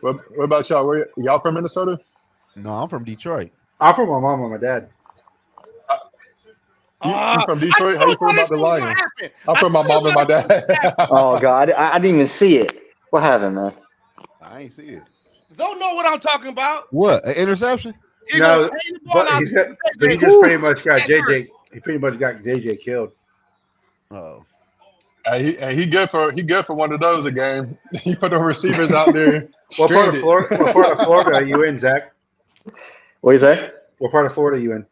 What about y'all? Y'all from Minnesota? No, I'm from Detroit. I'm from my mom and my dad. You from Detroit? How you feel about the Lions? I'm from my mom and my dad. Oh God, I didn't even see it. What happened, man? I ain't see it. Don't know what I'm talking about. What? An interception? No, but he just pretty much got JJ. He pretty much got JJ killed. Oh. He good for one of those a game. He put the receivers out there. What part of Florida are you in, Zach? What do you say? What part of Florida are you in?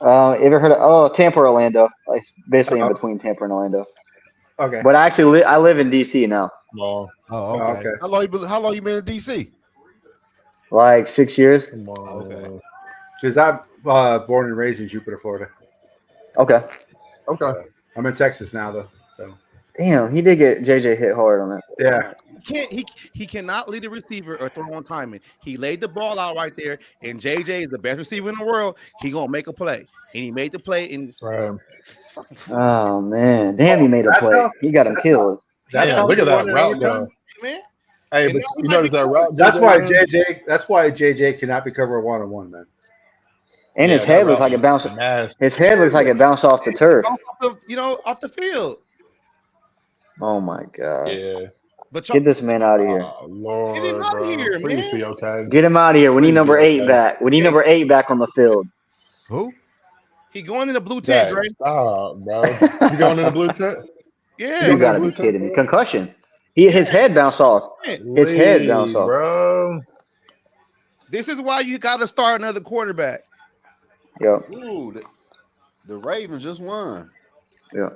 Ever heard of Tampa or Orlando? Like basically in between Tampa and Orlando. Okay. But actually, I live in DC now. Oh, okay. How long you been in DC? Like 6 years. Okay. Because I'm born and raised in Jupiter, Florida. Okay. I'm in Texas now, though. So. Damn, he did get JJ hit hard on that. Yeah. He cannot lead a receiver or throw on timing. He laid the ball out right there, and JJ is the best receiver in the world. He gonna make a play, and he made the play. And oh man, damn, he made a play. He got him killed. Look at that route, though. Man. Hey, but you notice that route? That's why JJ cannot be covered 1-on-1, man. And his head looks like it bounced. His head looks like it bounced off the turf. Off the field. Oh my God! Yeah, but get this man out of here. Oh Lord, get him out of here, man. Please be okay. Get him out of here. We need number 8 back. We need number 8 back on the field. Who? He going in the blue tent, Dre. Stop, bro. He going in the blue tent? Yeah. You gotta be kidding me. Concussion. His head bounced off. His head bounced off, bro. This is why you got to start another quarterback. Yeah. Ooh, the Ravens just won. Yeah.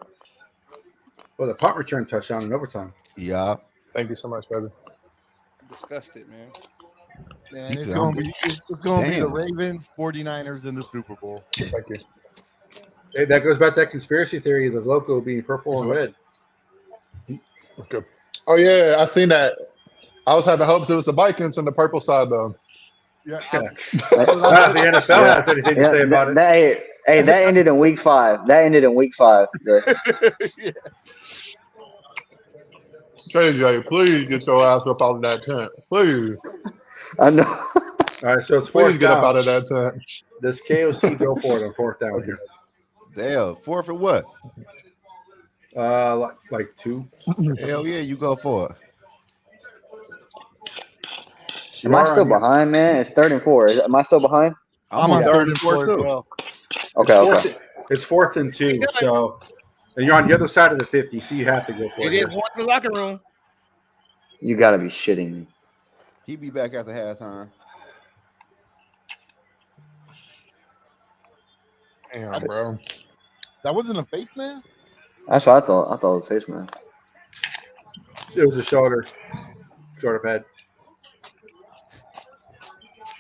Well, the punt return touchdown in overtime. Yeah. Thank you so much, brother. I'm disgusted, man. Man, it's gonna be the Ravens, 49ers in the Super Bowl. Thank you. Hey, that goes back to that conspiracy theory of the logo being purple and red. Okay. Oh yeah, I seen that. I was having hopes it was the Vikings on the purple side though. Yeah. The NFL has anything to say about it. Hey, that ended in week 5. That ended in week 5. Yeah. JJ, please get your ass up out of that tent. Please. I know. All right, so it's please get up out of that tent. Does KOC go for it on 4th down here? Damn, 4th and what? Like 2. Hell yeah, you go for it. Am I still behind, man? It's 3rd and 4. Am I still behind? I'm on 3rd and 4 too. Well. Okay. It's 4th and 2. So and you're on the other side of the 50, so you have to go for it. It is going to the locker room. You gotta be shitting me. He'd be back after halftime. Damn, bro. That wasn't a face man? That's what I thought. I thought it was face man. It was a shoulder pad.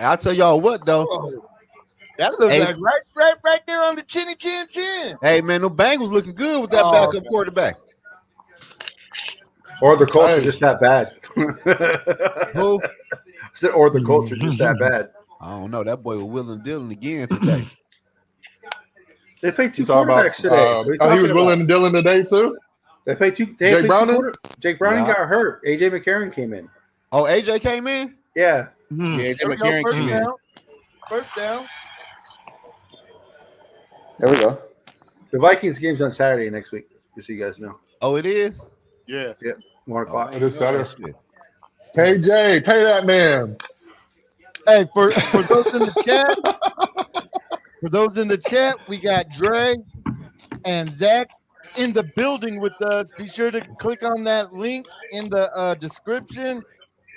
I'll tell y'all what though. That looks like right there on the chinny chin. Hey man, the Bengals looking good with that backup quarterback. Or the Colts are just that bad. Who? Or the Colts are just that bad. I don't know. That boy was willing dealing again today. They played 2 quarterbacks today. He was willing and dealing today too? They played 2. Jake Browning? Jake Browning got hurt. AJ McCarron came in. Oh, AJ came in? Yeah. Yeah, AJ McCarron came in. First down. There we go. The Vikings game's on Saturday next week, just so you guys know. Oh, it is? Yeah. 1 o'clock. It is Saturday. KJ, pay that man. Hey, for those in the chat, we got Dre and Zach in the building with us. Be sure to click on that link in the description.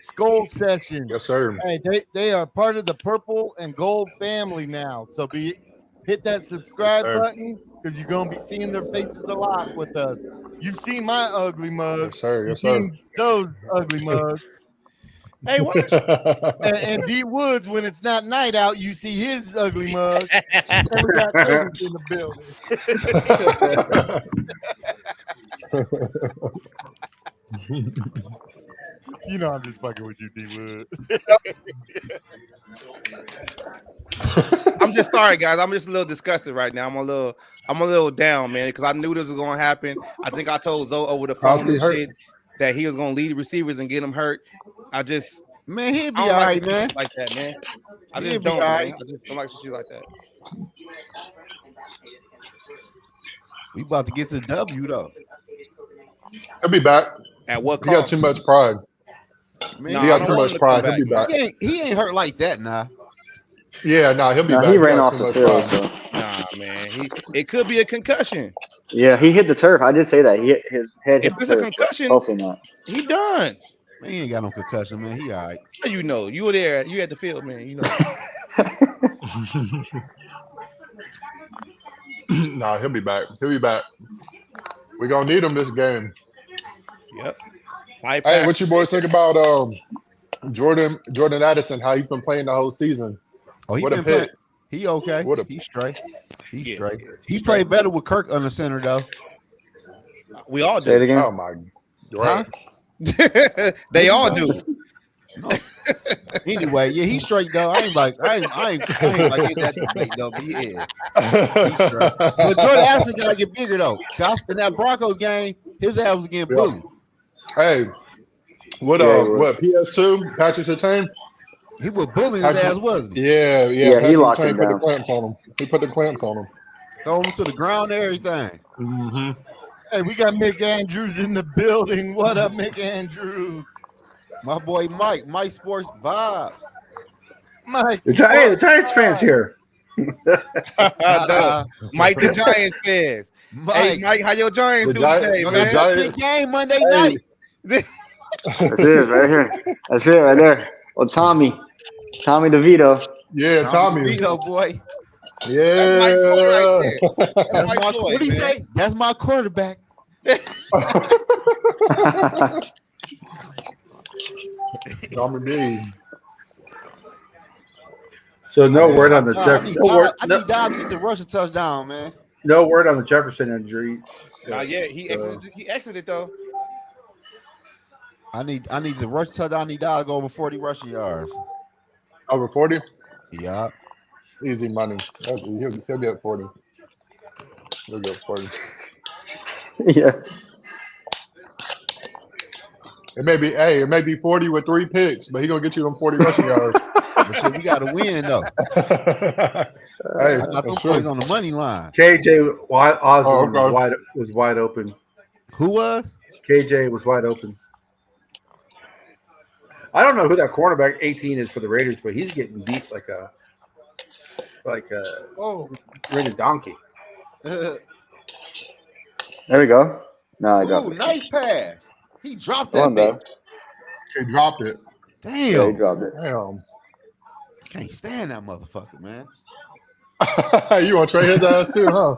Skull Session. Yes, sir. Hey, they are part of the Purple and Gold family now. So hit that subscribe button because you're gonna be seeing their faces a lot with us. You've seen my ugly mug. Yes, sir. Yes, You've sir. seen those ugly mugs. Hey, what? and D Woods, when it's not night out, you see his ugly mug. And we got Curtis in the building. You know I'm just fucking with you, D Woods. I'm just sorry, guys. I'm just a little disgusted right now. I'm a little down, man, because I knew this was gonna happen. I think I told Zoe over the phone and shit that he was gonna lead receivers and get him hurt. Man, he'll be I all don't like right, to see man. shit like that, man. I He'll just be don't, all man. right. I just don't like shit like that. We about to get to W though. He'll be back. At what He got cost? too much pride. Man, Nah, He I got don't too want much him to pride. come He'll be back, back. he ain't hurt like that now. Yeah, nah, he'll be No, back. he ran got off too the much field. pride. So. Nah, man. It could be a concussion. Yeah, he hit the turf. I did say that. He hit his head If hit it's the a turf. concussion, Hopefully not. he done. Man, he ain't got no concussion, man. He all right. How you know? You were there. You at the field, man. You know. Nah, he'll be back. He'll be back. We're gonna need him this game. Yep. Fight Hey, back. what you boys think about Jordan Addison? How he's been playing the whole season? Oh, he What a been playing. pick! He okay. What a- He's straight. He's Yeah, straight. yeah, He he's played better with Kirk on the center though. We all Say it do. again. Oh my, right? They all do. No. Anyway, yeah, he's straight though. I ain't like in that debate though, but yeah. But Jordan Addison gotta get bigger though. 'Cause in that Broncos game, his ass was getting bullied. Hey, what Yeah, he was. what PS2? Patrick Surtain? He was bullying his ass, wasn't he? Yeah. Yeah, he Patrick locked Surtain him put the down. clamps on him. He put the clamps on him. Throwing him to the ground and everything. Mm-hmm. Hey, we got Mick Andrews in the building. What up, Mick Andrews? My boy Mike Sports Vibes. Mike. The Giants fans here. Mike the Giants fans. Hey, Mike, how your Giants The do today, the man? Giants- Big game Monday night. That's it right here. That's it right there. Oh, Tommy DeVito. Yeah, Tommy. Vito, boy. Yeah. That's my boy right there. That's That's my, my boy, what do you man. say? That's my quarterback. Tommy B. So no word on the I Jefferson. need Dobbs to get the rushing touchdown, man. No word on the Jefferson injury. Not yet. He exited though. I need the rush touchdown. I need Dobbs to go over 40 rushing yards. Over 40? Yeah. Easy money. He'll get 40. He'll get 40. Yeah. It may be 40 with 3 picks, but he's gonna get you them 40 rushing yards. But shit, we got to win, though. Hey, I got that's those true. boys on the money line. KJ Osborne Oh, okay. was wide open. Who was? KJ was wide open. I don't know who that cornerback 18 is for the Raiders, but he's getting beat like a ridden donkey. There we go. No, I dropped Ooh, it. nice pass. He dropped Come that on, bitch. bro. He dropped it. Yeah, he Damn. dropped it. Damn. Can't stand that motherfucker, man. You want to trade his ass too, huh?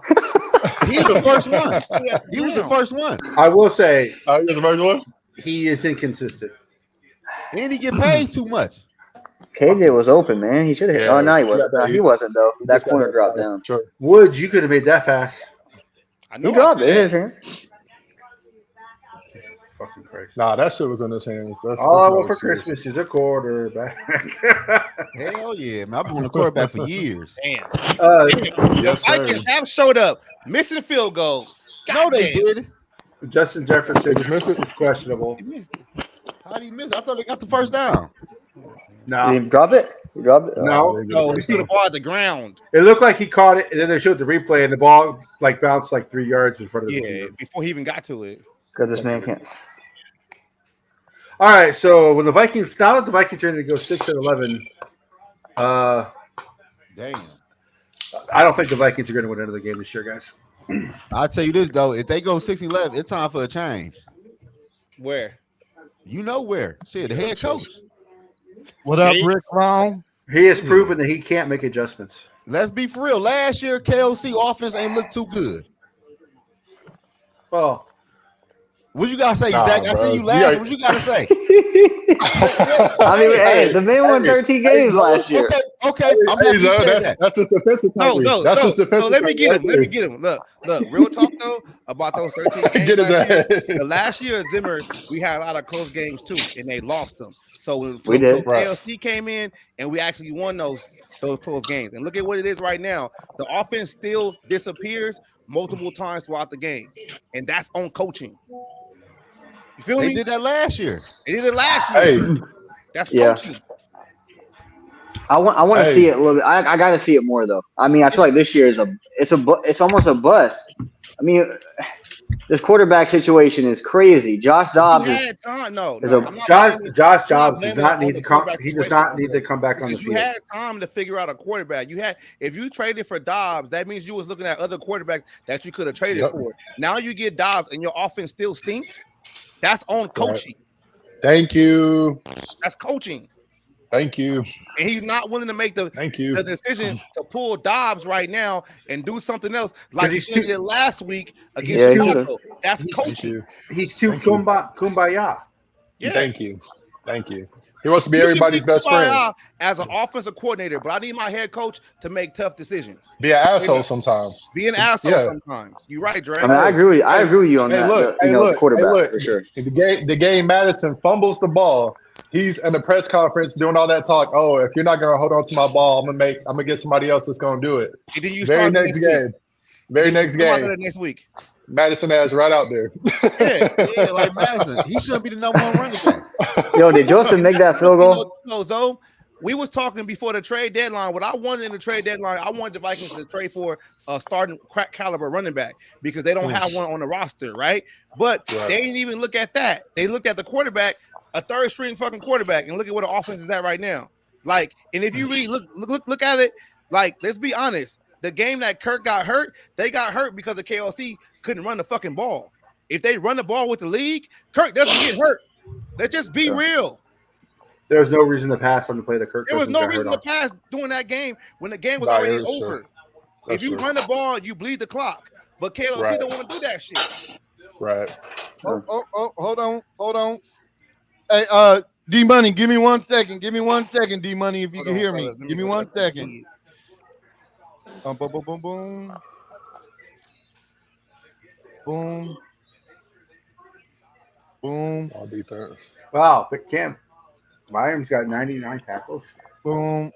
He was the first one. He was the first one. I will say Oh, he's the first one? he is inconsistent. And he get paid too much. KJ was open, man. He should have hit. Yeah, Oh, no, he he wasn't. got No, that- he wasn't, though. He That just got corner that dropped fast. down. Sure. Woods, you could have made that fast. I know He dropped it in his hands. Fucking Christ. Nah, that shit was in his hands. That's All I no want for excuse. Christmas is a quarterback. Hell yeah, man. I've been on the quarterback for years. Damn. Yes, sir. Vikings have showed up, missing field goals. No, they Goddamn. did. Justin Jefferson Did you miss it? is questionable. He missed it. How did he miss it? I thought they got the first down. No, Did he drop it? He dropped it? No. No, he threw the ball at the ground. it looked like he caught it, and then they showed the replay, and the ball like bounced like 3 yards in front of the Yeah, receiver. before he even got to it. Because this man can't. All right, so when the Vikings now that the Vikings are going to go 6-11, Damn. I don't think the Vikings are going to win another game this year, guys. I'll tell you this though, if they go 6-11, it's time for a change. Where? You know where? Shit, the head coach. What up, Hey. Rick Long? He has proven that he can't make adjustments. Let's be for real. Last year, KOC offense ain't looked too good. Well, What you gotta say, Nah, Zach? I bro. see you laughing. Yeah. What you gotta say? I mean, hey, the man won 13 games last year. Okay. I'm happy Hey, you Zoe, said that. that's his defensive No, tactic. no, That's no, his defensive no. Let me get him. tactic Let me right get him. Look. Real talk though about those 13 there. games. Get his last year. ass. The last year at Zimmer, we had a lot of close games too, and they lost them. So when We did. Right. KLC came in, and we actually won those close games. And look at what it is right now. The offense still disappears multiple times throughout the game, and that's on coaching. You feel They me? did that last year. They did it last year. Hey, That's Yeah. coaching. I want to see it a little bit. I got to see it more though. I mean, I feel like this year is it's almost a bust. I mean, this quarterback situation is crazy. Josh Dobbs You is had time. No, is no. a- I'm not Josh blaming- Josh I'm not Jobs does blaming not it need on to the come. quarterback He does situation. not need to come back on the Because you field. had time to figure out a quarterback. You had, if you traded for Dobbs, that means you was looking at other quarterbacks that you could have traded Yep. for. Now you get Dobbs and your offense still stinks. That's on coaching. Thank you. That's coaching. Thank you. And he's not willing to make the Thank you. decision to pull Dobbs right now and do something else like he he's should have too- did last week against Yeah, he Chicago. That's Thank coaching. you. He's too Thank you. kumbaya. Yeah. Thank you. Thank you. He wants to be You can everybody's best friend. kumbaya as an offensive coordinator, but I need my head coach to make tough decisions. Be an asshole sometimes. Be an asshole Yeah. sometimes. You're right, Dre. I mean, I agree with you on Hey, that. look. the, Hey, the look. quarterback Hey, look. for sure. The game Madison fumbles the ball. He's in the press conference doing all that talk. Oh, if you're not gonna hold on to my ball, I'm gonna get somebody else that's gonna do it. And then you Very start next game. Very next game. next week. Madison ass right out there. Yeah, like Madison. He shouldn't be the number one running back. Yo, did Joseph make that field goal? No, Zoe, we was talking before the trade deadline. What I wanted in the trade deadline, I wanted the Vikings to trade for a starting crack caliber running back because they don't have one on the roster, right? But they didn't even look at that. They looked at the quarterback, a third string fucking quarterback, and look at where the offense is at right now. Like, and if you really look at it, like, let's be honest. The game that Kirk got hurt, they got hurt because the KLC couldn't run the fucking ball. If they run the ball with the league, Kirk doesn't get hurt. Let's just be real. There's no reason to pass on the play that Kirk. There was Cousins no got reason hurt to pass during that game when the game was Nah, already it was over. true. That's If you true. run the ball, you bleed the clock. But KLC Right. don't want to do that shit. Right. Oh, hold on. Hey, D Money, give me 1 second. Give me 1 second, D Money, if you can hear me. Give me 1 second. Boom, boom, boom, boom, boom. Boom. Boom. All defense. Wow, but Cam Byram's got 99 tackles. Boom.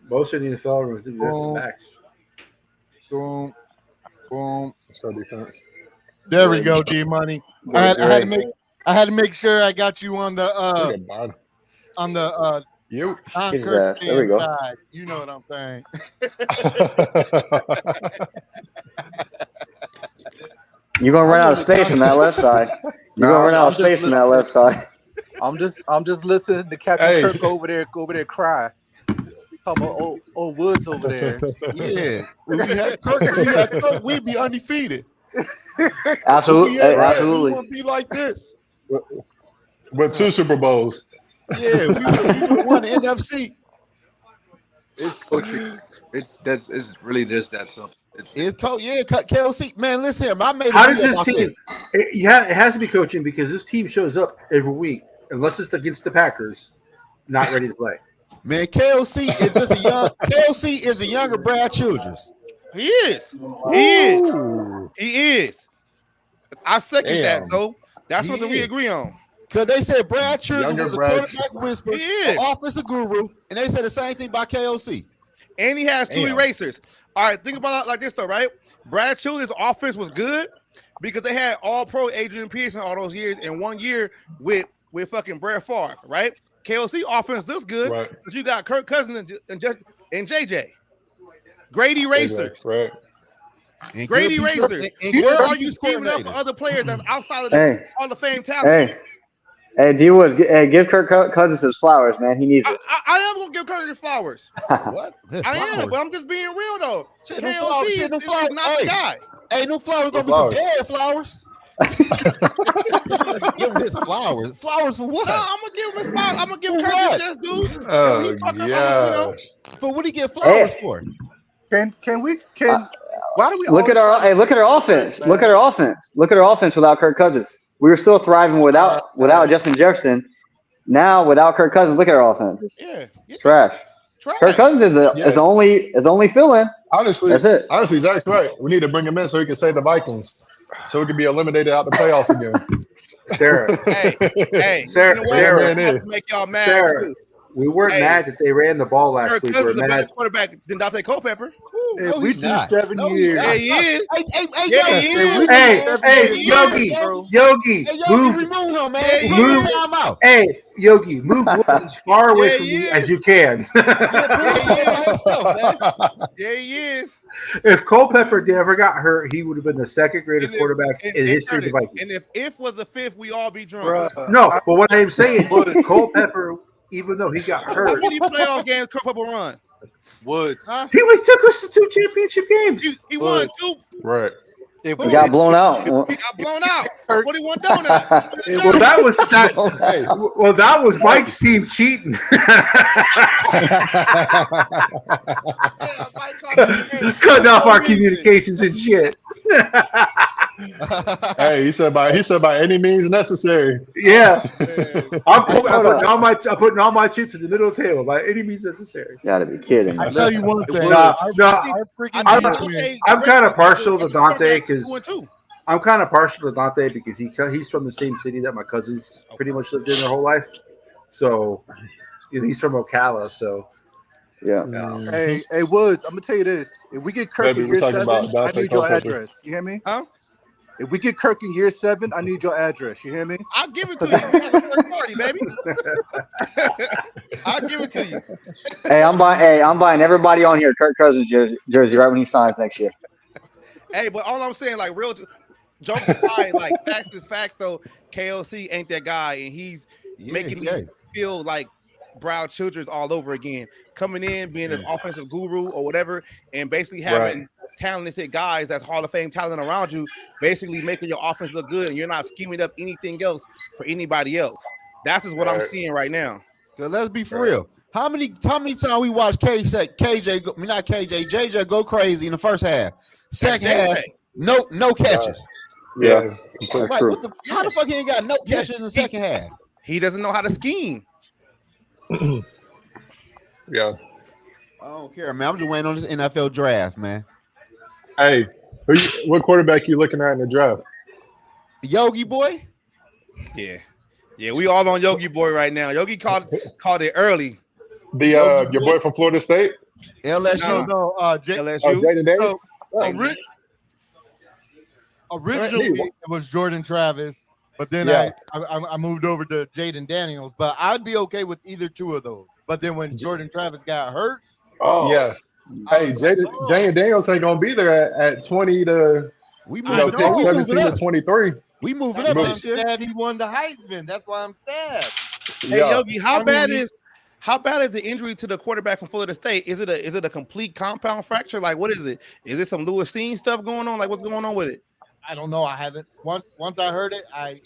Most of the NFL runs do Boom. defensive backs. Boom. Boom. Let's go defense. There we go, D Money. I had to make sure I got you on the Look at Biden. You. non-Kirk There we go. side. You know what I'm saying. You're gonna run out of space on that left side. You're gonna run out of space on that left side. I'm just listening to Captain Hey. Kirk over there cry. Talking about old Woods over there. Yeah. When we had Kirk, we'd be undefeated. Absolutely, Yeah, right. absolutely. We wouldn't be like this. With 2 Super Bowls. Yeah, we would won the NFC. It's coaching. It's really just that simple. It's KLC. Man, listen here. I made How a does video this about team? It has to be coaching because this team shows up every week, unless it's against the Packers, not ready to play. Man, KLC is just a young. KLC is a younger Brad Childress. He is. He is. I second that, Damn. so that's He something we is. agree on. Because they said Brad Childress Younger was a Brad. quarterback whisperer, He is. an offensive guru, and they said the same thing about KLC. And he has 2 Damn. erasers. All right, think about it like this though, right? Brad Childress' offense was good because they had all-pro Adrian Peterson all those years in 1 year with fucking Brad Favre, right? KLC offense looks good, Right. but you got Kirk Cousins and JJ. Great erasers. Right. And Great good erasers. and Where good are you scheming up for coordinators. other players that's outside of the Hey, Hall of Fame talent? hey, D Woods, give Kirk Cousins his flowers, man. He needs it. I am gonna give Curtis flowers. What? I am, but I'm just being real though. Shit, them KLC flowers, is shit, them is flowers. not the guy. Hey, no flowers gonna be Flowers. some dead flowers. Give him his flowers. Flowers for what? No, I'm gonna give him his flowers. I'm gonna give For Curtis what? just dude. Oh, We fucking yeah. For what do he get flowers Hey. for? Why do we Look at our look at our offense. Look at our offense. Look at our offense without Kirk Cousins. We were still thriving without Justin Jefferson. Now without Kirk Cousins, look at our offense. It's Yeah. trash. Trash. Kirk Cousins is the only fill-in. Honestly, That's it. honestly, Zach's right. We need to bring him in so he can save the Vikings, so we can be eliminated out the playoffs again. Sarah, Hey, Sarah, you know what? Sarah. I'm about to make y'all mad Sarah. too. we weren't Hey. mad that they ran the ball last Kirk week. Cousins We're is a better mad. quarterback than Dante Culpepper. No, we he's do not. 7 No, he's years. not. Yeah, he is. Hey, Yeah, Yogi, he is. Hey, Yogi, bro. Yogi, Hey, Yogi, move. remove him, man. Yeah, he Put him is. in timeout. Hey, Yogi, move Woods as far away Yeah, from he me as is. you can. Yeah, put him somewhere by himself, man. Yeah, he is. If Culpepper never got hurt, he would have been the second greatest And if- quarterback and- in and history of the Curtis, Vikings. And if was a fifth, we all be drunk. Bruh. No, but what I'm saying, Culpepper, even though he got How hurt, many playoff games Culpepper run? Woods. Huh? he took us to 2 championship games. He won 2. Right. If We got blown out. Got blown out. 41 donuts. Well, that was that. Hey. Well, that was Mike's team cheating. Cutting off our communications and shit. Hey, he said by any means necessary. Yeah, I'm putting all my chips in the middle of the table by any means necessary. Gotta be kidding. I tell you one thing. No, I'm kind of partial to Dante because I'm kind of partial to Dante because he's from the same city that my cousins pretty much lived in their whole life. So he's from Ocala. So Yeah. Hey, Woods, I'm gonna tell you this. If we get Kirk Baby, in we're year talking 7, about I Dante need your Culpepper. address. You hear me? Huh? If we get Kirk in year 7, I need your address. You hear me? I'll give it to you. We have a third party, baby. I'll give it to you. Hey, I'm buying everybody on here Kirk Cousins jersey right when he signs next year. Hey, but all I'm saying, like, jokes aside, like, facts is facts, though. KLC ain't that guy, and he's making me feel like Brown Childress all over again. Coming in, being an offensive guru or whatever, and basically having talented guys that's Hall of Fame talent around you, basically making your offense look good, and you're not scheming up anything else for anybody else. That's just what I'm seeing right now. So let's be for real. How many times we watched JJ go crazy in the first half? Second half, no catches. Yeah. That's Like, true. how the fuck he ain't got no catches in the second half? He doesn't know how to scheme. Yeah. I don't care, man. I'm just waiting on this NFL draft, man. Hey, what quarterback you looking at in the draft? Yogi boy? Yeah, we all on Yogi boy right now. Yogi called it early. Your boy from Florida State? LSU. LSU. Jaden Daniels? Originally, it was Jordan Travis, but then I moved over to Jaden Daniels. But I'd be okay with either two of those. But then when Jordan Travis got hurt, yeah. Hey, Jaden Daniels ain't gonna be there at 20 to 17 to 23. We moving up this year. Sad he won the Heisman. That's why I'm sad. Hey Yogi, how bad is the injury to the quarterback from Florida State? Is it a complete compound fracture? Like, what is it? Is it some Lewis Steen stuff going on? Like, what's going on with it? I don't know. I haven't. Once I heard it, I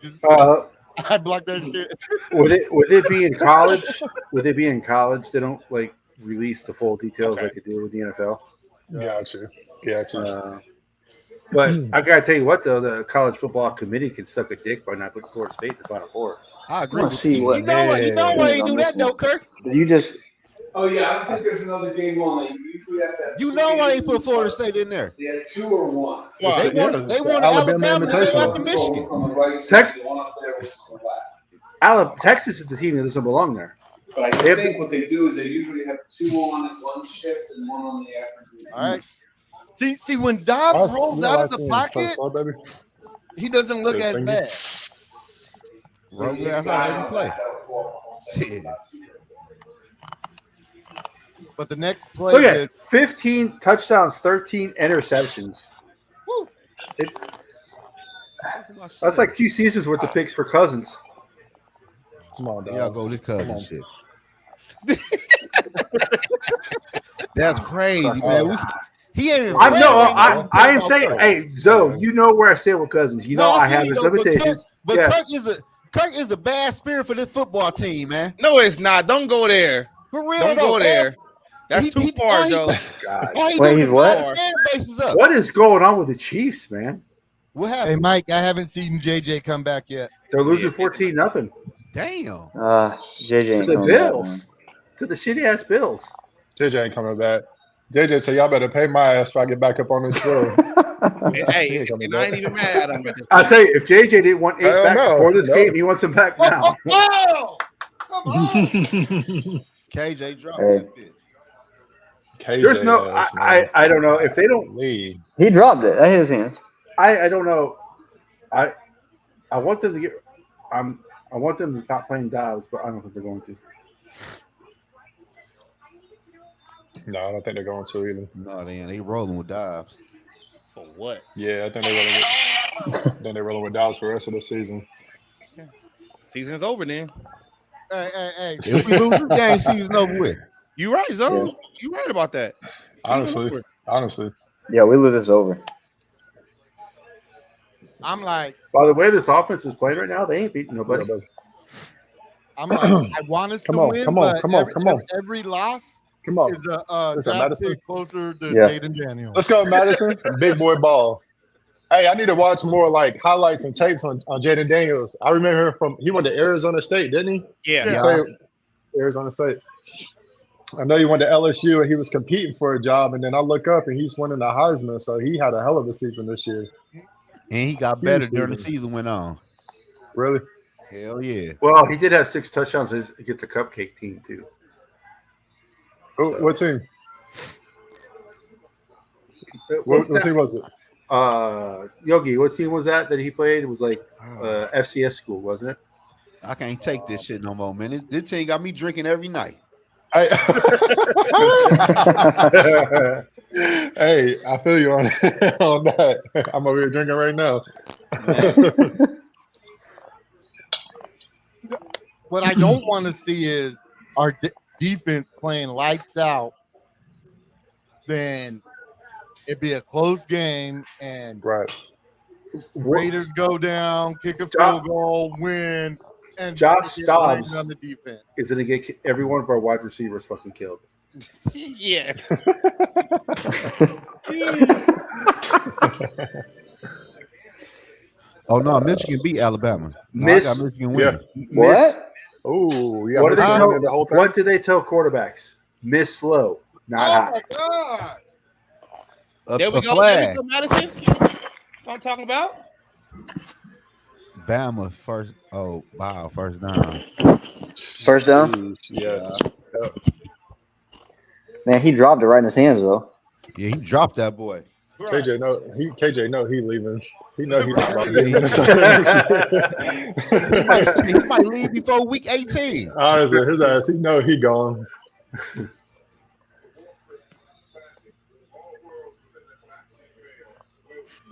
just I blocked that shit. Would it be in college? Would it be in college? They don't like release the full details like they do with the NFL. Gotcha. But I gotta tell you what, though, the college football committee can suck a dick by not putting Florida State in the Final Four. I agree. Let's see what. You know why you do that, though, Kirk? You just. Oh yeah, I think there's another game on. Like, you usually have to have You know why they put Florida State in there? They had 2 or 1. They won Alabama after Michigan. On the right side, the one up there was on the left. Texas is the team that doesn't belong there. But I think what they do is they usually have 2 on at one shift and 1 on the afternoon. All right. See, when Dobbs rolls out of the pocket, he doesn't look as bad. That's how they play. But the next play, look at 15 touchdowns, 13 interceptions. Woo. That's like 2 seasons worth of picks for Cousins. Come on, dog. Y'all go to cousin shit. That's crazy, man. He ain't. I am saying, hey, Zoe, you know where I stand with Cousins. You know I have his limitations. But Kirk is the bad spirit for this football team, man. No, it's not. Don't go there. For real, don't go there. That's too far, Joe. Wait, he's what? What is going on with the Chiefs, man? What happened? Hey, Mike, I haven't seen JJ come back yet. They're losing 14-0. Damn. JJ ain't to the coming Bills. back, To the shitty ass Bills. JJ ain't coming back. JJ said, y'all better pay my ass if I get back up on this field. Hey, and I ain't even mad at him. I'll tell you, if JJ didn't want 8 back before this game, he wants him back now. Oh, come on. KJ dropped Hey. that bitch. There's no. I don't know if they don't lead. He dropped it. That hit his hands. I don't know. I want them to get. I want them to stop playing Dobbs, but I don't think they're going to. No, I don't think they're going to either. No, they rolling with Dobbs. For what? Yeah, I think they're rolling with Dobbs for the rest of the season. Yeah. Season's over then. Hey. If we lose this game, season over with. You right, Zoe. Yeah. You right about that. Honestly. Yeah, we lose this over. I'm like, by the way this offense is playing right now, they ain't beating nobody. I'm like, I want us to win, but every loss is a draft pick closer to Jaden Daniels. Let's go, Madison. Big boy ball. Hey, I need to watch more like highlights and tapes on Jaden Daniels. I remember he went to Arizona State, didn't he? Yeah. He played Arizona State. I know he went to LSU and he was competing for a job, and then I look up and he's winning the Heisman, so he had a hell of a season this year. And he got better during the season went on. Really? Hell yeah. Well, he did have 6 touchdowns against the Cupcake team too. What team? What team was it? Yogi, what team was that he played? It was like FCS school, wasn't it? I can't take this shit no more, man. This team got me drinking every night. Hey, I feel you on that. I'm over here drinking right now. What I don't want to see is our defense playing lights out. Then it'd be a close game, and Raiders go down, kick a field goal, win. And Josh Dobbs on the defense is going to get every one of our wide receivers fucking killed. Yes. Oh no, Michigan beat Alabama. I got Michigan winning. What? Oh, yeah. What did they tell quarterbacks? Miss slow, not high. God. There we go. Madison. That's what I'm talking about. Bama first. Oh wow, first down. First down. Yeah. Man, he dropped it right in his hands though. Yeah, he dropped that boy. KJ he leaving. He know he's not He might leave before week 18. Honestly, his ass, he know he gone.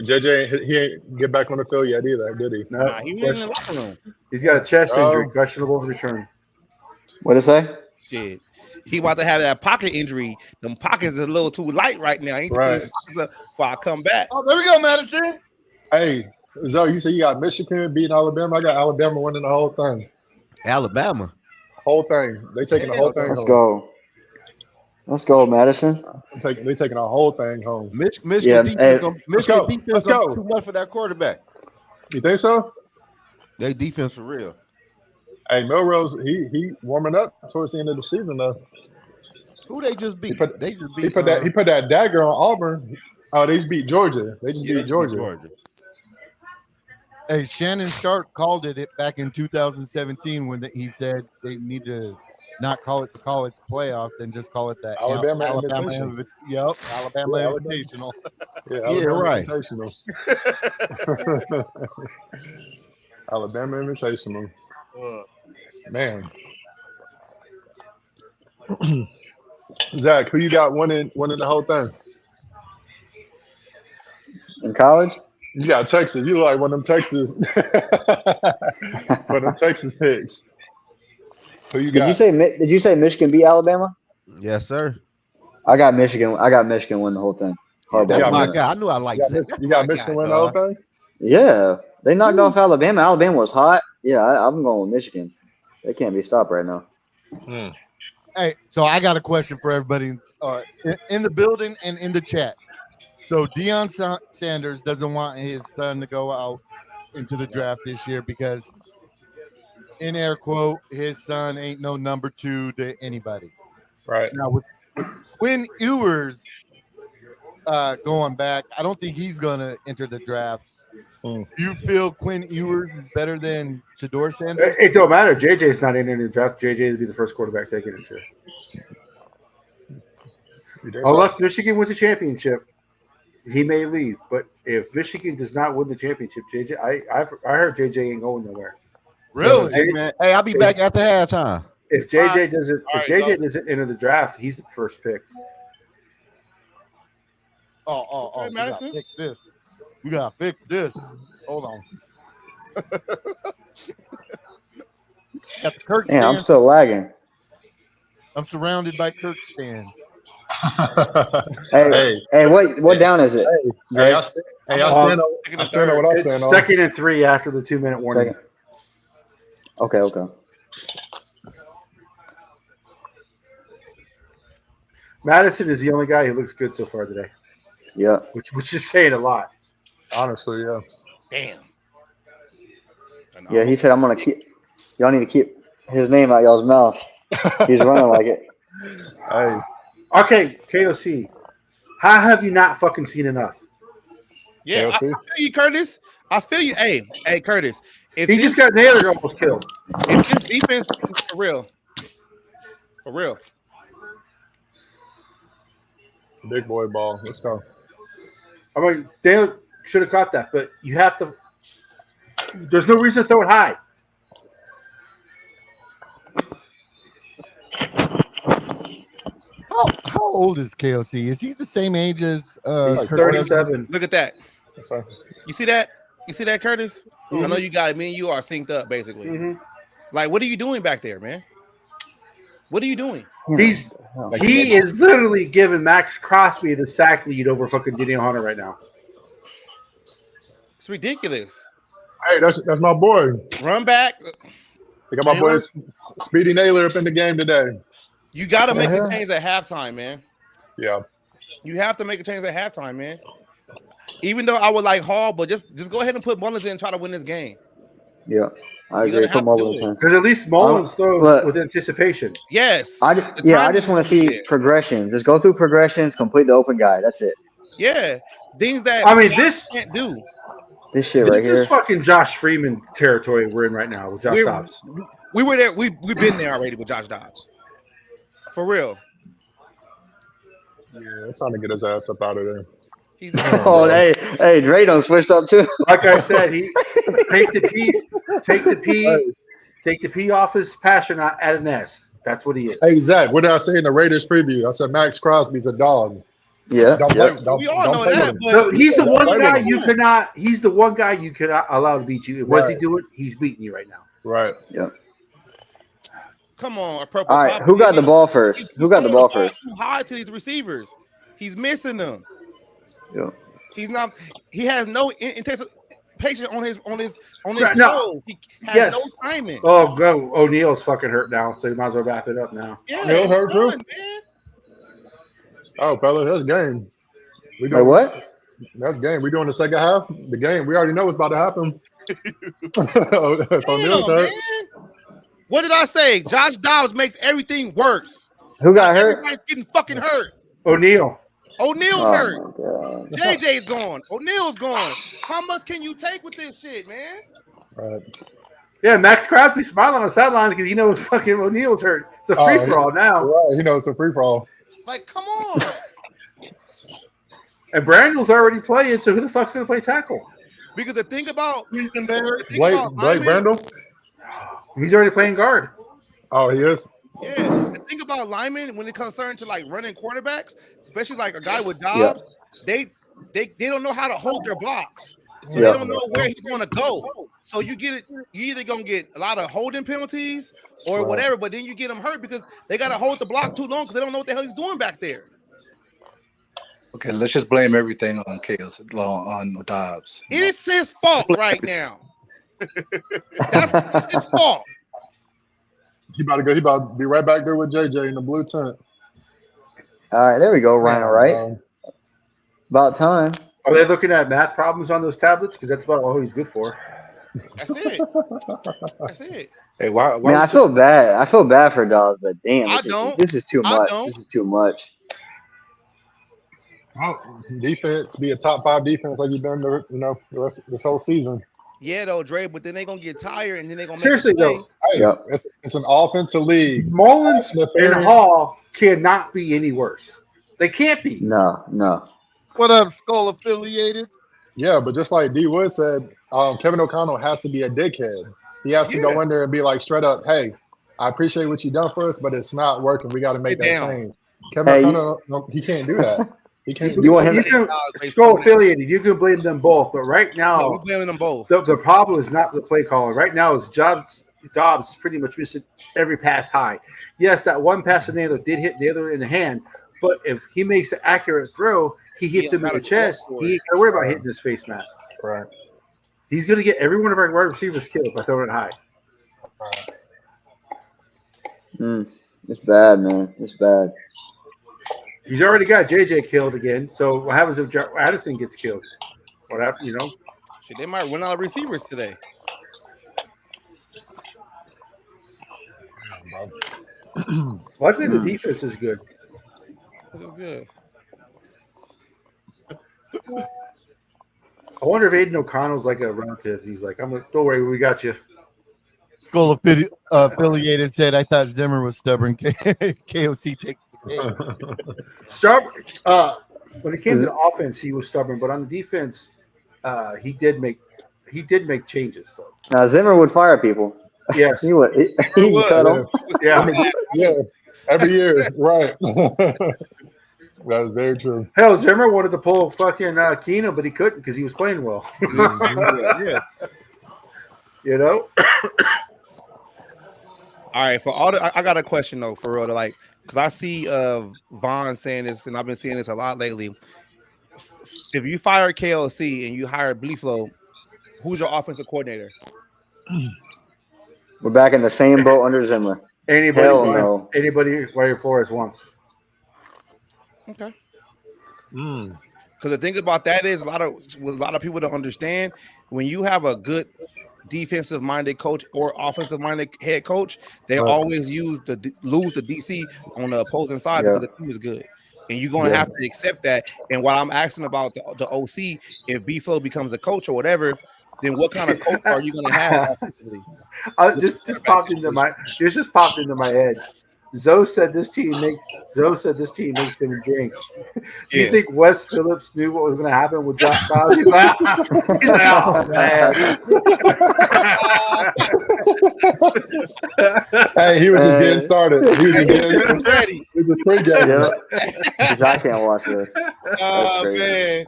JJ, he ain't get back on the field yet either, did he? No, he was in the locker room. He's got a chest injury, questionable return. What did it say? Shit. He about to have that pocket injury. Them pockets are a little too light right now. Before I come back. Oh, there we go, Madison. Hey, Zoe, you say you got Michigan beating Alabama. I got Alabama winning the whole thing. Alabama? Whole thing. They taking the whole thing home. Let's go, Madison. They taking a whole thing home. Michigan defense too much for that quarterback. You think so? They defense for real. Hey, Melrose, he warming up towards the end of the season though. Who they just beat? He put that dagger on Auburn. Oh, they just beat Georgia. They just beat Georgia. Hey, Shannon Sharp called it back in 2017 when he said they need to not call it the college playoffs and just call it the Alabama Invitational. Yep, Alabama Invitational. Right. Alabama Invitational. Man. Zach, who you got winning the whole thing? In college? You got Texas. You look like one of them Texas. One of them Texas picks. Who you got? Did you say Michigan beat Alabama? Yes, sir. I got Michigan. Win the whole thing. That's my guy. I knew I liked that. You got Michigan win the whole thing? Yeah. They knocked off Alabama. Alabama was hot. Yeah, I'm going with Michigan. They can't be stopped right now. Hey, so I got a question for everybody in the building and in the chat. So Deion Sanders doesn't want his son to go out into the draft this year because, in air quote, his son ain't no number 2 to anybody. Right. Now with Quinn Ewers going back, I don't think he's going to enter the draft. Do you feel Quinn Ewers is better than Shedeur Sanders? It don't matter. JJ's not in the draft. JJ will be the first quarterback taken this year. Unless Michigan wins a championship, he may leave. But if Michigan does not win the championship, JJ, I heard JJ ain't going nowhere. Really? Hey, man. Hey, I'll be back after halftime. If JJ doesn't enter the draft, he's the first pick. Oh, Madison? We gotta pick this. Hold on. Got the Kirk stand. I'm still lagging. I'm surrounded by Kirk stand. Hey, what down is it? I stand on what I stand on. Second and 3 after the 2-minute warning. Okay. Madison is the only guy who looks good so far today. Yeah. Which is saying a lot. Honestly, yeah. Damn. Yeah, he said, y'all need to keep his name out y'all's mouth. He's running like it. Hey. Okay, KOC. How have you not fucking seen enough? Yeah, I feel you, Curtis. I feel you. Hey, Curtis. If he just got Naylor almost killed. If this defense for real. Big boy ball. Let's go. I mean, Naylor should have caught that, but you have to. There's no reason to throw it high. How old is KOC? Is he the same age as he's 37? Look at that. You see that? You see that, Curtis? Mm-hmm. I know you got me and you are synced up, basically. Mm-hmm. Like, what are you doing back there, man? What are you doing? He is literally giving Max Crosby the sack lead over fucking Daniel Hunter right now. It's ridiculous. Hey, that's my boy. Run back. I got my boy Speedy Naylor up in the game today. You got to make a change at halftime, man. Yeah. You have to make a change at halftime, man. Even though I would like Hall, but just go ahead and put Mullins in and try to win this game. Yeah, I agree. Put Mullins in. Because at least Mullins throws with anticipation. Yes. I just want to see progressions. Just go through progressions, complete the open guy. That's it. Yeah. Things that this can't do. This shit right here. This is fucking Josh Freeman territory we're in right now with Josh Dobbs. We were there. We've been there already with Josh Dobbs. For real. Yeah, it's time to get his ass up out of there. Hey, Dre done switched up too. Like I said, he take the P off his passion at an S. That's what he is. Hey Zach, what did I say in the Raiders preview? I said Max Crosby's a dog. Yeah, we all know that. So he's the one guy you cannot. He's the one guy you cannot allow to beat you. What's he doing? He's beating you right now. Right. Yeah. Come on, all right. Who got the ball first? Who got the ball first? Too high to these receivers. He's missing them. Yeah. He's not. He has no patience on his toes. He has no timing. Oh, go! O'Neal's fucking hurt now, so you might as well wrap it up now. Yeah, O'Neal hurt too. Man. Oh, fellas, that's game. Wait, what? That's game. We doing the second half. The game. We already know what's about to happen. O'Neal's hurt. What did I say? Josh Dobbs makes everything worse. Who got hurt? Everybody's getting fucking hurt. O'Neal's hurt. JJ's gone. O'Neal's gone. How much can you take with this shit, man? Right. Yeah, Max Crosby smiling on the sidelines because he knows fucking O'Neal's hurt. It's a free for all now. Right, he knows it's a free for all. Like, come on. And Brandon's already playing, so who the fuck's gonna play tackle? Because the thing about Blake Brandel. He's already playing guard. Oh, he is? Yeah. The thing about linemen when it concerns to like running quarterbacks, especially like a guy with Dobbs, they don't know how to hold their blocks. So they don't know where he's gonna go. So you either gonna get a lot of holding penalties or whatever, but then you get them hurt because they gotta hold the block too long because they don't know what the hell he's doing back there. Okay, let's just blame everything on Chaos on Dobbs. It is his fault right now. That's his fault. He about to be right back there with JJ in the blue tent. All right, there we go. Ryan, right? About time. Are they looking at math problems on those tablets? Because that's about all he's good for. That's it. That's it. Hey, why Man, I feel bad. I feel bad for Dobbs, but damn, this is too much. Don't. This is too much. Defense, be a top 5 defense like you've been, this whole season. Yeah, though, Dre, but then they're gonna get tired and then they're gonna seriously though. Hey, it's an offensive league. Mullins and Hall cannot be any worse. They can't be. No. What up, Skull affiliated? Yeah, but just like D Wood said, Kevin O'Connell has to be a dickhead. He has to go in there and be like straight up, hey, I appreciate what you done for us, but it's not working. We got to make that change. Kevin O'Connell, he can't do that. He can't do that. You can Skull affiliated. You can blame them both, but right now, we're blaming them both. The problem is not the play caller. Right now, is Dobbs pretty much missing every pass high. Yes, that one pass to Naylor did hit the other in the hand, but if he makes an accurate throw, he hits him in the chest. He ain't got to worry about hitting his face mask. Right. He's going to get every one of our wide receivers killed by throwing it high. It's bad, man. It's bad. He's already got JJ killed again. So what happens if Addison gets killed? What happens? You know, shit, they might run out of receivers today. Well, I think the defense is good. This is good. I wonder if Aiden O'Connell's like a relative. He's like, don't worry, we got you. Skull affiliated said, I thought Zimmer was stubborn. KOC takes the game. Stubborn. When it came to the offense, he was stubborn, but on the defense, he did make changes. Though. Now Zimmer would fire people. Yes, he would. He would cut them. Yeah, every year, right. That was very true. Hell, Zimmer wanted to pull fucking Keenum, but he couldn't because he was playing well. Yeah. You know. All right, for all I got a question though, for real, like, because I see Vaughn saying this, and I've been seeing this a lot lately. If you fire KOC and you hire Bleeflo, who's your offensive coordinator? We're back in the same boat under Zimmer. Anybody Wire Flores wants. Okay. Because the thing about that is a lot of people don't understand when you have a good defensive-minded coach or offensive-minded head coach, they always lose the DC on the opposing side because the team is good, and you're going to have to accept that. And while I'm asking about the OC, if B-Flow becomes a coach or whatever, then what kind of coach are you going to have? Just popped into my head. Zoe said this team makes him drink. Do you think Wes Phillips knew what was going to happen with Josh Dobbs? He's like, oh, man. Hey, he was just getting started. He was just getting ready. He was pre-game. I can't watch this. Oh, man.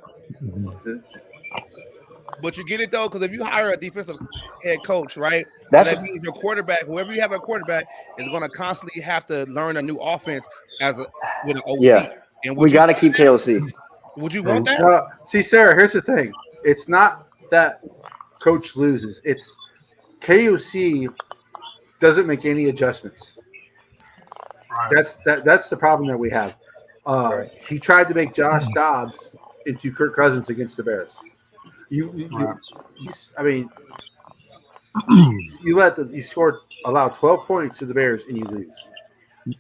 But you get it though, because if you hire a defensive head coach, right, that means your quarterback, whoever you have a quarterback, is going to constantly have to learn a new offense with an OC. Yeah, and we got to keep KOC. Would you want that? See, Sarah, here's the thing: it's not that coach loses; it's KOC doesn't make any adjustments. Right. That's the problem that we have. He tried to make Josh Dobbs into Kirk Cousins against the Bears. Allow 12 points to the Bears and you lose.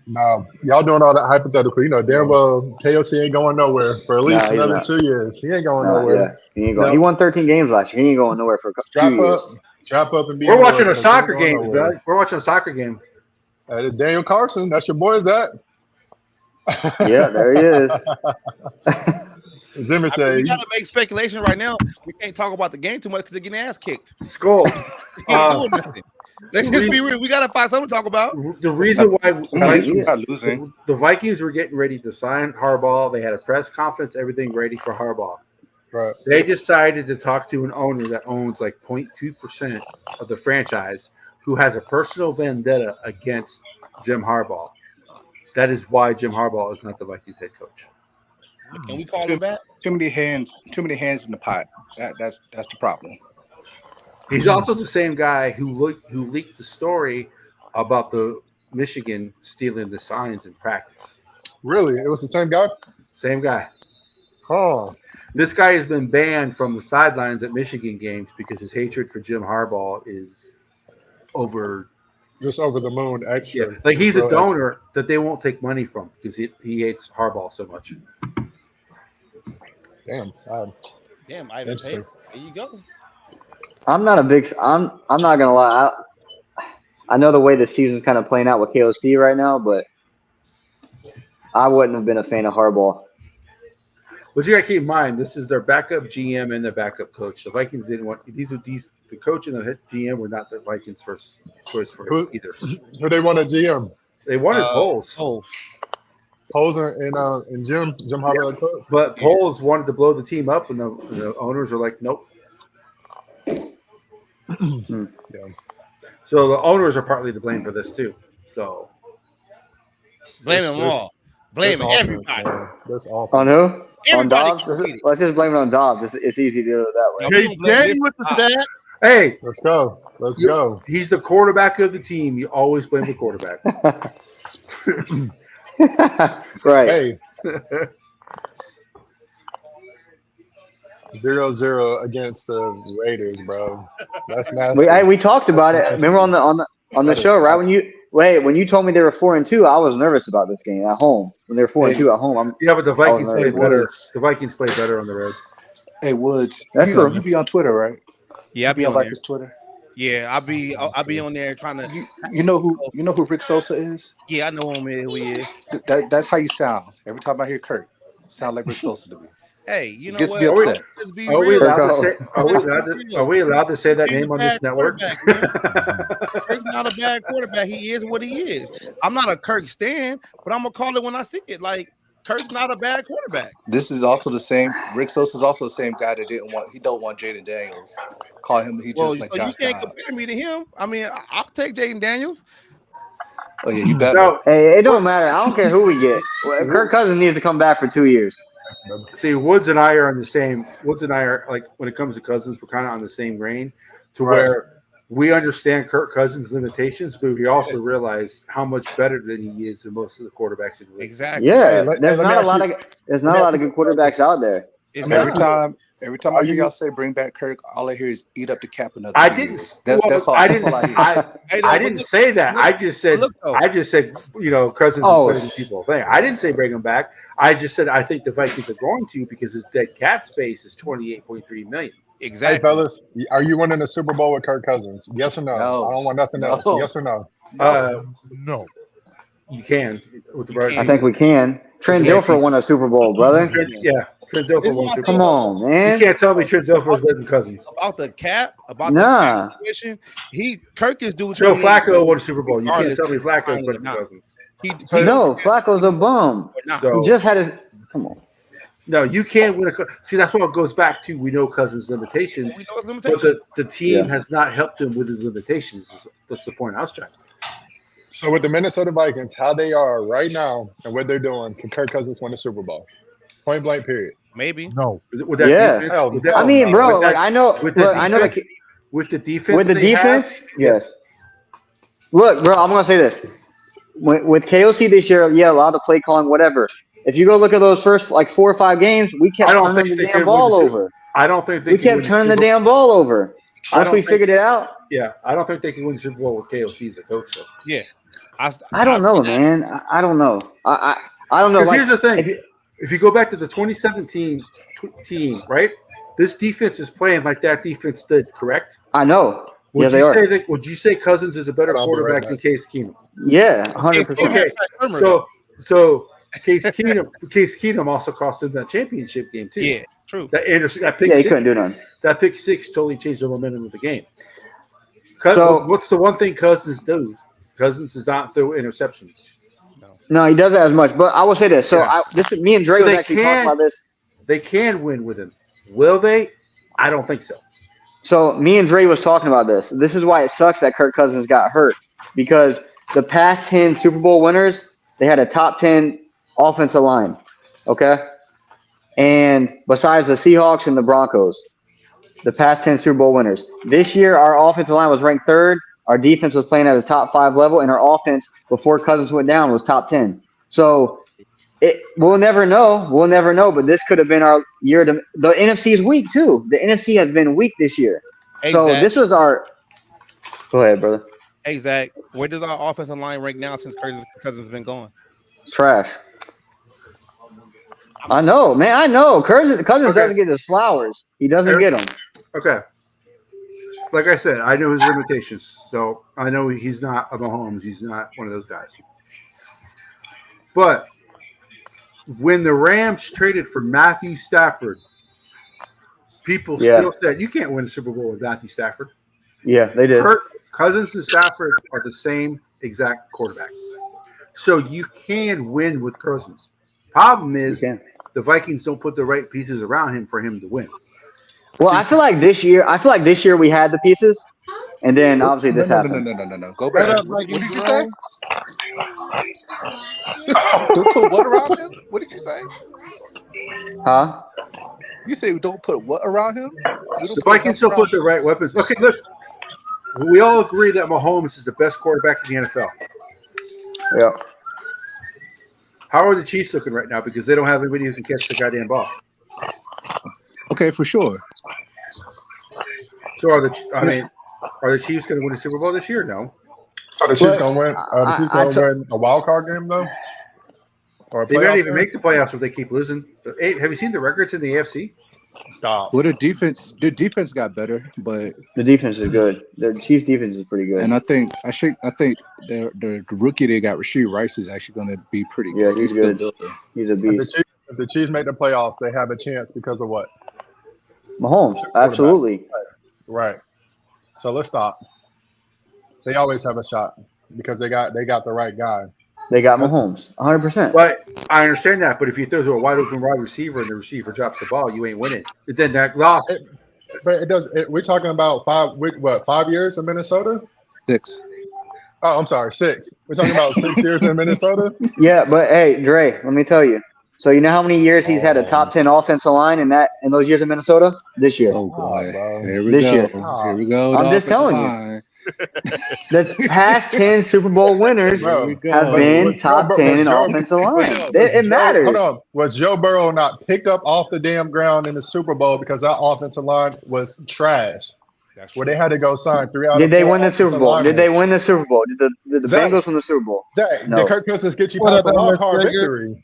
No, y'all doing all that hypothetical. You know, damn well KOC ain't going nowhere for at least another 2 years. He ain't going nowhere. Yeah. He ain't going. He won 13 games last year. He ain't going nowhere for strap 2 years. Strap up and be. We're watching a soccer game, bro. We're watching a soccer game. Daniel Carson, that's your boy, is that? Yeah, there he is. Zimmer said, "We gotta make speculation right now. We can't talk about the game too much because they're getting ass kicked." Skull. Let's just be real. We gotta find something to talk about. The reason why the Vikings were getting ready to sign Harbaugh, they had a press conference, everything ready for Harbaugh. Right. They decided to talk to an owner that owns like 0.2% of the franchise, who has a personal vendetta against Jim Harbaugh. That is why Jim Harbaugh is not the Vikings head coach. Can we call him back? Too many hands in the pot. That's the problem. He's also the same guy who leaked the story about the Michigan stealing the signs in practice. Really? It was the same guy? Same guy. Oh. This guy has been banned from the sidelines at Michigan games because his hatred for Jim Harbaugh is just over the moon extra. Yeah. Like he's a donor that they won't take money from because he hates Harbaugh so much. Damn. Ivan Pace. There you go. I'm not gonna lie. I know the way the season's kind of playing out with KOC right now, but I wouldn't have been a fan of Harbaugh But you got to keep in mind, this is their backup GM and their backup coach. The Vikings didn't want the coach and the head GM were not the Vikings' first choice for either. Who they want a GM? They wanted Poles. Poles and Jim Harbaugh coach. But Poles wanted to blow the team up, and the owners were like, nope. Yeah. So the owners are partly to blame for this too. So blame them all. Blame everybody. That's awful. On who? Everybody on Dobbs? Let's just blame it on Dobbs. It's easy to do it that way. Hey, Danny with the stat. Hey, let's go. Let's go. He's the quarterback of the team. You always blame the quarterback. Right. Hey. 0-0 against the Raiders, bro. That's nasty. We talked about it. Remember on the show, right? When you told me they were 4-2, I was nervous about this game at home. When they're 4-2 at home, but the Vikings play better. The Vikings play better on the road. Hey Woods, that's true. You be on Twitter, right? Yeah, I be on Vikings Twitter. Yeah, I'll be on there trying to. You know who Rick Sosa is? Yeah, I know him. Who he is. That's how you sound every time I hear Kurt. Sound like Rick Sosa to me. Hey, you know Gets what? Me upset. Are we allowed to say that name on this network? Kirk's not a bad quarterback. He is what he is. I'm not a Kirk stan, but I'm gonna call it when I see it. Like Kirk's not a bad quarterback. This is also the same. Rick Sosa is also the same guy that don't want Jaden Daniels. Call him. He just like Josh you can't compare me to him. I mean, I'll take Jaden Daniels. Oh yeah, you better. No, hey, it don't matter. I don't care who we get. Kirk Cousins needs to come back for 2 years. See, Woods and I are on the same. Woods and I are like when it comes to Cousins, we're kind of on the same grain, to where we understand Kirk Cousins' limitations, but we also realize how much better than he is than most of the quarterbacks in the league. Exactly. Yeah, there's not a lot of good quarterbacks out there. Every time I hear y'all say bring back Kirk, all I hear is eat up the cap another years. That's all I didn't say that. I just said Cousins is better than people think. I didn't say bring him back. I just said I think the Vikings are going to because his dead cap space is $28.3 million. Exactly. Hey, fellas, are you winning a Super Bowl with Kirk Cousins? Yes or no? I don't want nothing else. Yes or no? No. You can. I think we can. Trent Dilfer won a Super Bowl, brother. Trent Dilfer won. Come on, man. You can't tell me Trent Dilfer is better than Cousins. About the cap, the cap situation, Kirk is doing. Joe Flacco won a Super Bowl. You can't tell me Flacco is better than Cousins. No, Flacco's a bum. So, he just had his. Come on. No, you can't win See, that's what it goes back to. We know Cousins' limitations. But the team has not helped him with his limitations. That's the point I was trying to make. So with the Minnesota Vikings, how they are right now and what they're doing, can Kirk Cousins win the Super Bowl? Point blank, period. Maybe. No. With that defense, I mean, bro, I know. With the defense. Yes. Look, bro, I'm gonna say this. With KOC this year, a lot of play calling, whatever. If you go look at those first 4 or 5 games, we kept turning the damn ball over. I don't think we kept turning the damn ball over. Once we figured it out. Yeah, I don't think they can win the Super Bowl with KOC as a coach. Though. Yeah, I don't know, man. I don't know. I don't know. Here's the thing: if you go back to the 2017 team, right? This defense is playing like that defense did, correct? I know. Would you say Cousins is a better quarterback than Case Keenum? Yeah, 100%. Okay, so Case Keenum also cost him that championship game too. Yeah, true. That pick he six, couldn't do nothing. That pick 6 totally changed the momentum of the game. What's the one thing Cousins does? Cousins does not throw interceptions. No, he doesn't as much. But I will say this. So me and Dre was actually talking about this. They can win with him. Will they? I don't think so. So me and Dre was talking about this. This is why it sucks that Kirk Cousins got hurt, because the past 10 Super Bowl winners, they had a top 10 offensive line. Okay? And besides the Seahawks and the Broncos, the past 10 Super Bowl winners. This year, our offensive line was ranked 3rd. Our defense was playing at a top 5 level, and our offense, before Cousins went down, was top 10. So we'll never know. We'll never know, but this could have been our year. The NFC is weak, too. The NFC has been weak this year. Hey, so Zach, this was our – go ahead, brother. Hey, Zach, where does our offensive line rank now since Cousins has been gone? Trash. I know, man. I know. Cousins doesn't get his flowers. He doesn't get them. Okay. Like I said, I know his limitations. So I know he's not a Mahomes. He's not one of those guys. But when the Rams traded for Matthew Stafford, people still said you can't win a Super Bowl with Matthew Stafford. Yeah, they did. Kirk Cousins and Stafford are the same exact quarterback. So you can win with Cousins. Problem is the Vikings don't put the right pieces around him for him to win. Well, I feel like this year we had the pieces, and then obviously this happened. No. Go back. What did you say? Don't put what around him? What did you say? Huh? You say we don't put what around him? The Vikings still put the right weapons. Okay, look. We all agree that Mahomes is the best quarterback in the NFL. Yeah. How are the Chiefs looking right now? Because they don't have anybody who can catch the goddamn ball. Okay, for sure. So are the Chiefs going to win the Super Bowl this year? No. So the Chiefs going to win? The Chiefs going to win a wild card game though? Or they might even make the playoffs if they keep losing. Hey, have you seen the records in the AFC? Stop. Well, their defense got better, but the defense is good. The Chiefs' defense is pretty good. And I think the rookie they got, Rashee Rice, is actually going to be pretty good. Yeah, he's good. He's a beast. If the Chiefs make the playoffs, they have a chance because of what? Mahomes, absolutely. Right. So let's stop. They always have a shot because they got the right guy. They got Mahomes, 100%. But I understand that. But if you throw to a wide open wide receiver and the receiver drops the ball, you ain't winning. Then that loss. But it does. We're talking about 5 years in Minnesota? 6. Oh, I'm sorry, 6. We're talking about 6 years in Minnesota. Yeah, but hey, Dre, let me tell you. So you know how many years he's had a top 10 offensive line in those years in Minnesota? This year. Oh boy, here we go. I'm just telling you. The past 10 Super Bowl winners have been top 10 in offensive line. It matters. Hold on. Was Joe Burrow not picked up off the damn ground in the Super Bowl because that offensive line was trash? Where they had to go sign 3 out of 4. Did they win the Super Bowl? Did they win the Super Bowl? Did the Bengals win the Super Bowl? Zach, did Kirk Cousins get you past a wild card victory?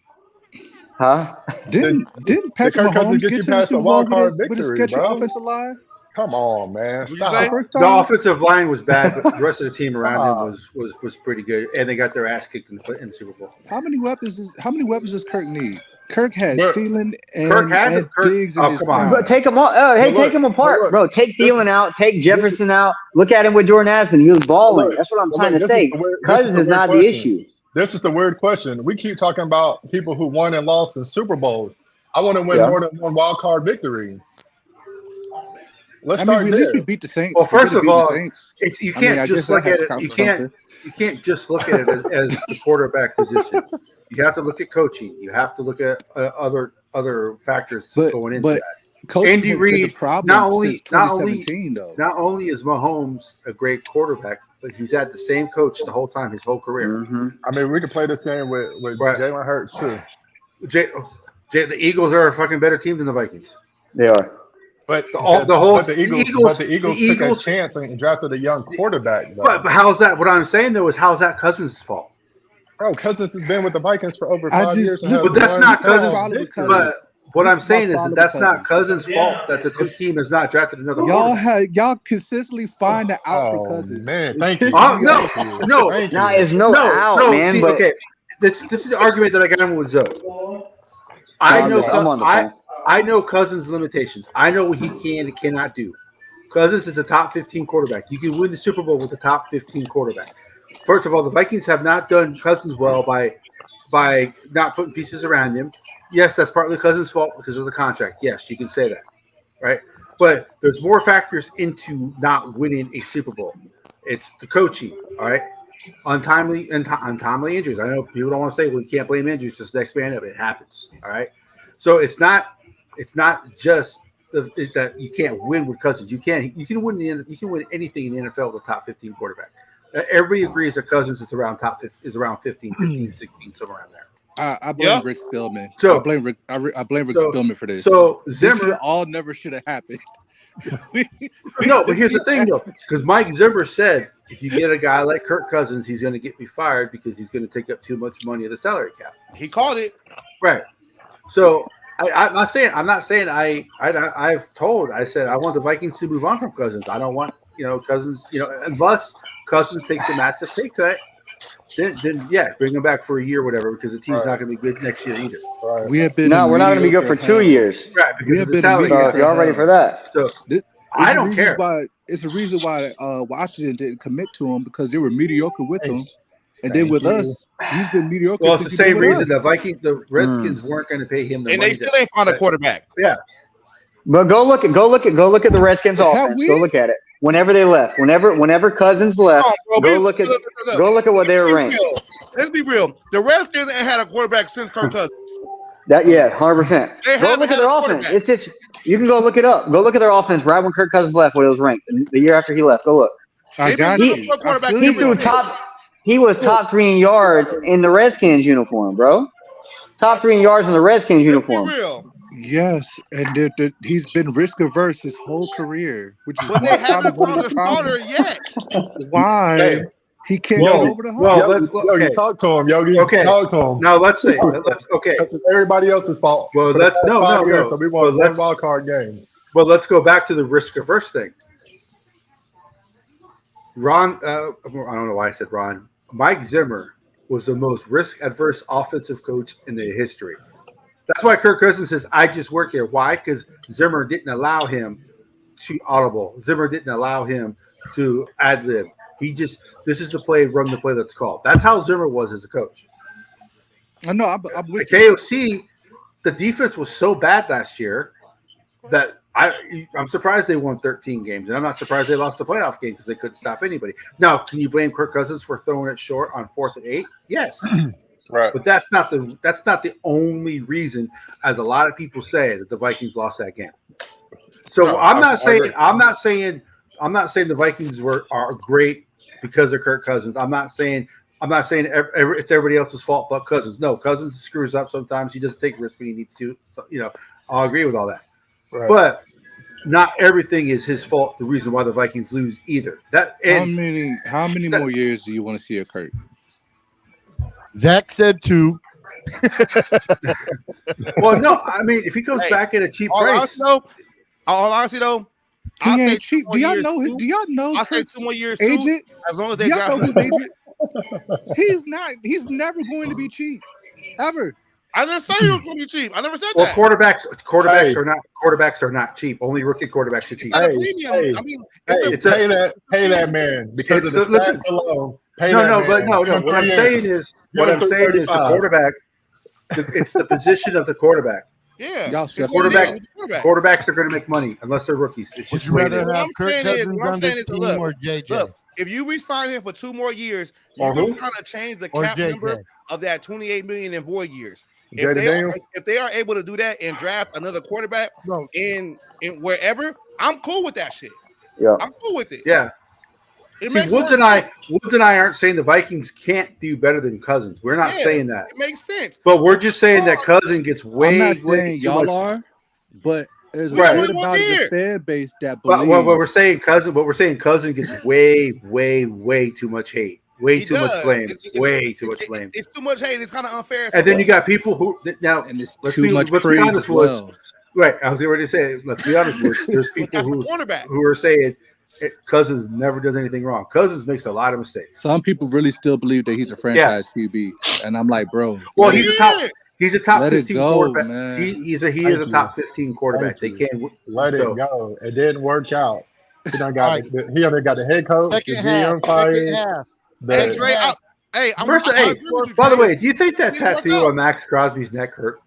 Huh? Didn't Patrick Mahomes get you past a wild card victory, bro? Offensive line? Come on, man. Stop. The offensive line was bad, but the rest of the team around him was pretty good, and they got their ass kicked in the Super Bowl. How many weapons does Kirk need? Kirk has Thielen and Diggs. Oh, come on. But take them all. Take them apart, bro. Take Thielen out. Take Jefferson out. Look at him with Jordan Addison. He was balling. That's what I'm trying to say. Cousins is not the issue. This is the weird question. We keep talking about people who won and lost in Super Bowls. I want to win more than one wild card victory. Let's start there. At least we beat the Saints. Well, first of all, you can't just look at it. You can't just look at it as the quarterback position. You have to look at coaching. You have to look at other factors going into that. Andy Reid, not only is Mahomes a great quarterback, but he's had the same coach the whole time, his whole career. Mm-hmm. I mean, we could play this game with Jalen Hurts too. The Eagles are a fucking better team than the Vikings. They are. But the Eagles took a chance and drafted a young quarterback. But how's that? What I'm saying though is how's that Cousins' fault? Bro, Cousins has been with the Vikings for over 5 years. But that's not Cousins. But what I'm saying is that's not Cousins' fault that the team has not drafted another. Y'all consistently find an out for Cousins. Man, thank you. No, it's no out, man. See, but okay, this is the argument that I got with Zoe. I know Cousins' limitations. I know what he can and cannot do. Cousins is a top 15 quarterback. You can win the Super Bowl with a top 15 quarterback. First of all, the Vikings have not done Cousins well by not putting pieces around him. Yes, that's partly Cousins' fault because of the contract. Yes, you can say that, right? But there's more factors into not winning a Super Bowl. It's the coaching, all right? Untimely injuries. I know people don't want to say, well, you can't blame injuries. Just next man up. It happens, all right? So it's not just that you can't win with Cousins. You can win anything in the NFL with a top 15 quarterback. Everybody agrees that Cousins is around 15, 16, somewhere around there. I blame Rick Spielman. I blame Rick Spielman for this. So Zimmer all never should have happened. No, but here's the thing though, because Mike Zimmer said if you get a guy like Kirk Cousins, he's going to get me fired because he's going to take up too much money of the salary cap. He called it right. So I'm not saying I said I want the Vikings to move on from Cousins. I don't want Cousins unless Cousins takes a massive pay cut then yeah, bring him back for a year, or whatever, because the team's not going to be good next year either. Right. We have been No, we're not going to be good for 2 years. Right, We because have of the been salary. So if y'all ready for that, So It's I the don't reasons care. why it's the reason why Washington didn't commit to him because they were mediocre with him, and then with us, he's been mediocre. Well, it's since the he's same been with reason us. the Redskins weren't going to pay him the And money. they still ain't found a quarterback. Yeah, but go look at the Redskins Have offense. we? Go look at it. Whenever they left, whenever Cousins left, Come on, bro. go look at what they were ranked. Let's be real. The Redskins ain't had a quarterback since Kirk Cousins. 100%. They Go haven't look at had their a offense. quarterback. It's just you can go look it up. Go look at their offense right when Kirk Cousins left, what it was ranked, and the year after he left. Go look. I They've been got looking you. for a quarterback. He threw He was top 3 in yards in the Redskins uniform, bro. Top 3 in yards in the Redskins Let's be uniform. real. Yes, and he's been risk averse his whole career, which is But why they haven't one found of a the problems. starter yet. Why Hey, he can't Well, get over the hump? well, Yogi, let's okay. Yogi, talk to him, Yogi. Okay. Talk to him. Now let's say okay. Because it's everybody else's fault. Well, for the let's past no, 5 no, years, no. So we Well, won one let's wild card game. well, let's go back to the risk averse thing. Ron, I don't know why I said Ron. Mike Zimmer was the most risk adverse offensive coach in the history. That's why Kirk Cousins says, "I just work here." Why? Because Zimmer didn't allow him to audible. Zimmer didn't allow him to ad lib. This is the play, run the play that's called. That's how Zimmer was as a coach. I know. I'm At with you. KOC, the defense was so bad last year that I'm surprised they won 13 games, and I'm not surprised they lost the playoff game because they couldn't stop anybody. Now, can you blame Kirk Cousins for throwing it short on 4th and 8? Yes, Right. but that's not the only reason, as a lot of people say, that the Vikings lost that game. So No, I'm not agree. saying the Vikings are great because of Kirk Cousins. I'm not saying it's everybody else's fault but Cousins. No, Cousins screws up sometimes. He doesn't take risks when he needs to. So, I'll agree with all that. Right. But not everything is his fault. The reason why the Vikings lose either. How many more years do you want to see occur? Zach said 2. Well, no, I mean if he comes back at a cheap price. All honesty though, He I'll say ain't cheap. Do y'all know? I'll say Kirk's 2 more years agent? too, as long as Do they y'all draft know his agent? He's never going to be cheap. Ever. I didn't say he was going to be cheap. I never said Well, that. quarterbacks are not cheap. Only rookie quarterbacks are cheap. It's not a premium. I mean, pay that man because of the stats alone. Pay that man. No. What I'm saying is the quarterback. It's the position of the quarterback. Yeah, quarterbacks are going to make money unless they're rookies. It's Would just you rather have Kirk Cousins what I'm under saying is, team or JJ? Look, if you re-sign him for 2 more years, you can kind of change the cap number of that $28 million in void years. If they are able to do that and draft another quarterback in wherever, I'm cool with that shit. Yeah, I'm cool with it. Yeah. Woods and I aren't saying the Vikings can't do better than Cousins. We're not saying that. It makes sense. But we're just saying that Cousins gets way. I'm not way saying too y'all much. are, but there's a Right. bit about the fan base that But believes. what we're saying, Cousins gets way too much hate. Way too much blame. Way too much blame. It's too much hate. It's kind of unfair. And then you got people who now and it's too much praise be honest, as well. Right. I was already saying, let's be honest, there's people who are saying Cousins never does anything wrong. Cousins makes a lot of mistakes. Some people really still believe that he's a franchise QB, and I'm like, bro. Well, he's a top 15 quarterback. Man. He is a top 15 quarterback. They can't let it go. It didn't work out. He done got the head coach, the GM fired. Hey, Dre, by the way, do you think that tattoo on Max Crosby's neck hurt?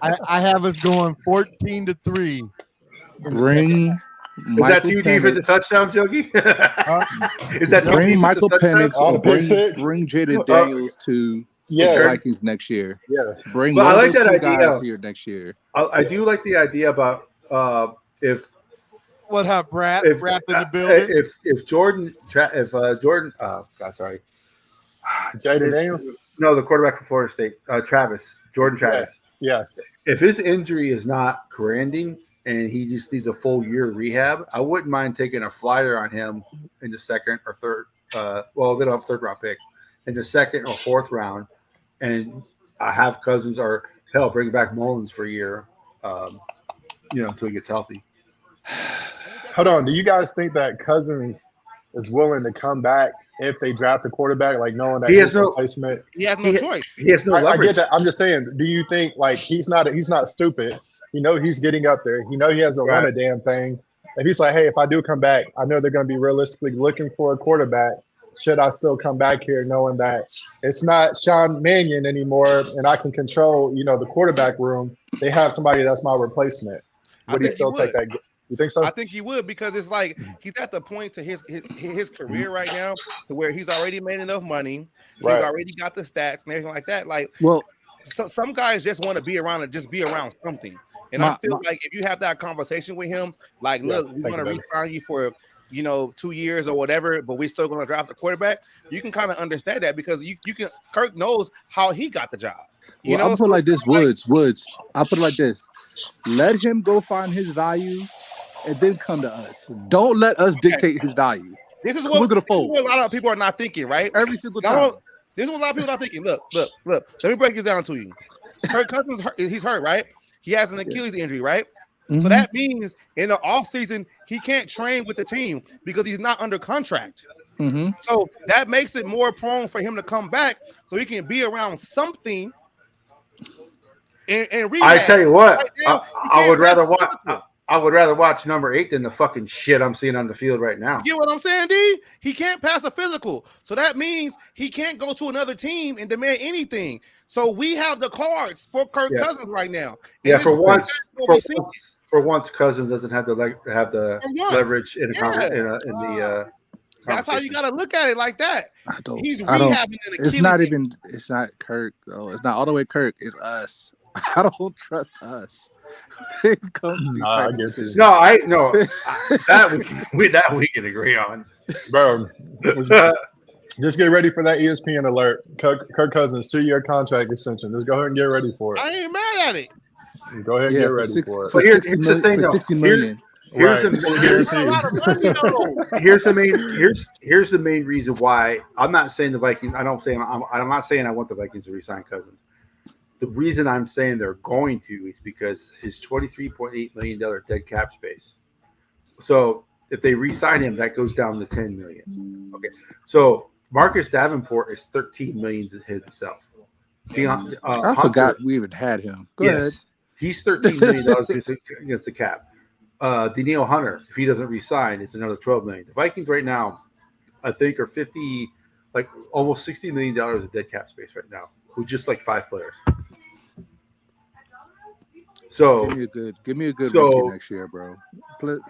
I have us going 14-3. Bring. Is that 2 defensive touchdowns, Yogi? Is that bring Michael Penix or bring Jaden Daniels to the Vikings next year? Yeah, bring one of those 2 guys here next year. I do like the idea about if what have Brad in the building? If Jordan, Jaden Daniels. No, the quarterback for Florida State, Jordan Travis. Yeah. If his injury is not career-ending and he just needs a full year rehab, I wouldn't mind taking a flyer on him in the 2nd or 3rd. They don't have 3rd round pick in the 2nd or 4th round, and I have Cousins or hell bring back Mullins for a year, until he gets healthy. Hold on. Do you guys think that Cousins is willing to come back if they draft a quarterback, like knowing that He has his no- replacement. He has no choice. He has no I leverage. get that. I'm just saying. Do you think like he's not stupid? You know he's getting up there. You know he hasn't won a damn thing. And he's like, hey, if I do come back, I know they're going to be realistically looking for a quarterback. Should I still come back here knowing that it's not Sean Mannion anymore and I can control, the quarterback room? They have somebody that's my replacement. Would he still take that? You think so? I think he would, because it's like he's at the point to his career right now to where he's already made enough money. He's already got the stats and everything like that. Like, well, some guys just want to be around and just be around something. And I feel like if you have that conversation with him, like, look, we want to re-sign you for 2 years or whatever, but we're still going to draft a quarterback. You can kind of understand that, because you can. Kirk knows how he got the job. I'll put it like this, Woods. I'll put it like this. Let him go find his value and then come to us. Don't let us dictate his value. This is what a lot of people are not thinking, right? Every single time. This is what a lot of people are not thinking. Look. Let me break this down to you. Kirk Cousins, he's hurt, right? He has an Achilles injury, right? Mm-hmm. So that means in the offseason, he can't train with the team because he's not under contract. Mm-hmm. So that makes it more prone for him to come back so he can be around something and rehab. I tell you what, right now, I would rather watch. I would rather watch number 8 than the fucking shit I'm seeing on the field right now. You get what I'm saying, D? He can't pass a physical. So that means he can't go to another team and demand anything. So we have the cards for Kirk Cousins right now. And for once, Cousins doesn't have the leverage in the that's how you got to look at it like that. He's rehabbing an Achilles. It's not Kirk, though. It's not all the way Kirk. It's us. I don't trust us. I know that we can agree on, bro. Just get ready for that ESPN alert. Kirk Cousins 2-year contract extension. Just go ahead and get ready for it. I ain't mad at it. Go ahead and get ready for it. But here's the thing, though. 60 million. Here's the main reason why I'm not saying the Vikings. I'm not saying I want the Vikings to resign Cousins. The reason I'm saying they're going to is because his $23.8 million dead cap space. So if they re-sign him, that goes down to $10 million. Okay. So Marcus Davenport is $13 million to himself. I forgot we even had him. Go ahead. He's $13 million against the cap. Danielle Hunter, if he doesn't re-sign, it's another $12 million. The Vikings right now, I think, are almost $60 million of dead cap space right now, with just like 5 players. So give me a good rookie next year, bro.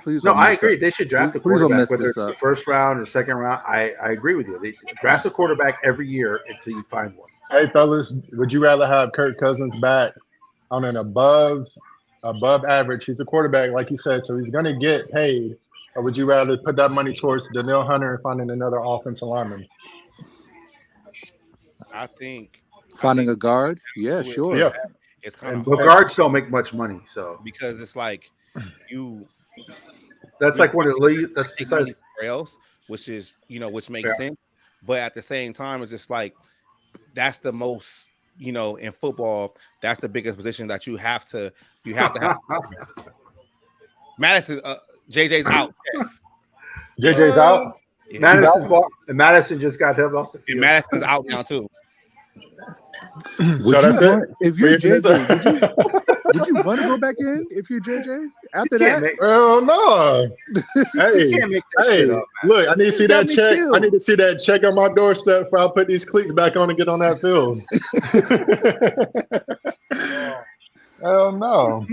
Please. No, I agree. They should draft a quarterback, whether it's the first round or second round. I agree with you. They draft a quarterback every year until you find one. Hey, fellas, would you rather have Kirk Cousins back on an above average? He's a quarterback, like you said, so he's going to get paid. Or would you rather put that money towards Danielle Hunter and finding another offensive lineman? I think finding a guard. Yeah, sure. Yeah. It's kind of guards don't make much money, so because it's like that's like one of the league. That's besides else, which is which makes sense. But at the same time, it's just like that's the most in football. That's the biggest position that you have to have. Madison, JJ's out. Yes. JJ's out. Yeah. Madison just got held off the field. And Madison's out now too. If you're JJ, would you want to go back in if you're JJ after that? Well, no. Hey, look, I need to see that check. I need to see that check on my doorstep before I put these cleats back on and get on that field. Hell no.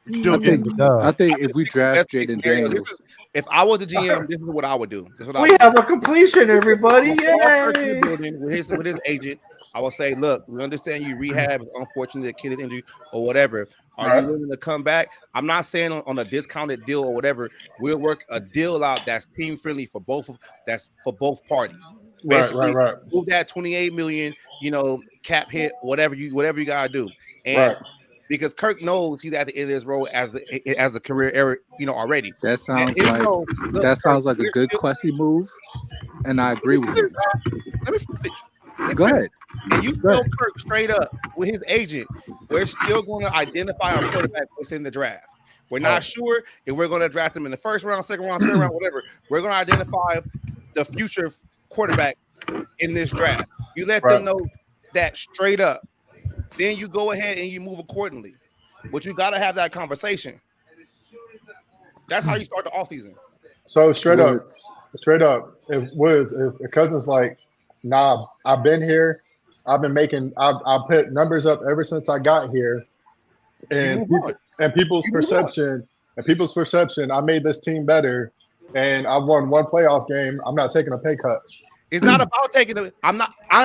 I think if we draft Jaden Daniels, if I was the GM, this is what I would do. We have a completion, everybody. Yay! With his agent, I will say, look, we understand you rehab is unfortunate, Achilles injury or whatever. Are you willing to come back? I'm not saying on a discounted deal or whatever. We'll work a deal out that's team friendly for both parties. Basically, move that $28 million, cap hit, whatever you gotta do. And because Kirk knows he's at the end of his road as a career error, already. That sounds like a good Quessy move, and I agree with you. Let me finish. Go ahead. And you tell Kirk straight up with his agent, we're still going to identify our quarterback within the draft. We're not sure if we're going to draft them in the first round, second round, third round, whatever. We're going to identify the future quarterback in this draft. You let them know that straight up. Then you go ahead and you move accordingly. But you got to have that conversation. That's how you start the offseason. So straight up, if Cousins like, nah, I've been here, I've put numbers up ever since I got here, and people's perception, I made this team better, and I won one playoff game. I'm not taking a pay cut. It's not about taking it.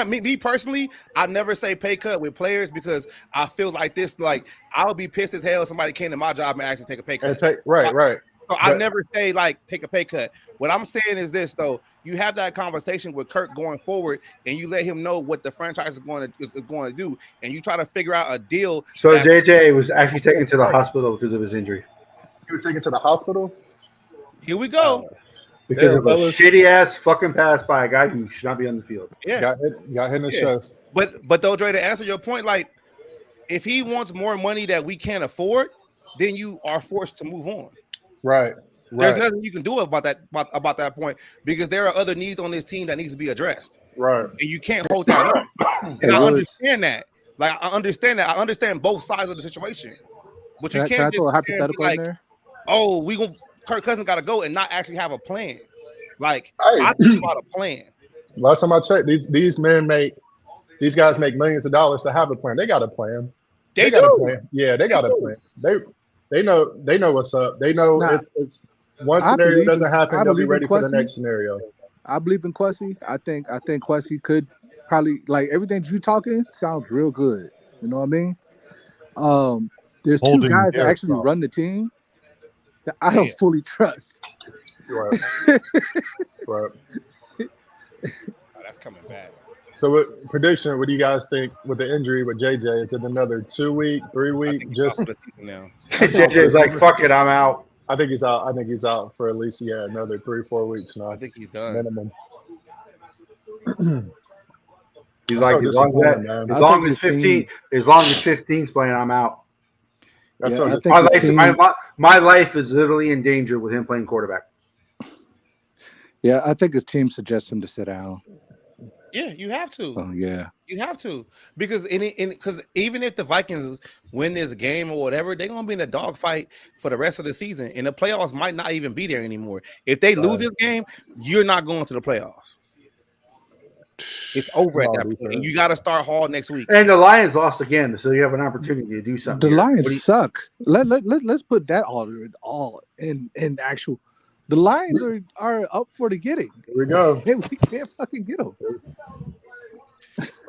Me personally, I never say pay cut with players because I feel like this. Like I would be pissed as hell if somebody came to my job and asked me to take a pay cut. Right. So I never say like take a pay cut. What I'm saying is this though: you have that conversation with Kirk going forward, and you let him know what the franchise is going to do, and you try to figure out a deal. So JJ was actually taken to the hospital because of his injury. He was taken to the hospital. Here we go. Because of a shitty ass fucking pass by a guy who should not be on the field. Yeah, got hit in the chest. But though, Dre, to answer your point, like if he wants more money that we can't afford, then you are forced to move on. Right. There's nothing you can do about that point because there are other needs on this team that needs to be addressed. Right. And you can't hold that up. And I understand that. Like I understand that. I understand both sides of the situation. But you can't just hypothetical like, there. Oh, Kirk Cousins got to go and not actually have a plan. Like I think about a plan. Last time I checked, these guys make millions of dollars to have a plan. They got a plan. They got do. A plan. Yeah, they got a plan. They know what's up. They know it's one scenario doesn't happen, they'll be ready for the next scenario. I believe in Kwesi. I think Kwesi could probably like everything you talking sounds real good. You know what I mean? There's two guys that actually run the team that I don't fully trust. Right. Oh, that's coming back. So, prediction? What do you guys think with the injury with JJ? Is it another 2 week, 3 week? Just now. JJ's like, fuck it, I'm out. I think he's out. I think he's out for at least another 3-4 weeks now. I think he's done. Minimum. He's like, as long as 15's playing, I'm out. My life is literally in danger with him playing quarterback. Yeah, I think his team suggests him to sit down. Yeah, you have to. Oh, yeah. You have to. Because because even if the Vikings win this game or whatever, they're going to be in a dogfight for the rest of the season. And the playoffs might not even be there anymore. If they lose this game, you're not going to the playoffs. It's over at that point. And you got to start Hall next week. And the Lions lost again, so you have an opportunity to do something. The Lions suck. Let's put that all in actual. The Lions are up for the getting. Here we go. And we can't fucking get them.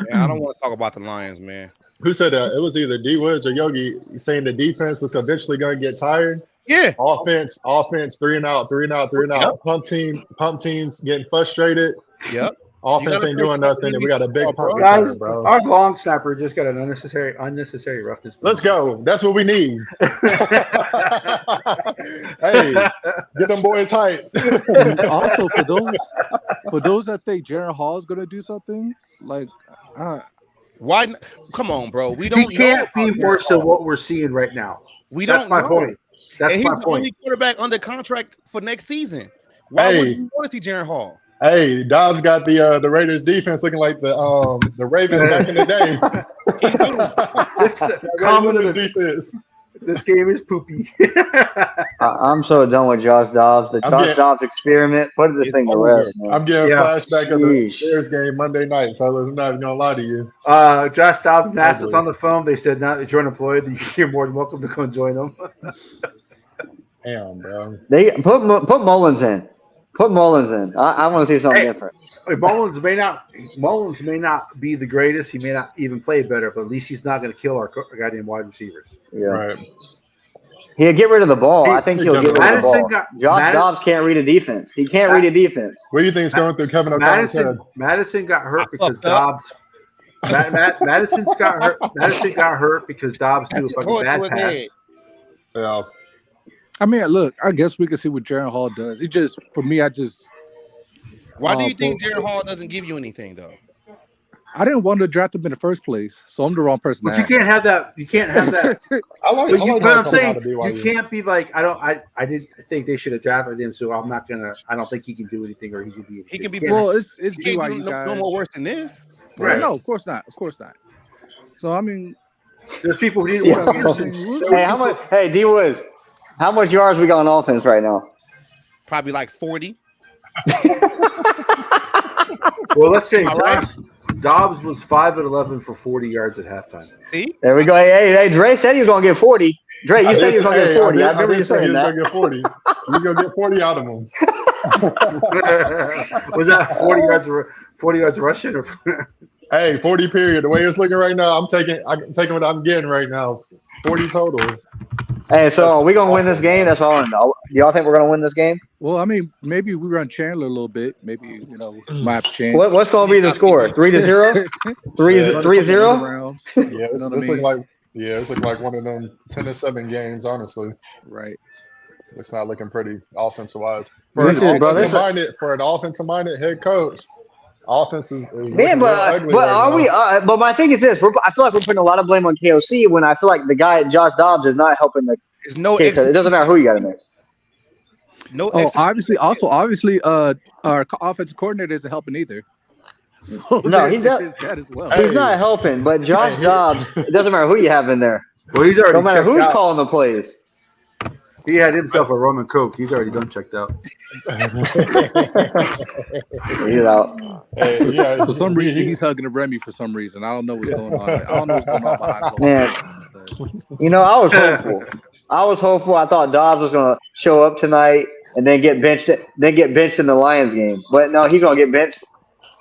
Yeah, I don't want to talk about the Lions, man. Who said that? It was either D Woods or Yogi saying the defense was eventually going to get tired. Yeah. Offense, 3 and out. Yep. Pump teams getting frustrated. Yep. Offense ain't doing nothing, and we got a big pump return, bro. Our long snapper just got an unnecessary roughness. Let's go. That's what we need. Hey, get them boys hype. Also, for those that think Jaren Hall is gonna do something, like, why? Come on, bro. We don't. He can't be worse than what we're seeing right now. That's my point. That's and my he's the point. only quarterback under contract for next season. Why would you want to see Jaren Hall? Hey, Dobbs got the Raiders defense looking like the Ravens back in the day. This game is poopy. I'm so done with Josh Dobbs. The Josh Dobbs experiment. Put this thing to rest, man. I'm getting flashback of the Bears game Monday night, fellas. I'm not even gonna lie to you. Josh Dobbs and Nassau's on the phone. They said now that you're unemployed, you're more than welcome to come join them. Damn, bro. They put Mullins in. Put Mullins in. I want to see something different. Mullins may not be the greatest. He may not even play better, but at least he's not going to kill our goddamn wide receivers. Yeah. Right. He'll get rid of the ball. I think he'll get rid of the ball. Josh Dobbs can't read a defense. He can't read a defense. What do you think is going through Kevin O'Connor's head? Madison got hurt because Dobbs. Madison got hurt because Dobbs threw a fucking bad pass. Yeah. I mean, look, I guess we can see what Jaren Hall does. Why do you think Jaren Hall doesn't give you anything, though? I didn't want to draft him in the first place, so I'm the wrong person. But you can't have that. You can't have that. But I'm saying you can't be like I didn't think they should have drafted him, so I'm not gonna. I don't think he can do anything, or he's gonna be. He can be. Well, it's BYU guys. No more worse than this. Right? No, of course not. Of course not. So I mean, there's people who didn't. Hey, how much? Hey, D Woods, how much yards we got on offense right now? Probably like 40. Well, let's say Dobbs was 5 of 11 for 40 yards at halftime. See? There we go. Hey, Dre said he was going to get 40. Dre, you said he was going to get 40. I remember you saying that. Get 40. You're going to get 40 out of him. Was that 40 yards rushing? Or hey, 40 period. The way it's looking right now, I'm taking what I'm getting right now. 40 total. Hey, so are we going to win this game? That's all I know. Do y'all think we're going to win this game? Well, I mean, maybe we run Chandler a little bit. Maybe, might have chance. What's going to be the score? 3-0? 3-0? Yeah, it's like one of them 10-7 games, honestly. Right. It's not looking pretty offensive-wise. For an offensive-minded head coach, offense is man, but are we? But my thing is this: I feel like we're putting a lot of blame on KOC when I feel like the guy Josh Dobbs is not helping the. It doesn't matter who you got in there. Obviously, our offensive coordinator isn't helping either. So no, he's not. That as well. He's not helping, but Josh Dobbs. It doesn't matter who you have in there. Well, he's already. No matter who's calling the plays. He had himself a rum and coke. He's already done checked out. He's out. For some reason, he's hugging a Remy. For some reason, I don't know what's going on. I don't know what's going on behind the Man, I was hopeful. I thought Dobbs was going to show up tonight and then get benched. In the Lions game. But no, he's going to get benched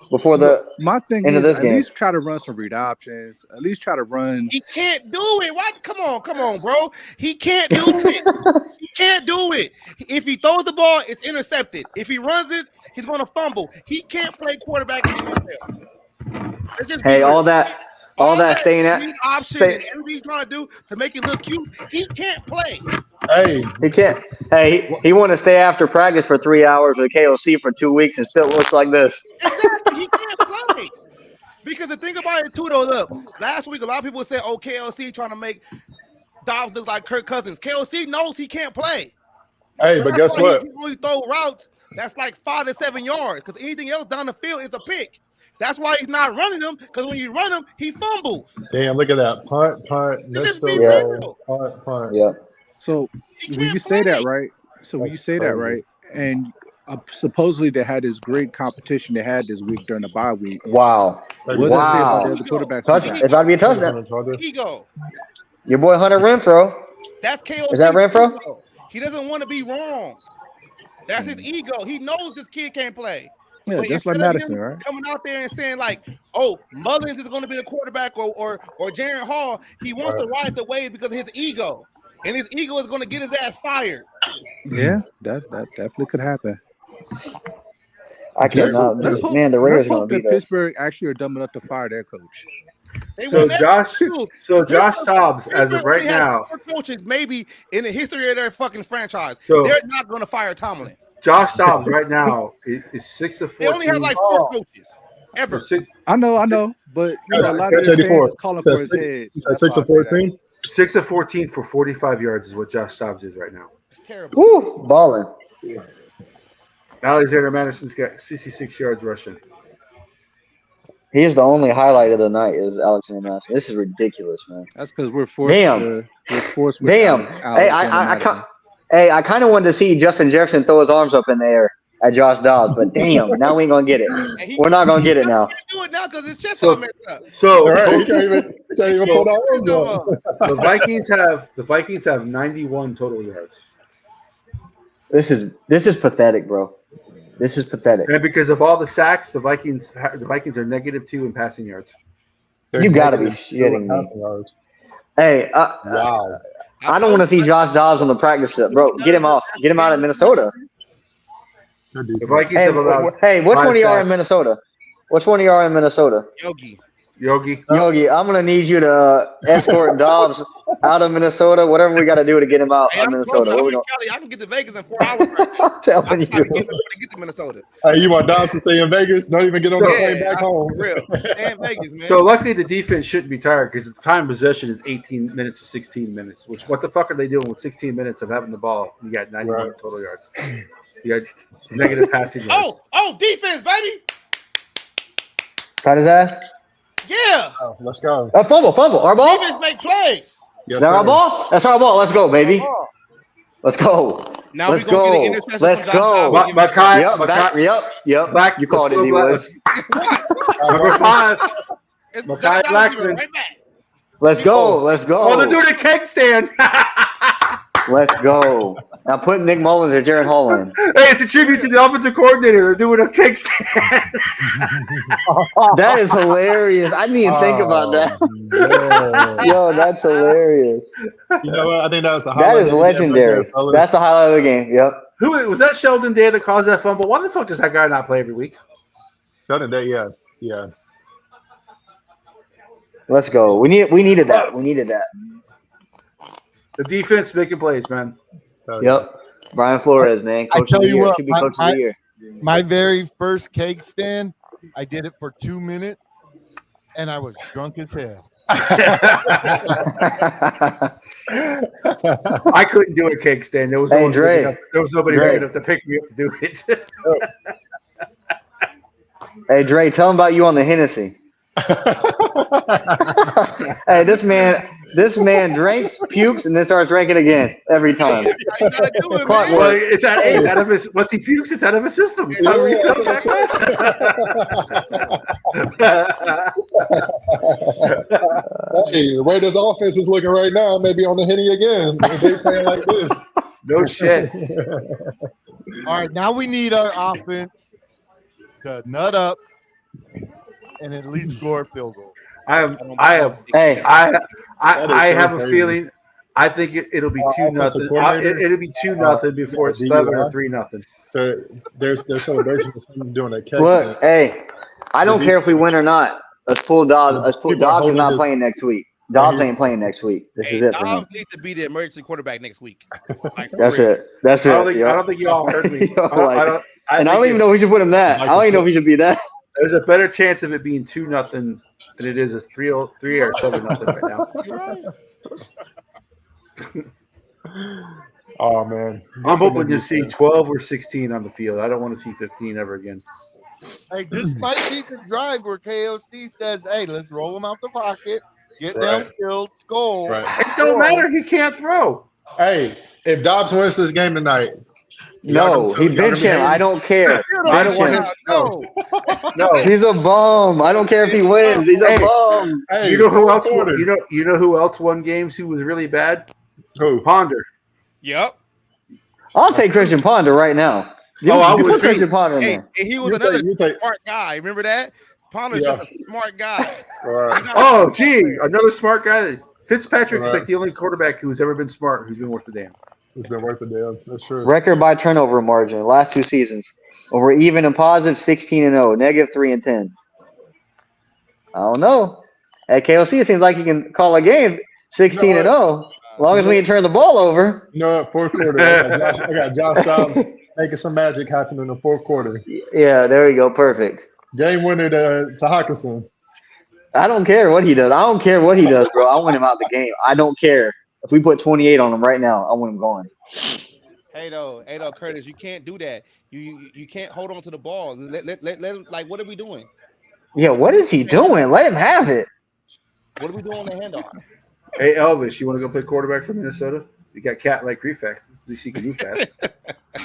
before the my thing end is, of this at game. least try to run some read options. At least try to run. He can't do it. What? Come on, bro. He can't do it. He can't do it. If he throws the ball, it's intercepted. If he runs it, he's going to fumble. He can't play quarterback in the NFL. Hey, all that staying at option and everything he's trying to do to make it look cute, he can't play. Hey, he can't. Hey, he want to stay after practice for 3 hours with KOC for 2 weeks and still looks like this. Exactly, he can't play. Because the thing about it too, though, look, last week a lot of people said, "Oh, KLC trying to make Dobbs look like Kirk Cousins." KLC knows he can't play. Hey, so but guess what? He only throw routes that's like 5 to 7 yards because anything else down the field is a pick. That's why he's not running them, because when you run him, he fumbles. Damn, look at that. Punt, missed the punt. Yeah. So when you say that, right? And supposedly they had this great competition they had this week during the bye week. Wow. What does it say about the other quarterbacks? It's about to be a touchdown. Ego. Your boy Hunter Renfro. That's KOC. Is that Renfro? He doesn't want to be wrong. That's his ego. He knows this kid can't play. Yeah, but just like Madison, right? Coming out there and saying like, "Oh, Mullins is going to be the quarterback," or Jaren Hall, he wants to ride the wave because of his ego, and his ego is going to get his ass fired. Yeah, that definitely could happen. I cannot. Man, the Raiders are going to be there. Pittsburgh actually are dumb enough to fire their coach. So Josh Dobbs, as of right now, coaches maybe in the history of their fucking franchise, they're not going to fire Tomlin. Josh Dobbs right now is 6 of 14. They only have like 4 coaches ever. I know, but a lot of fans calling for his head. 6 of 14. 6 of 14 for 45 yards is what Josh Dobbs is right now. It's terrible. Woo, balling. Alexander Madison's got 66 yards rushing. He's the only highlight of the night is Alexander Madison. This is ridiculous, man. That's because we're forced. Damn. Hey, I kind of wanted to see Justin Jefferson throw his arms up in the air at Josh Dobbs, but damn, now we ain't gonna get it. We're not gonna get it now. Do it now because his chest all messed up. So he can't even put arms up. The Vikings have 91 total yards. This is pathetic, bro. This is pathetic. And because of all the sacks, the Vikings are -2 in passing yards. You gotta be shitting me. Hey, wow. I don't want to see Josh Dobbs on the practice field, bro. Get him off. Get him out of Minnesota. The Vikings have allowed which one of y'all are in Minnesota? Which one of y'all are in Minnesota? Yogi. I'm gonna need you to escort Dobbs out of Minnesota. Whatever we got to do to get him out of Minnesota. I'm in Cali. I can get to Vegas in 4 hours. Right now. I'm telling you. I can get to Minnesota. Hey, you want Dobbs to stay in Vegas? Don't even get on the plane back home. Real. And Vegas, man. So luckily the defense shouldn't be tired because the time possession is 18 minutes to 16 minutes. Which what the fuck are they doing with 16 minutes of having the ball? You got 91 total yards. You got negative passing yards. Oh, defense, baby. Cut his ass. Yeah. Oh, let's go. Fumble. Our ball. Defense make plays. Yes, That's our ball. That's our ball. Let's go, baby. Let's go. Now Let's we gonna go. get an interception Let's from Josh go. Dobbs. Yep. Back. You called it, D-Woods. Number 5. It's Makai Josh Dobbs Blackman. right back. Let's go. Let's go. Oh, they're doing a keg stand. Let's go. Now put Nick Mullins or Jared Hall in. Hey, it's a tribute to the offensive coordinator. They're doing a keg stand. That is hilarious. I didn't even think about that. Yo, that's hilarious. You know what? I think that was the highlight. That is legendary. That's the highlight of the game. Yep. Who was that? Sheldon Day that caused that fumble? Why the fuck does that guy not play every week? Sheldon Day, yeah. Let's go. We needed that. We needed that. The defense making plays, man. Yep. Brian Flores, man. Coach of the year. Should be coach of the year. My very first keg stand, I did it for 2 minutes, and I was drunk as hell. I couldn't do a keg stand. There was nobody big enough to pick me up to do it. Hey, Dre, tell him about you on the Hennessy. Hey, this man drinks, pukes, and then starts drinking again every time. Well, it's out of his. Once he pukes, it's out of his system. Hey, the way this offense is looking right now, maybe on the Henny again. If they playing like this. No shit. All right, now we need our offense to nut up and at least score a field goal. I have a feeling. I think it'll be 2-0. It'll be 2-0 before it's 7 or 3-0. So there's celebration of someone doing a catch. Look, hey, I don't care if we win or not. Let's pull Dobbs. Dobbs is not playing next week. Dobbs ain't playing next week. This is it for him. Dobbs needs to be the emergency quarterback next week. That's it. I don't think you all heard me. I don't even know if we should put him that. I don't even know if he should be that. There's a better chance of it being 2-0 than it is a 3 or 7-0 right now. You're right. Oh man, I'm hoping to see 12 or 16 on the field. I don't want to see 15 ever again. Hey, this might be the drive where KOC says, "Hey, let's roll him out the pocket, get downfield, score." It don't matter. He can't throw. Hey, if Dobbs wins this game tonight. No, he bench him. I don't care. Bench him. No, he's a bum. I don't care if he wins. He's a bum. Hey, you know who else? You know who else won games? Who was really bad? Who? Ponder. Yep. I'll take Christian Ponder right now. I would put Christian Ponder in there. And he was another smart guy. Remember that? Ponder's just a smart guy. Oh, gee, another smart guy. Fitzpatrick is like the only quarterback who's ever been smart who's been worth the damn. It's been worth the damn. That's true. Record by turnover margin. Last 2 seasons. Over even and positive, 16-0. Negative 3-10. I don't know. At KOC, it seems like he can call a game 16-0. As long as we can turn the ball over. You know what? Fourth quarter. I got Josh Dobbs making some magic happen in the fourth quarter. Yeah, there you go. Perfect. Game winner to Hawkinson. I don't care what he does. I don't care what he does, bro. I want him out the game. I don't care. If we put 28 on him right now, I want him going. Hey, though, Curtis, you can't do that. You can't hold on to the ball. Let him, like, what are we doing? Yeah, what is he doing? Let him have it. What are we doing on the handoff? Hey, Elvis, you want to go play quarterback for Minnesota? You got cat like reflex. At least you can do fast.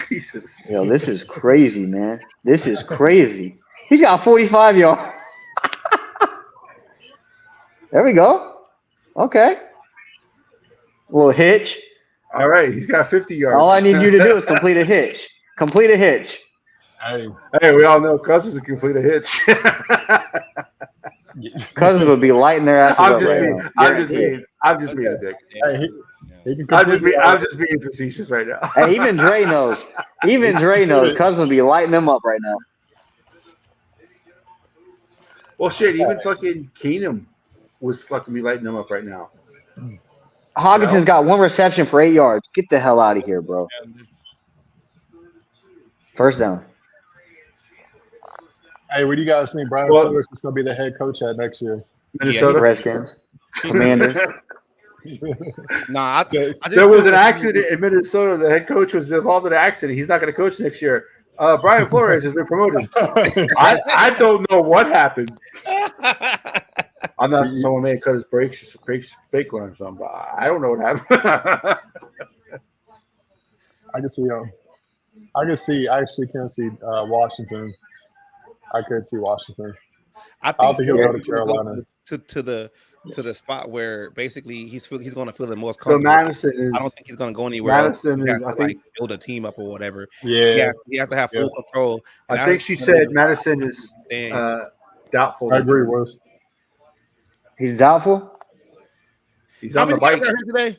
Jesus. Yo, this is crazy, man. This is crazy. He's got 45 yards. There we go. Okay. A little hitch. All right, he's got 50 yards. All I need you to do is complete a hitch. Complete a hitch. Hey, we all know Cousins can complete a hitch. Cousins would be lighting their asses up right now. I'm just being a dick. I'm just being facetious right now. Hey, even Dre knows. Cousins would be lighting them up right now. Well, shit, even fucking Keenum was fucking be lighting them up right now. Hawkinson's got 1 reception for 8 yards. Get the hell out of here, bro. First down. Hey, what do you guys think Brian Flores is going to be the head coach at next year? Minnesota Redskins, Commanders. Nah, there was an accident in Minnesota. The head coach was involved in an accident. He's not going to coach next year. Brian Flores has been promoted. I don't know what happened. I'm not someone may have cut his brakes fake line or something, but I don't know what happened. I can see I actually can see Washington. I could see Washington. I think he'll go to Carolina. To the spot where basically he's going to feel the most So comfortable. Madison is. I don't think he's going to go anywhere Madison else. is. I think like build a team up or whatever. Yeah, he has to have full control. I think she said Madison is doubtful. I agree with. He's doubtful. He's on the bike today.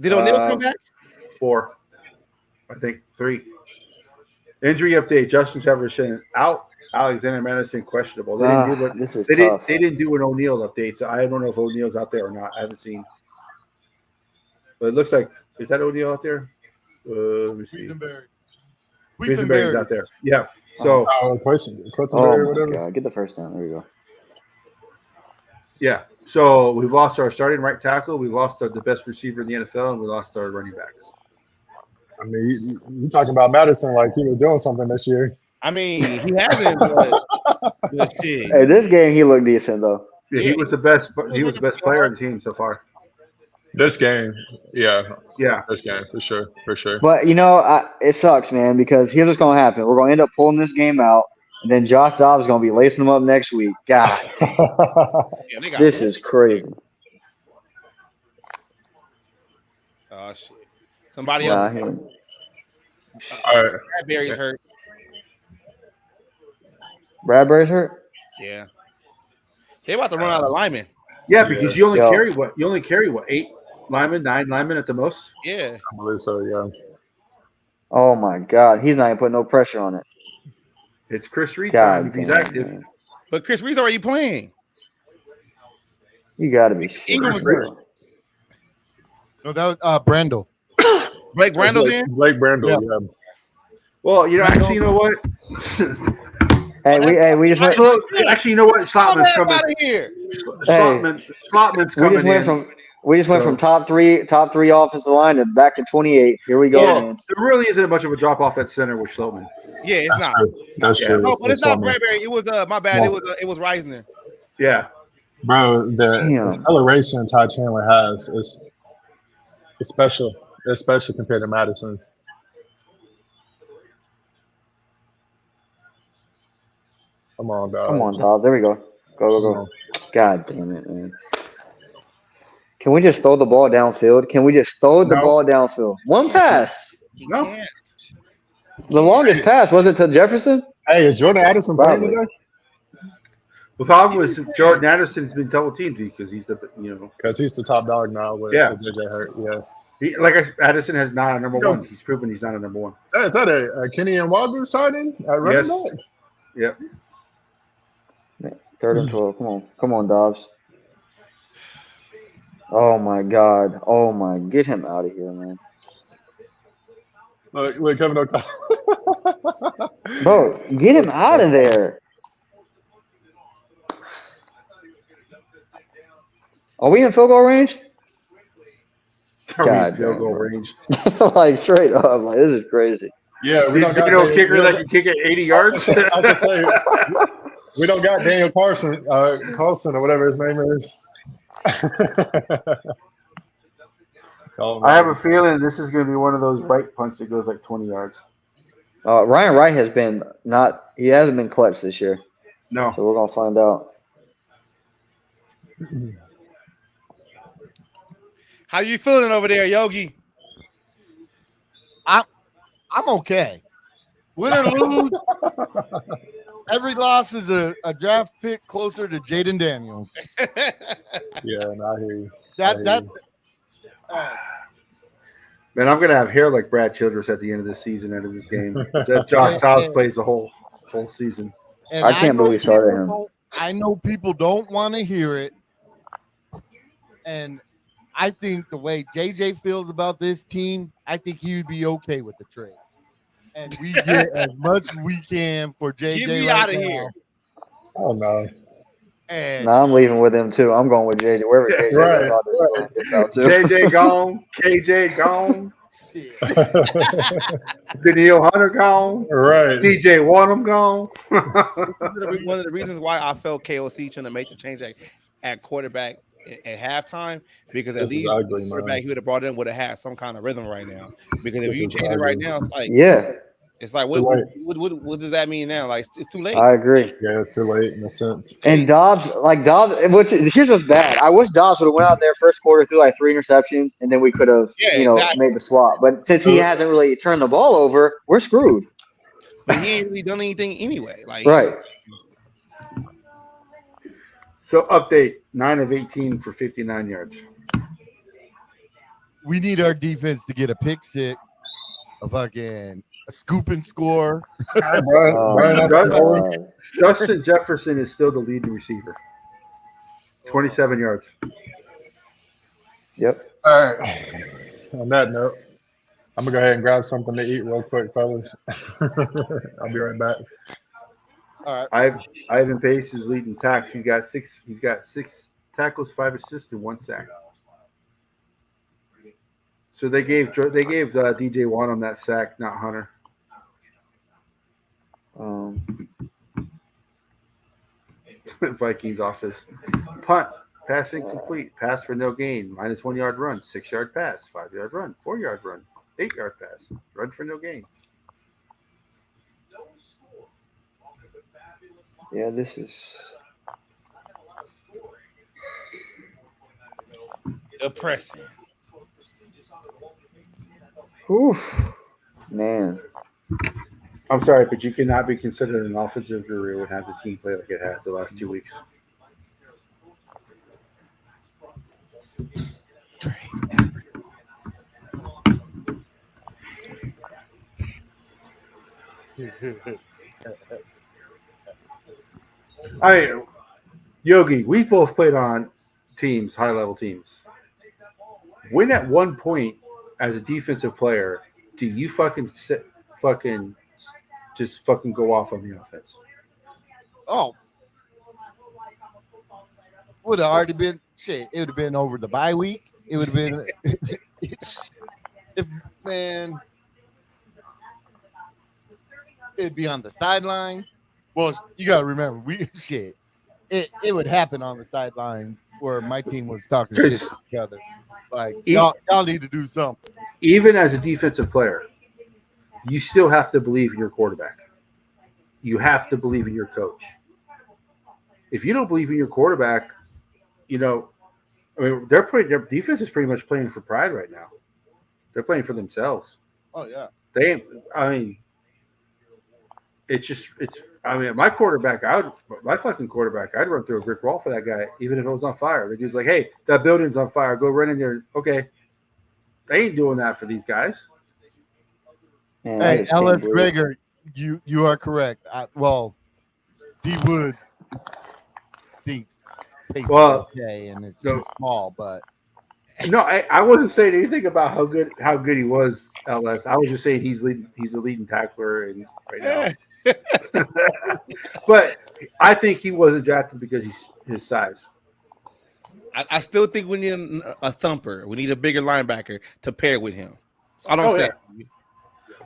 Did O'Neal come back? 4, I think 3. Injury update: Justin Jefferson out. Alexander Madison questionable. They didn't do an O'Neal update, so I don't know if O'Neal's out there or not. I haven't seen. But it looks like is that O'Neal out there? Let me see. Quisenberry's out there. Yeah. So whatever. God, get the first down. There you go. Yeah. So we've lost our starting right tackle. We lost the best receiver in the NFL, and we lost our running backs. I mean, you talking about Madison like he was doing something this year. I mean, he hasn't. But shit. Hey, this game he looked decent though. Yeah, he was the best. He was the best player on the team so far. This game, yeah, this game for sure. But it sucks, man, because here's what's gonna happen: we're gonna end up pulling this game out, and then Josh Dobbs is gonna be lacing them up next week. God, this is crazy. Oh shit! Somebody else. All right. Bradbury's hurt. Bradbury's hurt? Yeah. They about to run out of linemen. Yeah, because you only carry what 8 linemen, 9 linemen at the most. Yeah. I believe so, yeah. Oh my God. He's not even putting no pressure on it. It's Chris Reed time if he's active. Man. But Chris Reed's already playing. You gotta be Ingram's No, that was Brandel. Blake Brandel's in? Blake Brandel, yeah. Well, actually, you know what? we just went. Actually, you know what? Slotman's coming out of here. Slotman's coming. We just went from top three offensive line to back to 28. Here we go. Man. There really isn't much of a drop off at center with Slotman. Yeah, it's not. That's true. No, but it's not Bradbury. It was my bad. No. It was Reisner. Yeah, bro. The acceleration Ty Chandler has is special, especially compared to Madison. Come on, dog. There we go. Go. God damn it, man. Can we just throw the ball downfield? Ball downfield? One pass. No. Can't. The longest pass was it to Jefferson? Hey, is Jordan Addison playing today? The problem was Jordan Addison's been double teamed because he's because he's the top dog now. With JJ Hurt. Yeah. Addison has not a number one. He's proven he's not a number one. Is that a Kenny and Wilder signing at running back? Yep. 3rd and 12. Come on, Dobbs. Oh my God. Get him out of here, man. Look, Kevin O'Connell. Bro, get him out of there. Are we in field goal range? Field goal range. Like straight up, like this is crazy. Yeah, we don't got kicker that can kick it 80 yards. I can say we don't got Daniel Carlson or whatever his name is. I have a feeling this is going to be one of those right punts that goes like 20 yards. Ryan Wright he hasn't been clutch this year. No. So we're going to find out. How you feeling over there, Yogi? I'm okay. Win or lose, every loss is a draft pick closer to Jaden Daniels. Yeah, and I hear you. Man, I'm gonna have hair like Brad Childress at the end of this season, end of this game. Josh Dobbs plays the whole season. And I can't believe we started him. I know people don't want to hear it, and I think the way JJ feels about this team, I think he would be okay with the trade. And we get as much we can for JJ. Get me right out of now. here. Oh no. No, I'm leaving with him too. I'm going with JJ. Wherever JJ Right. gets out too. JJ gone. KJ gone. Daniil Hunter gone. Right. DJ Wanham gone. One of the reasons why I felt KOC trying to make the change at quarterback at halftime, because at least the quarterback he would have brought in would have had some kind of rhythm right now. Because if you change it right now, it's like it's like what does that mean now? Like it's too late. I agree. Yeah, it's too late in a sense. And Dobbs, here's what's bad. I wish Dobbs would have went out there first quarter, threw like 3 interceptions, and then we could have, made the swap. But since he hasn't really turned the ball over, we're screwed. But he ain't really done anything anyway. Like right. So update 9 of 18 for 59 yards. We need our defense to get a pick six, a scoop and score. Justin Jefferson is still the leading receiver. 27 yards. Yep. All right. On that note, I'm gonna go ahead and grab something to eat real quick, fellas. I'll be right back. All right. Ivan Pace is leading tackles. He's got 6 tackles, 5 assists, and 1 sack. So they gave DJ Wanham that sack, not Hunter. Vikings office. Punt. Pass incomplete. Pass for no gain. -1 yard run. 6 yard pass. 5 yard run. 4 yard run. 8 yard pass. Run for no gain. Yeah, this is depressing. Oof, man. I'm sorry, but you cannot be considered an offensive guru and have the team play like it has the last 2 weeks. Yogi, we both played on teams, high-level teams. When at one point, as a defensive player, do you just go off on the offense? Oh, would have already been shit. It would have been over the bye week. It would have been it'd be on the sideline. Well, you gotta remember, it would happen on the sideline where my team was talking shit to each other. Like y'all need to do something. Even as a defensive player, you still have to believe in your quarterback. You have to believe in your coach. If you don't believe in your quarterback, their defense is pretty much playing for pride right now. They're playing for themselves. Oh yeah. My fucking quarterback, I'd run through a brick wall for that guy, even if it was on fire. The dude's like, hey, that building's on fire. Go run in there. Okay. They ain't doing that for these guys. Hey, Alex Gregor, you are correct. D Woods thinks okay, and it's too small, but no, I wasn't saying anything about how good he was, LS. I was just saying he's the leading tackler and right now. But I think he wasn't drafted because he's his size. I still think we need a thumper. We need a bigger linebacker to pair with him. So I don't say. Yeah.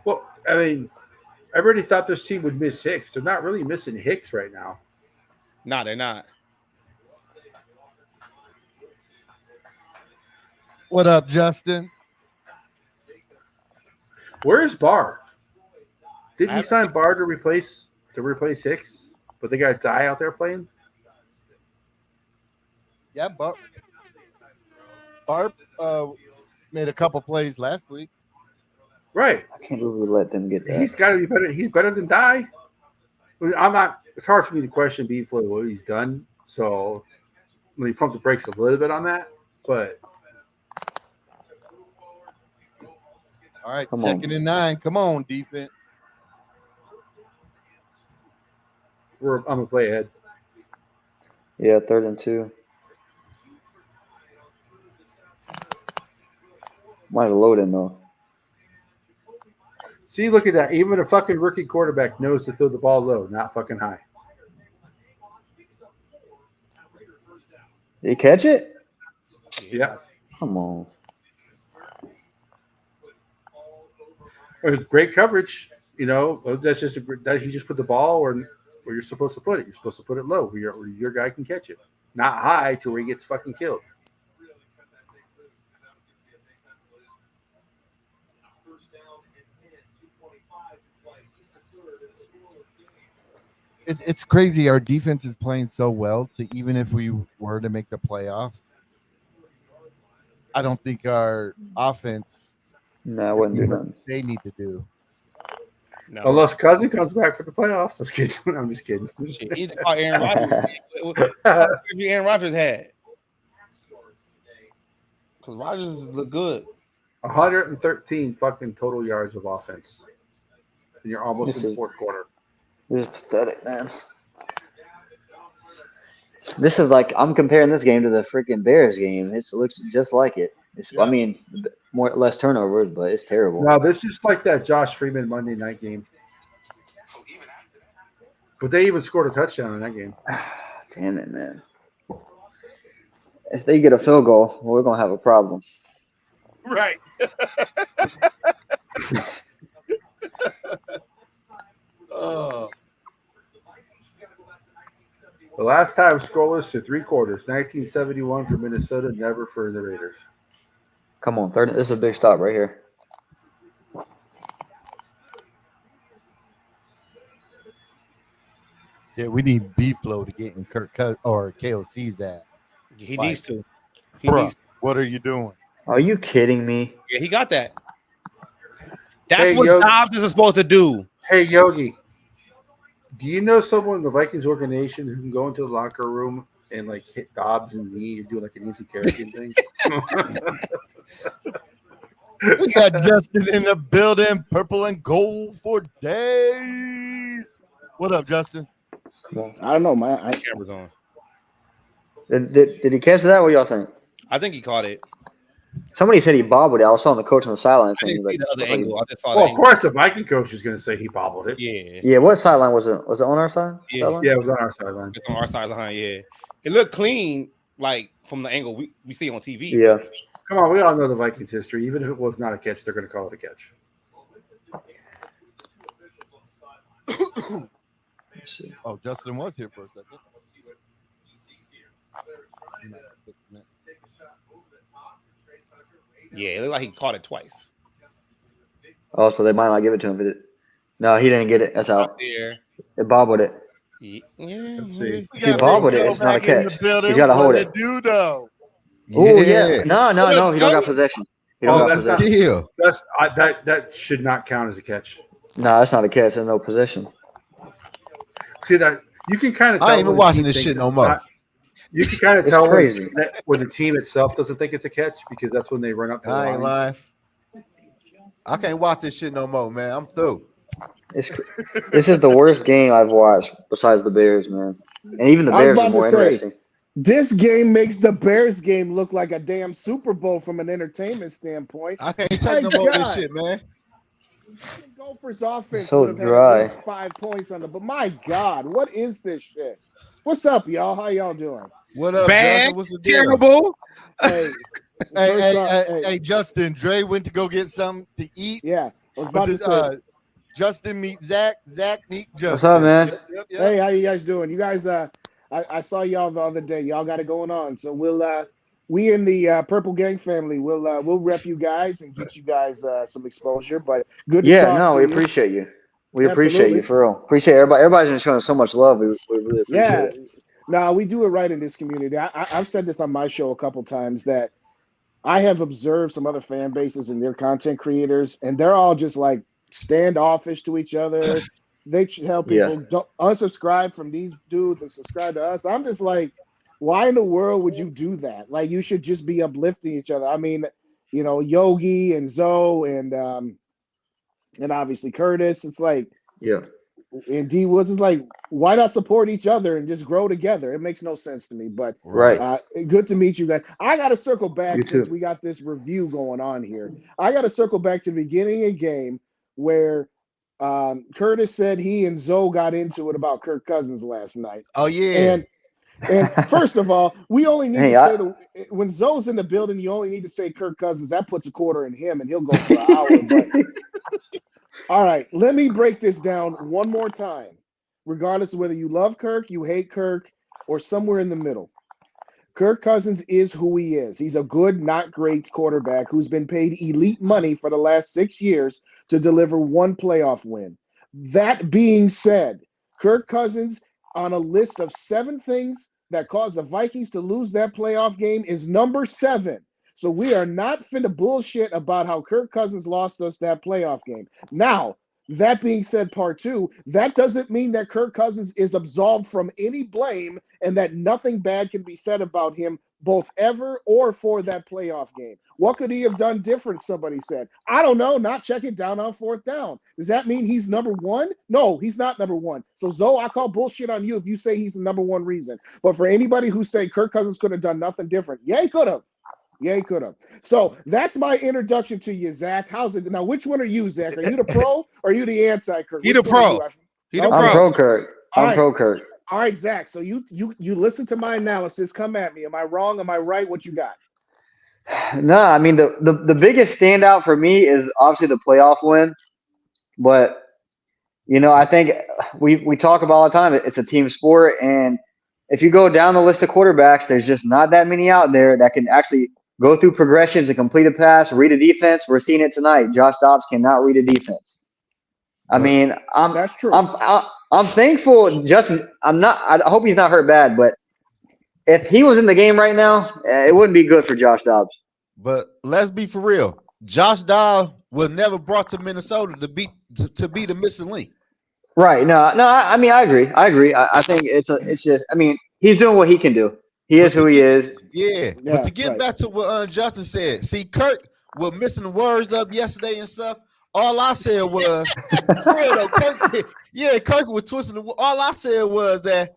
Well, everybody thought this team would miss Hicks. They're not really missing Hicks right now. No, they're not. What up, Justin? Where's Barr? Didn't you sign Barr to replace Hicks? But they got Dye out there playing? Yeah, Barb made a couple plays last week. Right. I can't believe we let them get that. He's got to be better. He's better than Dye. I'm not. It's hard for me to question B. Floyd what he's done. So let me pump the brakes a little bit on that. But all right, second and 9. Come on, defense. I'm gonna play ahead. Yeah, 3rd and 2. Might have loaded in though. See, look at that. Even a fucking rookie quarterback knows to throw the ball low, not fucking high. Did he catch it? Yeah. Come on. Great coverage. You know, that's just that you just put the ball where you're supposed to put it. You're supposed to put it low where your guy can catch it, not high to where he gets fucking killed. It's crazy. Our defense is playing so well to even if we were to make the playoffs, I don't think our offense wouldn't do nothing. They need to do. No. Unless Cousin comes back for the playoffs. That's kidding. I'm just kidding. He's Aaron Rodgers. Aaron Rodgers had. Because Rodgers look good. 113 fucking total yards of offense. And you're almost in the fourth quarter. This is pathetic, man. This is like I'm comparing this game to the freaking Bears game. It looks just like it. I mean, less turnovers, but it's terrible. No, this is like that Josh Freeman Monday night game. But they even scored a touchdown in that game. Damn it, man. If they get a field goal, we're gonna have a problem. Right. Oh. The last time scoreless to 3 quarters, 1971 for Minnesota, never for the Raiders. Come on, third. This is a big stop right here. Yeah, we need B-Flow to get in Kirk or KOC's at. He needs to. What are you doing? Are you kidding me? Yeah, he got that. That's what Yogi, Dobbs is supposed to do. Hey, Yogi, do you know someone in the Vikings organization who can go into the locker room and like hit Dobbs in the knee and do like an Nancy Kerrigan thing? We got Justin in the building, purple and gold for days. What up, Justin? I don't know, man. Camera's on. Did he catch that? What do y'all think? I think he caught it. Somebody said he bobbled it. I was on the coach on the sideline. I didn't see the other angle. I just saw the angle. Of course, the Viking coach is going to say he bobbled it. Yeah. Yeah. What sideline was it? Was it on our side? Yeah. Sideline? Yeah, it was on our sideline. It's on our sideline. Yeah. It looked clean, like from the angle we see on TV. Yeah. Come on, we all know the Vikings history. Even if it was not a catch, they're going to call it a catch. Oh, Justin was here for a second. Yeah, it looked like he caught it twice. Oh, so they might not give it to him. No, he didn't get it. That's out. It bobbled it. Yeah. If he bobbled it, it's not a catch. He's got to hold it. Oh, yeah. No. He don't got possession. He don't got possession. That should not count as a catch. No, that's not a catch. There's no possession. See that you can kind of. I ain't even watching this shit no more. You can kind of tell when the team itself doesn't think it's a catch because that's when they run up to the line. I ain't lying. I can't watch this shit no more, man. I'm through. This is the worst game I've watched besides the Bears, man. And even the Bears are more interesting. This game makes the Bears game look like a damn Super Bowl from an entertainment standpoint. I can't take no more of this shit, man. Gophers offense so would have dry. had 5 points on the. But my God, what is this shit? What's up, y'all? How y'all doing? What up, bad? What's the deal? Terrible. Hey, Justin. Dre went to go get something to eat. Yeah, I was about to say. Justin meet Zach. Zach meet Justin. What's up, man? Yep. Hey, how you guys doing? You guys, I saw y'all the other day. Y'all got it going on. So we in the Purple Gang family. We'll rep you guys and get you guys some exposure. But good. We appreciate you. We appreciate you for real. Appreciate everybody. Everybody's been showing so much love. We really appreciate it. No, we do it right in this community. I've said this on my show a couple times that I have observed some other fan bases and their content creators, and they're all just like standoffish to each other. They tell people don't unsubscribe from these dudes and subscribe to us. I'm just like, why in the world would you do that? Like, you should just be uplifting each other. I mean, you know, Yogi and Zoe and obviously Curtis. It's like, And D Woods is like, why not support each other and just grow together? It makes no sense to me. But good to meet you guys. I got to circle back since we got this review going on here. I got to circle back to the beginning of the game where Curtis said he and Zoe got into it about Kirk Cousins last night. Oh yeah. And first of all, we only need to say when Zoe's in the building, you only need to say Kirk Cousins. That puts a quarter in him, and he'll go for an hour. But all right, let me break this down one more time. Regardless of whether you love Kirk, you hate Kirk, or somewhere in the middle, Kirk Cousins is who he is. He's a good, not great quarterback who's been paid elite money for the last 6 years to deliver one playoff win. That being said, Kirk Cousins on a list of 7 things that caused the Vikings to lose that playoff game is number 7. So we are not finna bullshit about how Kirk Cousins lost us that playoff game. Now, that being said, part 2, that doesn't mean that Kirk Cousins is absolved from any blame and that nothing bad can be said about him both ever or for that playoff game. What could he have done different, somebody said? I don't know, not check it down on 4th down. Does that mean he's number 1? No, he's not number 1. So, Zoe, I call bullshit on you if you say he's the number 1 reason. But for anybody who say Kirk Cousins could have done nothing different, yeah, he could have. Yeah, he could have. So that's my introduction to you, Zach. How's it now? Which one are you, Zach? Are you the pro or are you the anti-Kirk? He the pro. I'm pro Kirk. I'm pro Kirk. All right, Zach. So you listen to my analysis. Come at me. Am I wrong? Am I right? What you got? No, I mean the biggest standout for me is obviously the playoff win, but I think we talk about all the time. It's a team sport, and if you go down the list of quarterbacks, there's just not that many out there that can actually go through progressions and complete a pass, read a defense. We're seeing it tonight. Josh Dobbs cannot read a defense. I mean, that's true. I'm thankful. Justin, I hope he's not hurt bad, but if he was in the game right now, it wouldn't be good for Josh Dobbs. But let's be for real. Josh Dobbs was never brought to Minnesota to be the missing link. Right. No. I mean, I agree. I think it's just. I mean, he's doing what he can do. He is who he is. Yeah. But to get back to what Justin said, see, Kirk was missing the words up yesterday and stuff. All I said was, Kirk was twisting the. All I said was that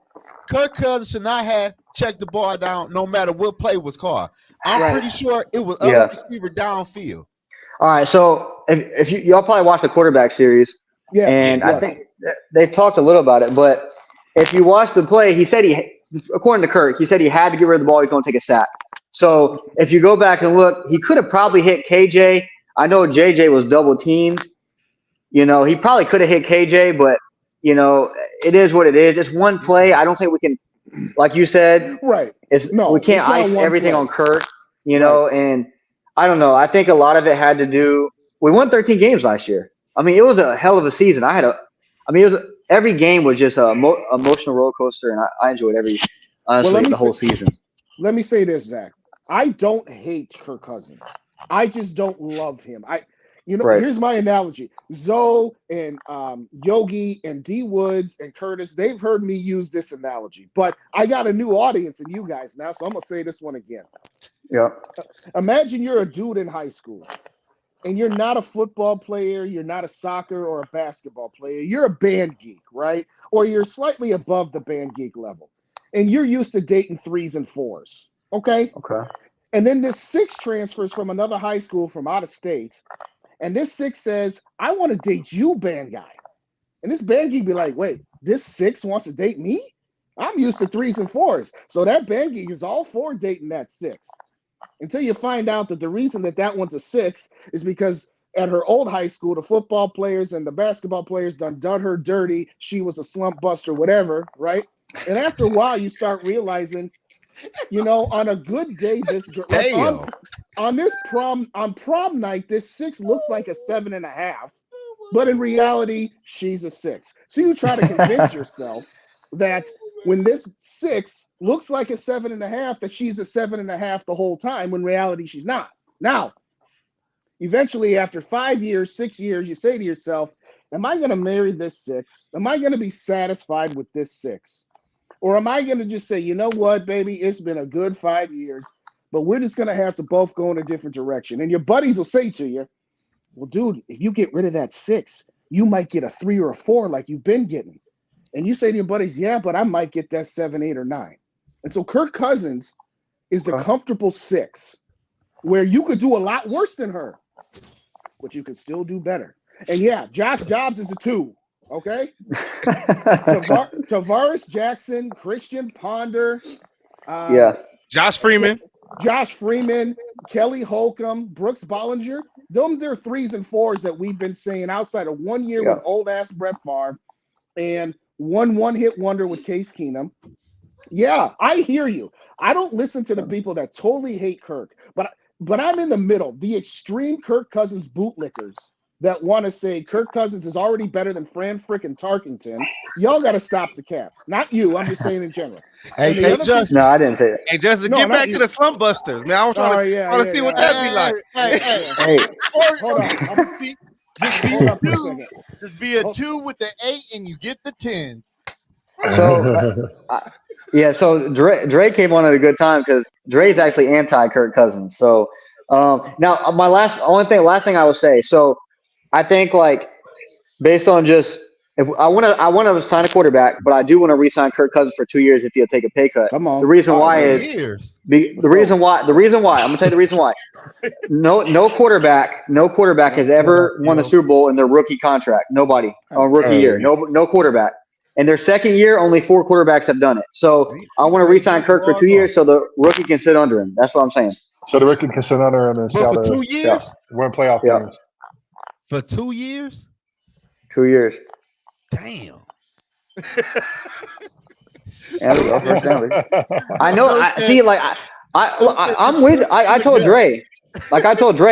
Kirk Cousins should not have checked the ball down, no matter what play was called. I'm pretty sure it was other receiver downfield. All right, so if y'all probably watched the quarterback series, I think they talked a little about it. But if you watch the play, he said according to Kirk, he said he had to get rid of the ball. He's going to take a sack. So if you go back and look, he could have probably hit KJ. I know JJ was double teamed. He probably could have hit KJ, but it is what it is. It's one play. I don't think we can, like you said, we can't ice everything on Kirk. And I don't know. I think a lot of it had to do. We won 13 games last year. I mean, it was a hell of a season. Every game was just an emotional roller coaster, and I enjoyed the whole season. Let me say this, Zach. I don't hate Kirk Cousins. I just don't love him. Here's my analogy. Zoe and Yogi and D Woods and Curtis, they've heard me use this analogy, but I got a new audience in you guys now, so I'm going to say this one again. Yeah. Imagine you're a dude in high school and you're not a football player, you're not a soccer or a basketball player, you're a band geek, right? Or you're slightly above the band geek level and you're used to dating 3s and 4s. Okay. And then this 6 transfers from another high school from out of state. And this 6 says, I want to date you, band guy. And this band geek be like, wait, this 6 wants to date me? I'm used to 3s and 4s. So that band geek is all for dating that 6. Until you find out that the reason that one's a 6 is because at her old high school, the football players and the basketball players done her dirty. She was a slump buster, whatever, right? And after a while, you start realizing, on a good day, this girl on prom night, this 6 looks like a 7.5, but in reality, she's a 6. So you try to convince yourself that when this 6 looks like a 7.5, that she's a 7.5 the whole time, when in reality she's not. Now, eventually, after 5 years, 6 years, you say to yourself, am I going to marry this 6? Am I going to be satisfied with this 6? Or am I going to just say, you know what, baby, it's been a good 5 years, but we're just going to have to both go in a different direction. And your buddies will say to you, well, dude, if you get rid of that 6, you might get a 3 or a 4 like you've been getting. And you say to your buddies, yeah, but I might get that 7, 8, or 9. And so Kirk Cousins is the comfortable 6, where you could do a lot worse than her, but you could still do better. And yeah, Josh Dobbs is a 2, okay? Tavares Jackson, Christian Ponder, Josh Freeman, Kelly Holcomb, Brooks Bollinger. They're 3s and 4s that we've been saying outside of 1 year with old-ass Brett Favre and one-hit wonder with Case Keenum. Yeah, I hear you. I don't listen to the people that totally hate Kirk, but I'm in the middle. The extreme Kirk Cousins bootlickers that want to say Kirk Cousins is already better than Fran frickin' Tarkington. Y'all got to stop the cap. Not you. I'm just saying in general. Hey, Justin. No, I didn't say that. Hey, Justin, get back to the Slump Busters, man. I was trying to see what that be like. Hey. Hold on. Just be a 2 with the 8, and you get the 10s. So, so Dre came on at a good time because Dre's actually anti Kirk Cousins. So now my last thing I will say. So I think like based on just if I want to sign a quarterback, but I do want to re-sign Kirk Cousins for 2 years if he'll take a pay cut. Come on. The reason why is the reason why I'm gonna tell you the reason why. No quarterback has ever won the Super Bowl in their rookie contract. Nobody on rookie year. No quarterback. In their second year, only 4 quarterbacks have done it. So I want to re-sign Kirk for 2 years so the rookie can sit under him. That's what I'm saying. So the rookie can sit under him and for 2 years? Win playoff games. For 2 years? 2 years. Damn. I know. I'm with. I told Dre.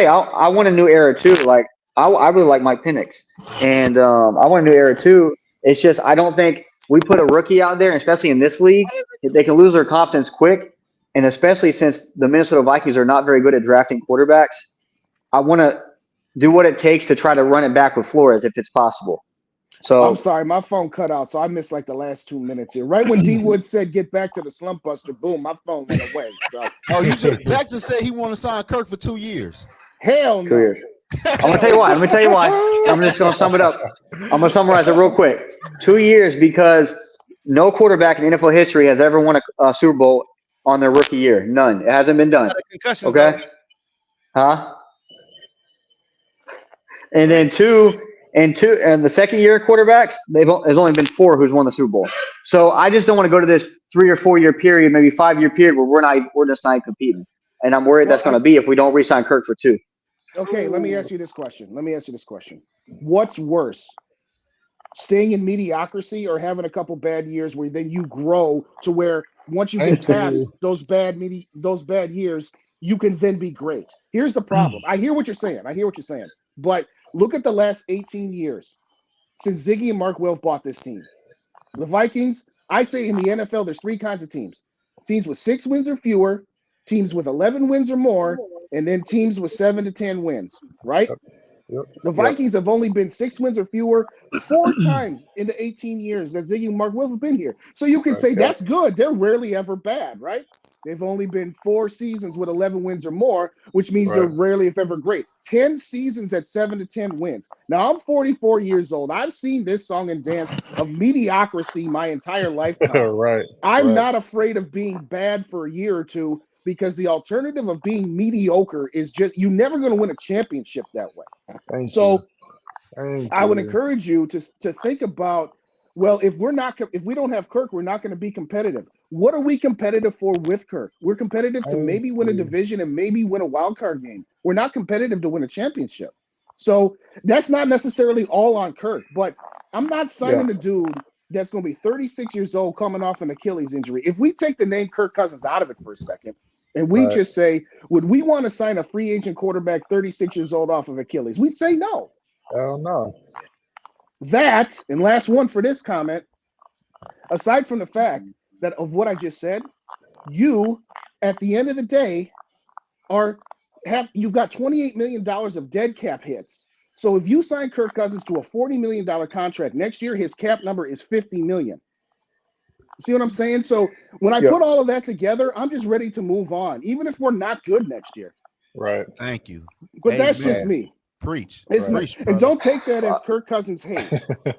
I want a new era too. Like I really like Mike Penix, and I want a new era too. It's just I don't think we put a rookie out there, especially in this league, they can lose their confidence quick. And especially since the Minnesota Vikings are not very good at drafting quarterbacks, I want to do what it takes to try to run it back with Flores if it's possible. So I'm sorry, my phone cut out, so I missed like the last 2 minutes here. Right when D Wood said get back to the slump buster, boom, my phone went away. So Zach just said he want to sign Kirk for 2 years. Hell no. 2 years. I'm gonna tell you why. I'm just gonna sum it up. I'm gonna summarize it real quick. 2 years because no quarterback in NFL history has ever won a Super Bowl on their rookie year. None. It hasn't been done. Okay. Huh? And then and the second year quarterbacks, there's only been 4 who's won the Super Bowl. So I just don't want to go to this 3 or 4 year period, maybe 5 year period where we're just not competing. And I'm worried that's going to be if we don't re-sign Kirk for 2. Okay, let me ask you this question. What's worse, staying in mediocrity or having a couple bad years where then you grow to where once you get past those bad years, you can then be great? Here's the problem. I hear what you're saying. But look at the last 18 years since Ziggy and Mark Wilf bought this team. The Vikings, I say in the NFL, there's 3 kinds of teams. Teams with 6 wins or fewer, teams with 11 wins or more, and then teams with 7 to 10 wins, right? Yep. The Vikings have only been 6 wins or fewer 4 times in the 18 years that Ziggy and Mark Wilf have been here. So you can say that's good. They're rarely ever bad, right? They've only been 4 seasons with 11 wins or more, which means they're rarely, if ever, great. 10 seasons at 7 to 10 wins. Now, I'm 44 years old. I've seen this song and dance of mediocrity my entire lifetime. I'm not afraid of being bad for a year or two because the alternative of being mediocre is just you're never going to win a championship that way. I would encourage you to think about, well, if we don't have Kirk, we're not going to be competitive. What are we competitive for with Kirk? We're competitive to maybe win a division and maybe win a wild card game. We're not competitive to win a championship. So that's not necessarily all on Kirk, but I'm not signing a dude that's going to be 36 years old coming off an Achilles injury. If we take the name Kirk Cousins out of it for a second and we just say, would we want to sign a free agent quarterback 36 years old off of Achilles? We'd say no. Hell no. That, and last one for this comment, aside from the fact that of what I just said, you, at the end of the day, you've got $28 million of dead cap hits. So if you sign Kirk Cousins to a $40 million contract next year, his cap number is $50 million. See what I'm saying? So when I put all of that together, I'm just ready to move on, even if we're not good next year. Right. Thank you. But that's just me. Preach. And don't take that as Kirk Cousins hate.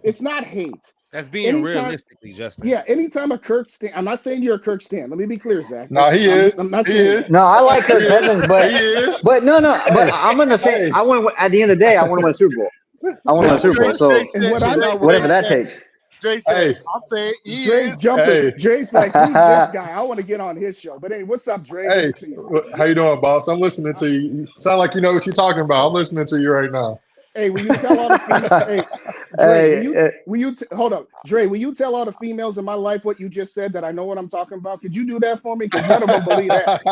It's not hate. That's being realistically, Justin. Yeah, anytime a Kirk stand, I'm not saying you're a Kirk stand. Let me be clear, Zach. No, he is. I'm not saying that. No, I like Kirk Cousins, but he is. But I'm gonna say I want. At the end of the day, I want to win a Super Bowl. I want to win a Super Bowl. So whatever that takes. Dre said, I'll say it. Dre's jumping. Dre's like, who's this guy? I want to get on his show. But hey, what's up, Dre? Hey, how you doing, boss? I'm listening to you. You sound like you know what you're talking about. I'm listening to you right now. Hey, will you tell all the females? Hey, Dre, will you hold up, Dre? Will you tell all the females in my life what you just said that I know what I'm talking about? Could you do that for me? Because none of them believe that.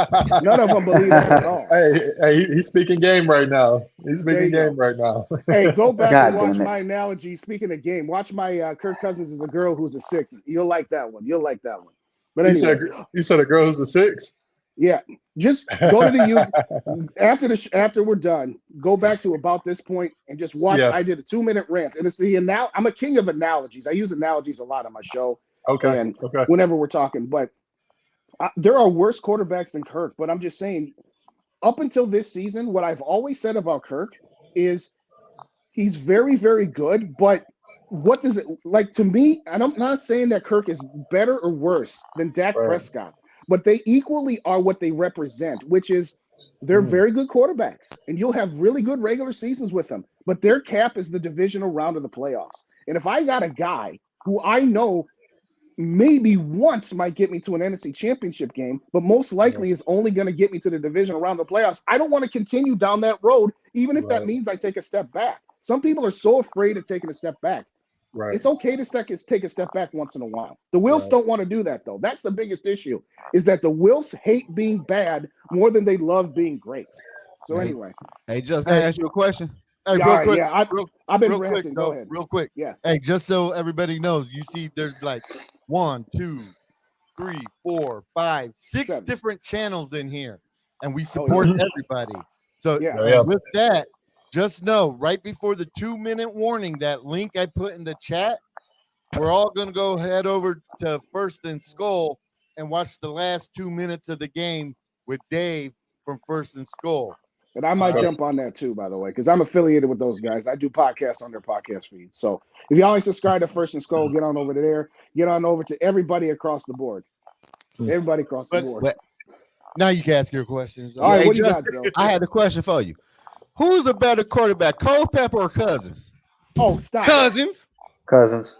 None of them believe that at all. Hey, he's speaking game right now. He's speaking game right now. Hey, go back and watch my analogy. Speaking of game, watch my Kirk Cousins is a girl who's a 6. You'll like that one. You'll like that one. But anyway, you said a girl who's a 6. Yeah, just go to the after we're done. Go back to about this point and just watch. Yeah. I did a 2-minute rant, and it's I'm a king of analogies. I use analogies a lot on my show. Okay. And whenever we're talking, but there are worse quarterbacks than Kirk. But I'm just saying, up until this season, what I've always said about Kirk is he's very, very good. But what does it like to me? And I'm not saying that Kirk is better or worse than Dak Prescott. But they equally are what they represent, which is they're very good quarterbacks. And you'll have really good regular seasons with them. But their cap is the divisional round of the playoffs. And if I got a guy who I know maybe once might get me to an NFC championship game, but most likely is only going to get me to the divisional round of the playoffs, I don't want to continue down that road, even if that means I take a step back. Some people are so afraid of taking a step back. Right. It's okay to take a step back once in a while. The Wills don't want to do that, though. That's the biggest issue, is that the Wills hate being bad more than they love being great. So anyway. Hey, just can I ask you a question? Hey, real quick. Yeah, I've been ranting. Go ahead. Real quick. Yeah. Hey, just so everybody knows, you see there's like 1, 2, 3, 4, 5, 6 7 different channels in here, and we support everybody. So with that, just know, right before the 2-minute warning, that link I put in the chat, we're all going to go head over to First and Skull and watch the last 2 minutes of the game with Dave from First and Skull. And I might jump on that too, by the way, because I'm affiliated with those guys. I do podcasts on their podcast feed. So if y'all ain't subscribed to First and Skull, get on over to there. Get on over to everybody across the board. Everybody across the board. Now you can ask your questions. All right, what do you got, Joe? I had a question for you. Who's a better quarterback, Culpepper or Cousins? Oh, stop. Cousins. Cousins.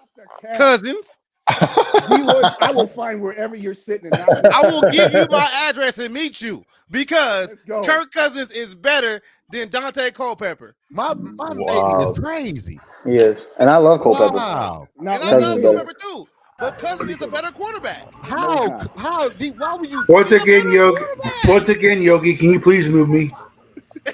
I will find wherever you're sitting. I will give you my address and meet you because Kirk Cousins is better than Dante Culpepper. My baby is crazy. He is. And I love Culpepper. Wow. And I love Culpepper too. But Cousins is a better quarterback. How? Why would you? Once again, Yogi, can you please move me? Hey,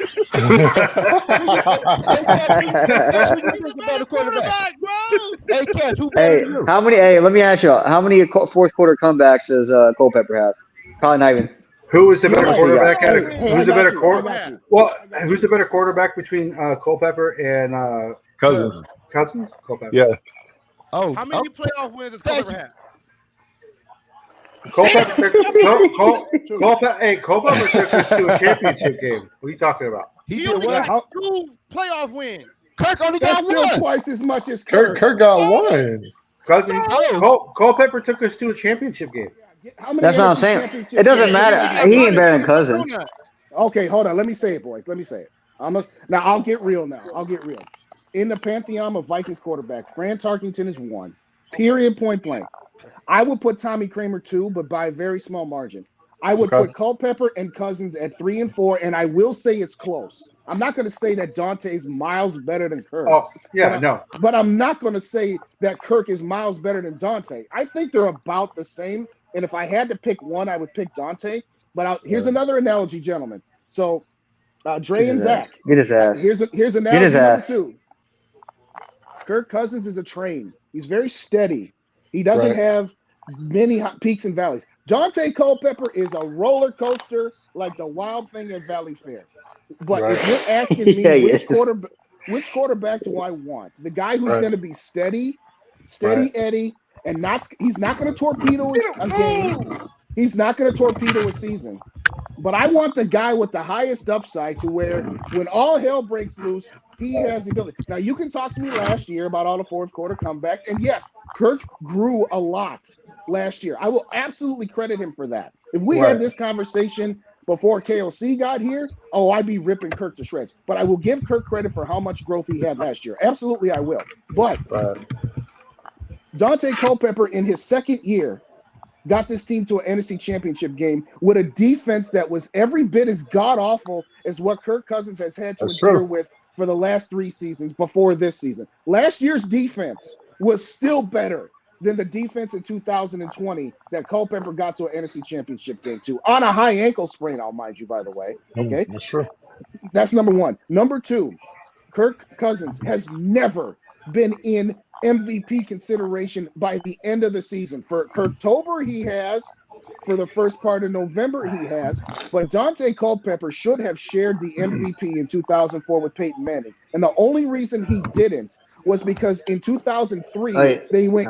how many? Hey, let me ask you, how many fourth quarter comebacks does Culpepper have? Probably not even. Who is the better quarterback? Who's the better quarterback? Well, who's the better quarterback between Culpepper and Cousins? Cousins? Culpepper. Yeah. Oh, how many playoff wins does Culpepper have? Culpepper took us to a championship game. What are you talking about? He only got 2 playoff wins. Kirk only got 1. Twice as much as Kirk. Kirk got 1. Cousins. Culpepper took us to a championship game. That's what I'm saying. It doesn't matter. He ain't better than Cousins. Okay, hold on. Let me say it, boys. Let me say it. Now I'll get real. In the pantheon of Vikings quarterbacks, Fran Tarkenton is 1. Period. Point blank. I would put Tommy Kramer 2, but by a very small margin. I would put Culpepper and Cousins at 3 and 4, and I will say it's close. I'm not going to say that Dante's miles better than Kirk. Oh, yeah, But I'm not going to say that Kirk is miles better than Dante. I think they're about the same, and if I had to pick one, I would pick Dante. But here's another analogy, gentlemen. So, Dre and Zach. Get his ass. Here's analogy number 2. Kirk Cousins is a train. He's very steady. He doesn't have many peaks and valleys. Dante Culpepper is a roller coaster like the Wild Thing at Valley Fair. But if you're asking me which quarterback do I want? The guy who's going to be steady Eddie, and he's not going to torpedo a game. He's not going to torpedo a season. But I want the guy with the highest upside to where when all hell breaks loose, He has the ability. Now, you can talk to me last year about all the fourth quarter comebacks. And yes, Kirk grew a lot last year. I will absolutely credit him for that. If we had this conversation before KOC got here, I'd be ripping Kirk to shreds. But I will give Kirk credit for how much growth he had last year. Absolutely, I will. But Dante Culpepper in his second year got this team to an NFC Championship game with a defense that was every bit as god-awful as what Kirk Cousins has had to endure with for the last 3 seasons before this season. Last year's defense was still better than the defense in 2020 that Culpepper got to an NFC Championship game to, on a high ankle sprain, I'll mind you, by the way. Okay? That's true. That's number one. Number two, Kirk Cousins has never been in MVP consideration by the end of the season. For October, he has. For the first part of November, he has. But Dante Culpepper should have shared the MVP in 2004 with Peyton Manning. And the only reason he didn't was because in 2003, they went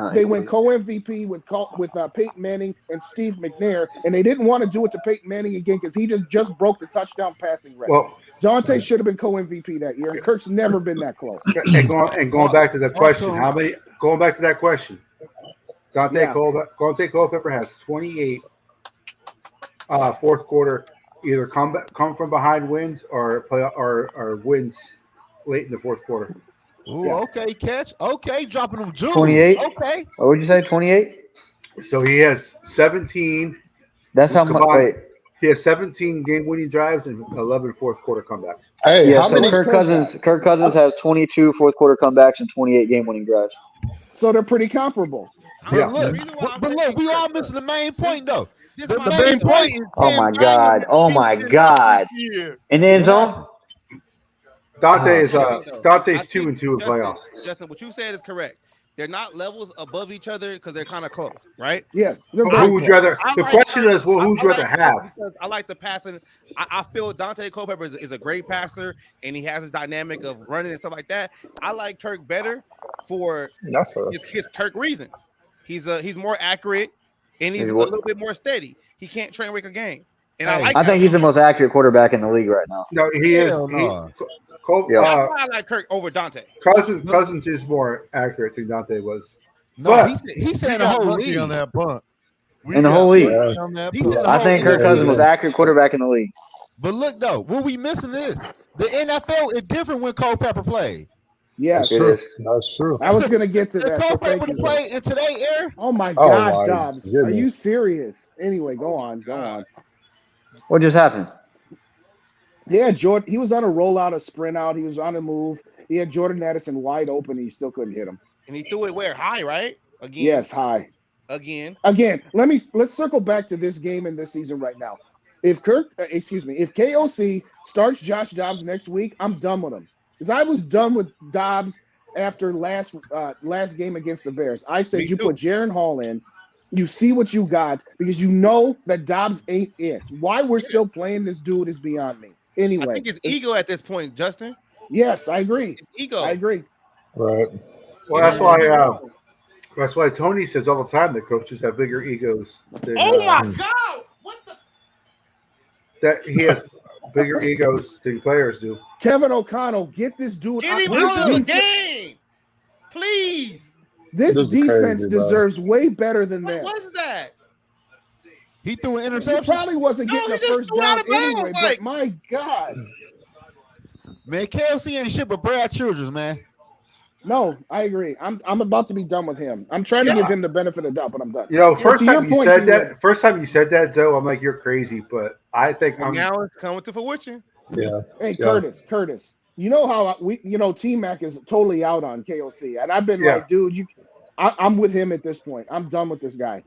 co-MVP with Peyton Manning and Steve McNair, and they didn't want to do it to Peyton Manning again because he just broke the touchdown passing record. Well, Dante should have been co-MVP that year, and Kirk's never been that close. And going back to that question, going back to that question, Dante Culpepper has 28 fourth quarter either come from behind wins or wins late in the fourth quarter. Ooh, okay, catch. Okay, dropping them jewels. 28. Okay. What would you say? 28. So he has 17. That's how much. Wait. He has 17 game-winning drives and 11 fourth quarter comebacks. Hey, yeah. So Kirk Cousins has 22 fourth quarter comebacks and 28 game-winning drives. So they're pretty comparable. Yeah. But look, we all missing the main point though. The main point is oh my god! Oh my god! In the end zone. Dante's 2-2 in playoffs. Justin, what you said is correct. They're not levels above each other because they're kind of close, right? Yes. Who would you rather? The question is, well, who'd you rather have? I like the passing. I feel Dante Culpepper is a great passer, and he has his dynamic of running and stuff like that. I like Kirk better for his Kirk reasons. He's more accurate, and he's a little bit more steady. He can't train wreck a game. And I think he's the most accurate quarterback in the league right now. No, he is. That's why I like Kirk over Dante. Cousins is more accurate than Dante was. No, but he's saying the whole league on that punt. In the whole league. I think Kirk Cousins was accurate quarterback in the league. But look though, what we missing is the NFL is different when Culpepper played. Yes, that's true. I was gonna get to that. Culpepper play in today's era. Oh my God, Dobbs, are you serious? Anyway, go on. What just happened? Yeah, Jordan. He was on a rollout, a sprint out. He was on a move. He had Jordan Addison wide open. He still couldn't hit him. And he threw it where? High, right? Again. Yes, high. Again. Let's circle back to this game and this season right now. If KOC starts Josh Dobbs next week, I'm done with him. Because I was done with Dobbs after last game against the Bears. I said you put Jaron Hall in. You see what you got because you know that Dobbs ain't it. Why we're still playing this dude is beyond me. Anyway, I think it's ego at this point, Justin. Yes, I agree. It's ego. I agree. Right. Well, that's why Tony says all the time that coaches have bigger egos. Than, my God! What the? That he has bigger egos than players do. Kevin O'Connell, get this dude out of the game, please. This defense deserves way better than that. What was that? He threw an interception. He probably wasn't getting a first down anyway, but my God. Man, KLC ain't shit but Brad Childress, man. No, I agree. I'm about to be done with him. I'm trying to give him the benefit of the doubt, but I'm done. You know, first time you said that, Zoe, I'm like, you're crazy, but I think now it's coming to fruition. Yeah. Hey, Curtis. You know how T-Mac is totally out on KOC, and I've been like, dude, I'm with him at this point. I'm done with this guy.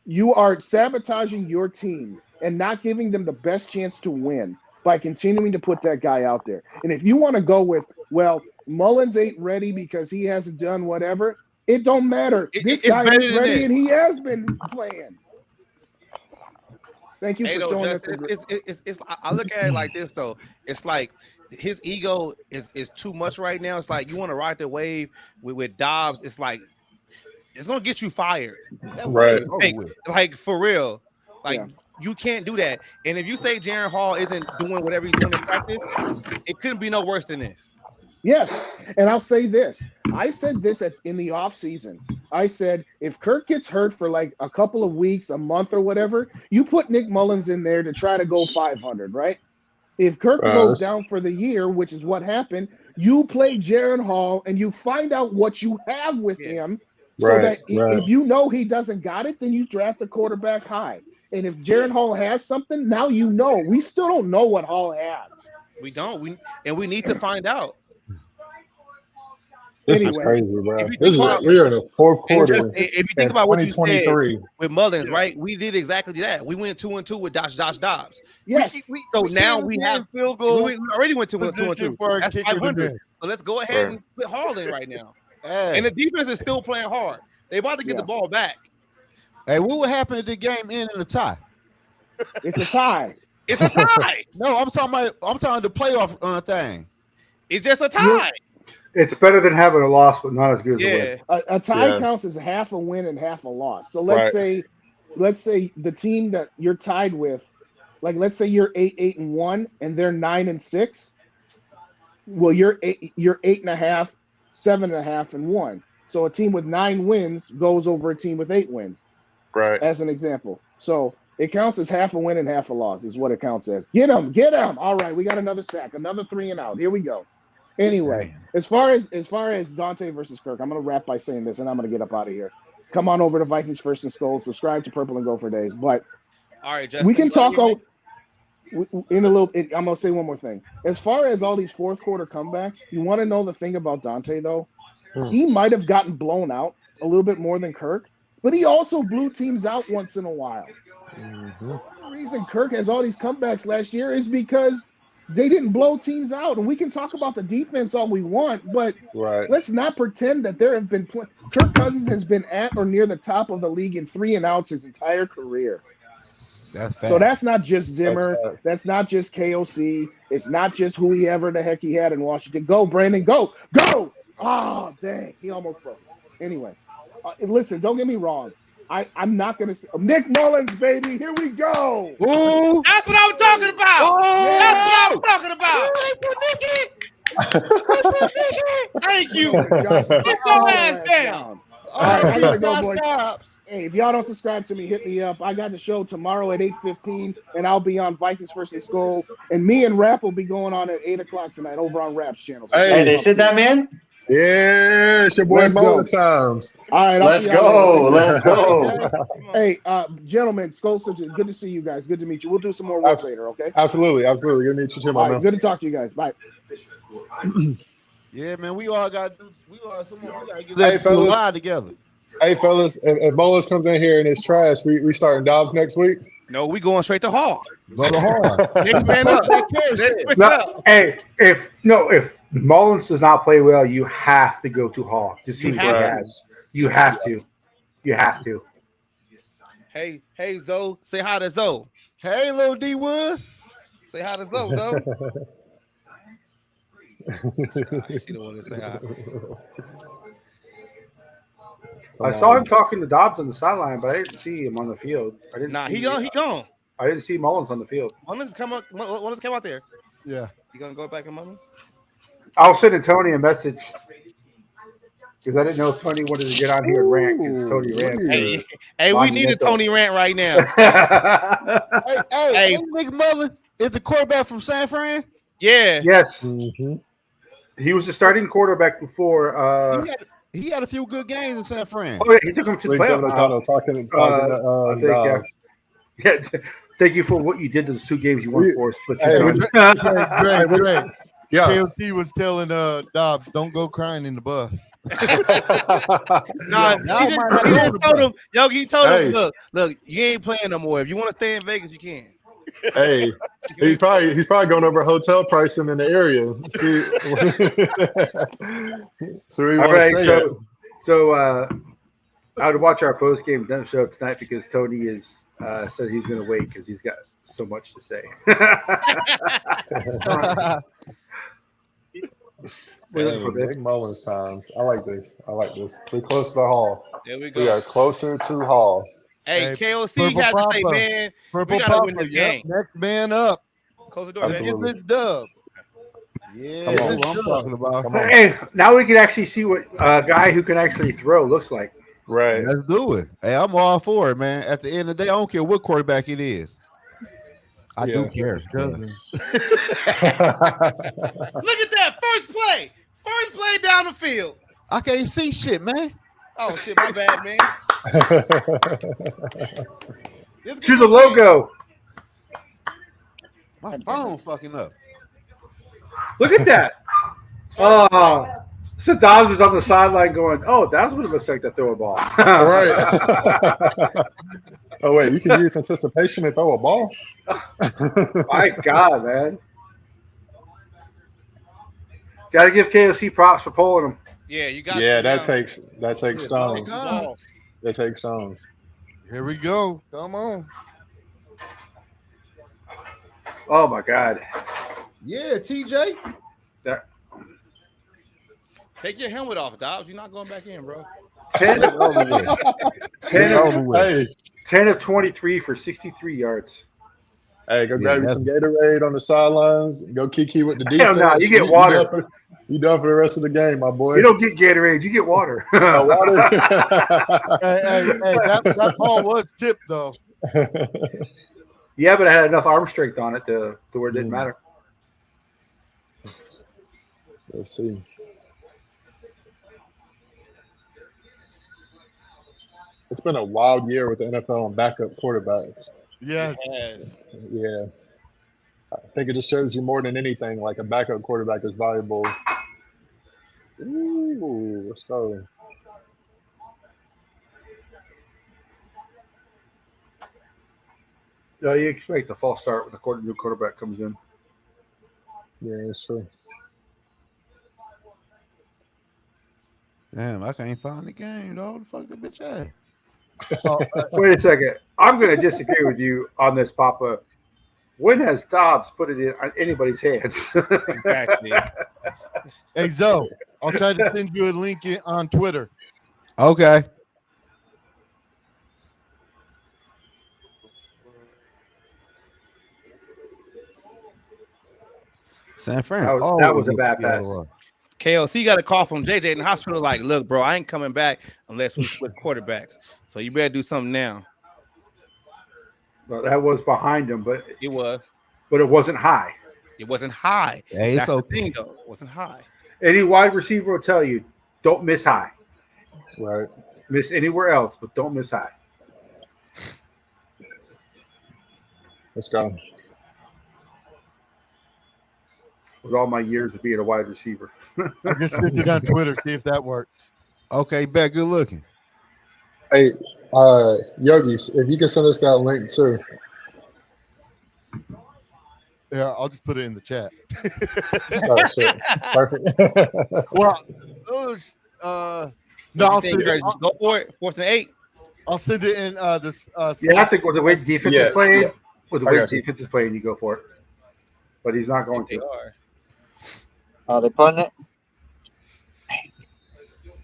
You are sabotaging your team and not giving them the best chance to win by continuing to put that guy out there. And if you want to go with, well, Mullins ain't ready because he hasn't done whatever, it don't matter. This guy ain't ready, and he has been playing. Thank you for showing us. I look at it like this, though. It's like his ego is too much right now. It's like you want to ride the wave with Dobbs. It's like it's gonna get you fired, right? Like for real. Like you can't do that. And if you say Jaren Hall isn't doing whatever he's doing in practice, it couldn't be no worse than this. Yes, and I'll say this. I said this in the offseason. I said, if Kirk gets hurt for like a couple of weeks, a month or whatever, you put Nick Mullins in there to try to go 500, right? If Kirk goes down for the year, which is what happened, you play Jaren Hall and you find out what you have with him so that if you know he doesn't got it, then you draft a quarterback high. And if Jaren Hall has something, now you know. We still don't know what Hall has. We don't. We need to find out. This is crazy, bro. We are in the fourth quarter. If you think about what you said with Mullins, right? We did exactly that. We went 2-2 with Josh Dobbs. Yes. So now we have field goal. We already went to 2-2. That's 500. So let's go ahead and put Hall in right now. And the defense is still playing hard. They about to get the ball back. Hey, what would happen if the game ended in a tie? It's a tie. It's a tie. No, I'm talking the playoff thing. It's just a tie. It's better than having a loss, but not as good as a win. A tie counts as half a win and half a loss. So let's say the team that you're tied with, like let's say you're 8-1 and they're 9-6. Well, you're 8.5, 7.5, and 1. So a team with 9 wins goes over a team with 8 wins. Right. As an example. So it counts as half a win and half a loss is what it counts as. Get him. All right, we got another sack, another 3 and out. Here we go. Anyway, as far as Dante versus Kirk, I'm gonna wrap by saying this, and I'm gonna get up out of here. Come on over to Vikings First and Gold. Subscribe to Purple and Gopher Days. But all right, Justin, we can talk in a little. I'm gonna say one more thing. As far as all these fourth quarter comebacks, you want to know the thing about Dante though? He might have gotten blown out a little bit more than Kirk, but he also blew teams out once in a while. The reason Kirk has all these comebacks last year is because they didn't blow teams out. And we can talk about the defense all we want, but let's not pretend that there have been Kirk Cousins has been at or near the top of the league in 3 and outs his entire career. So that's not just Zimmer. That's not just KOC. It's not just whoever the heck he had in Washington. Go, Brandon, go. Oh, dang. He almost broke. Anyway, listen, don't get me wrong. I'm not going to say Nick Mullins, baby. Here we go. Ooh. That's what I'm talking about. That's what I'm talking about. Thank you. Get your ass down. All right, I gotta go, boys. Hey, if y'all don't subscribe to me, hit me up. I got the show tomorrow at 8:15, and I'll be on Vikings versus Skull. And me and Rap will be going on at 8 o'clock tonight over on Rap's channel. So hey, they said that, man? Yeah, it's your boy Mullins times. All right, let's go. Hey, gentlemen, Skull Surgeon, good to see you guys. Good to meet you. We'll do some more work later, okay? Absolutely. Good to meet you too, my man. Good to talk to you guys. Bye. Yeah, man, we all got to get a lie together. Hey, fellas, if Mullins comes in here and it's trash, we starting Dobbs next week? No, we going straight to Hall. Go to Hall. Next man up. Hey, if Mullins does not play well, you have to go to Hall to see what he has. You have to. Hey, Zoe, say hi to Zoe. Hey, little D Wood. Say hi to Zoe, Zoe. She don't want to say hi. I saw him talking to Dobbs on the sideline, but I didn't see him on the field. He gone. I didn't see Mullins on the field. Mullins come out there. Yeah. You gonna go back and Mullins? I'll send Tony a message because I didn't know if Tony wanted to get on here and rant because Tony rants. Hey, we need a Tony rant right now. hey, Nick Mullins is the quarterback from San Fran? Yeah. Yes. Mm-hmm. He was the starting quarterback before. He had a few good games in San Fran. Oh, yeah, he took him to the playoffs. Thank you for what you did those 2 games you won for us. Yeah. KLT was telling Dobbs, don't go crying in the bus. He just told him, Yogi, he told him, look, you ain't playing no more. If you want to stay in Vegas, you can. Hey, he's probably going over hotel pricing in the area. All right, so I would watch our post game show tonight because Tony is said he's going to wait because he's got so much to say. Big Mullins times. I like this. We're close to the Hall. There we go. We are closer to Hall. Hey, KOC has to say, man, we gotta win this game. Next man up. Close the door, man. Get this dub. Yeah, that's what I'm talking about. Hey, now we can actually see what a guy who can actually throw looks like. Right. Let's do it. Hey, I'm all for it, man. At the end of the day, I don't care what quarterback it is. I do care. Look at that first play. First play down the field. I can't see shit, man. Oh shit, my bad, man. To the logo. My phone's fucking up. Look at that. Oh, so Dobbs is on the sideline going, "Oh, that's what it looks like to throw a ball." Right. Oh wait, you can use anticipation and throw a ball. My God, man! Got to give KOC props for pulling him. Yeah, you got. Yeah, that takes stones. Yeah. That takes stones. Here we go. Come on. Oh my God. Yeah, TJ. Take your helmet off, Dobbs. You're not going back in, bro. 10 of 23 for 63 yards. Hey, go grab you some Gatorade on the sidelines. Go kiki with the defense. Hell no, you get water. You done for the rest of the game, my boy. You don't get Gatorade, you get water. Water. hey, that ball was tipped though. Yeah, but I had enough arm strength on it to where it didn't matter. Let's see. It's been a wild year with the NFL and backup quarterbacks. Yes. Yeah. I think it just shows you more than anything, like a backup quarterback is valuable. Ooh, let's go. No, you expect a false start when the new quarterback comes in. Yeah, it's true. Damn, I can't find the game, dog. The fuck the bitch ass. Wait a second. I'm going to disagree with you on this, Papa. When has Dobbs put it in anybody's hands? Exactly. Hey, Zoe, I'll try to send you a link on Twitter. Okay. San Fran. That was a bad pass. KLC got a call from JJ in the hospital. Like, look, bro, I ain't coming back unless we split quarterbacks. So you better do something now. Well, that was behind him, but it was. But it wasn't high. It wasn't high. Hey, That's it's the thing, though. It wasn't high. Any wide receiver will tell you, don't miss high. Right. Miss anywhere else, but don't miss high. Let's go. With all my years of being a wide receiver. I just sent it on Twitter, see if that works. Okay, bet. Good looking. Hey, Yogi, if you can send us that link too. Yeah, I'll just put it in the chat. Oh, shit. Perfect. Well, no, I'll send it. Go for it. 4th and 8. I'll send it in this. Yeah, I think with the way defense is playing, yeah. with the way defense is playing, you go for it. But he's not going to. Oh, they're putting it.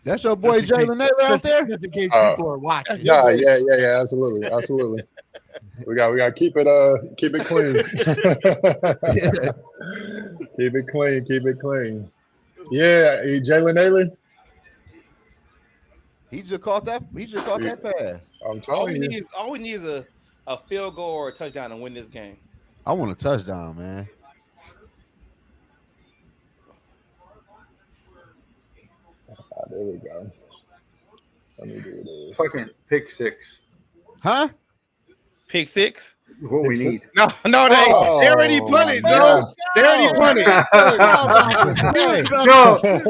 That's your boy Jalen Naylor out there. Just in case people are watching. Yeah, absolutely. We got to keep it clean. Keep it clean. Yeah, Jalen Naylor. He just caught that pass. I'm telling you. All we need is a field goal or a touchdown to win this game. I want a touchdown, man. There we go. Let me do this. Fucking pick 6. Huh? Pick 6? What we need. No, they already punted, Zoe. They already punted.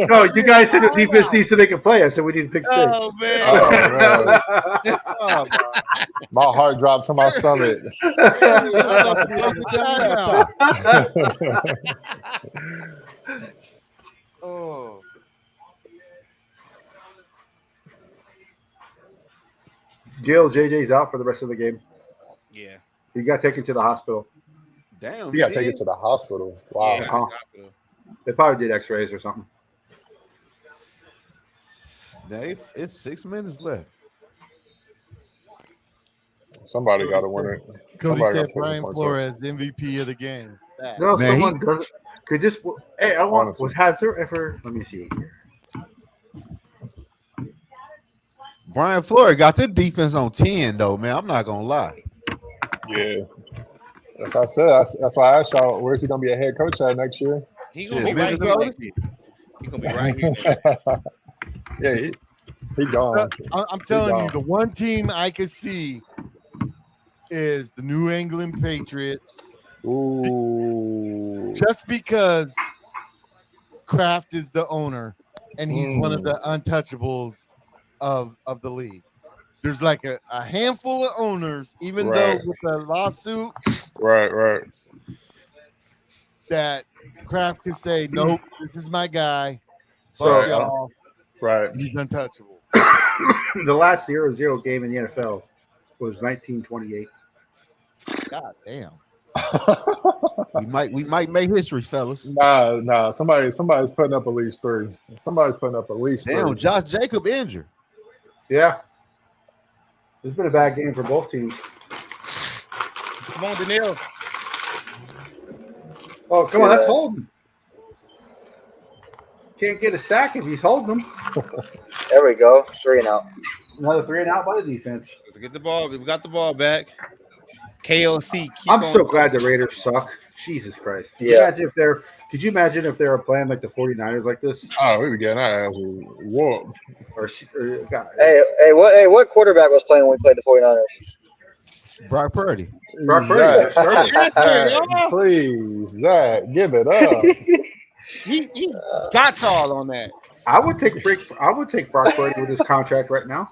No, you guys said the defense needs to make a play. I said we need to pick 6. Oh, man. Oh, my heart dropped to my stomach. Oh. Gil, JJ's out for the rest of the game. Yeah. He got taken to the hospital. Damn. You got to take it to the hospital. Wow. Yeah, They probably did x-rays or something. Dave, it's 6 minutes left. Somebody got to win it. Cody Somebody said gotta Brian take the points Flores, MVP of the game. No, Man, someone doesn't. Could this? Hey, I want. Honestly. Has there ever? Let me see here. Brian Flores got the defense on 10, though, man. I'm not gonna lie. Yeah. That's what I said. That's why I asked y'all, where's he going to be a head coach at next year? He's going to be right here next year. He's going to be right here. Yeah, he gone. I'm telling you, the one team I could see is the New England Patriots. Ooh. Just because Kraft is the owner and he's one of the untouchables of the league. There's like a handful of owners, even though with the lawsuit, right, that Kraft could say, nope, this is my guy. So, y'all. Right. He's untouchable. The last 0-0 game in the NFL was 1928. God damn. we might make history, fellas. Nah. Somebody's putting up at least 3. Somebody's putting up at least 3. Damn, Josh Jacob injured. Yeah. It's been a bad game for both teams. Come on, Danielle. Oh, come on, that's holding. Can't get a sack if he's holding them. There we go. 3 and out. Another 3 and out by the defense. Let's get the ball. We got the ball back. KLC. I'm so glad the Raiders suck. Jesus Christ. Could you imagine if they were playing like the 49ers like this? Oh, we were getting our ass whooped. God. Hey, what quarterback was playing when we played the 49ers? Brock Purdy. Brock Purdy. Zach, please, Zach, give it up. He got y'all on that. I would take Brock Purdy with his contract right now.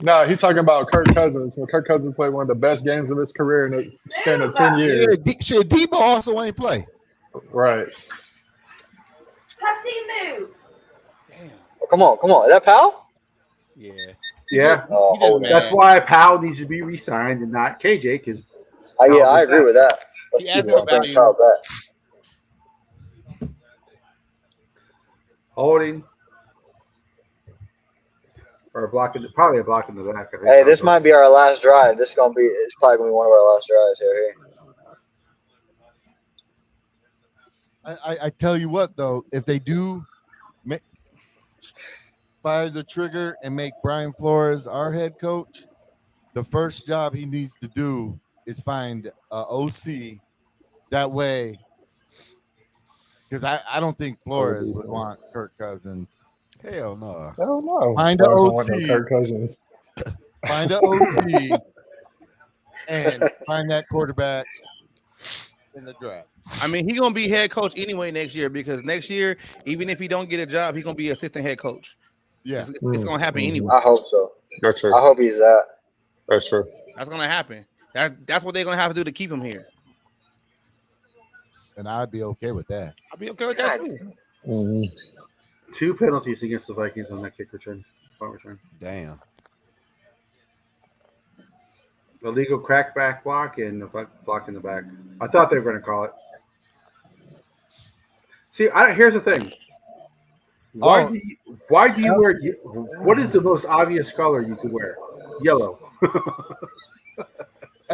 No, he's talking about Kirk Cousins. So Kirk Cousins played one of the best games of his career in a span of 10 years. Yeah, Debo also ain't play. Right. Move. Damn. Come on. Is that Powell? Yeah. Yeah. That's why Powell needs to be re-signed and not KJ. Because I agree with that. He asked about you. Holding. Or probably a block in the back. Hey, this might be our last drive. It's probably gonna be one of our last drives here. I tell you what, though, if they do fire the trigger and make Brian Flores our head coach, the first job he needs to do is find an OC. That way, because I don't think Flores would want Kirk Cousins. Hell no. I don't know. Find an OC. Kirk Cousins. Find an OC and find that quarterback in the draft. I mean, he's gonna be head coach anyway next year because next year, even if he don't get a job, he's gonna be assistant head coach. Yeah, it's gonna happen anyway. I hope so. That's true. I hope he's that. That's true. That's gonna happen. That's what they're gonna have to do to keep him here. And I'd be okay with that. I'd be okay with that too. Mm-hmm. 2 penalties against the Vikings on that kick return. Punt return. Damn. Illegal crackback block and a block in the back. I thought they were going to call it. See, here's the thing. Why do you wear? What is the most obvious color you could wear? Yellow.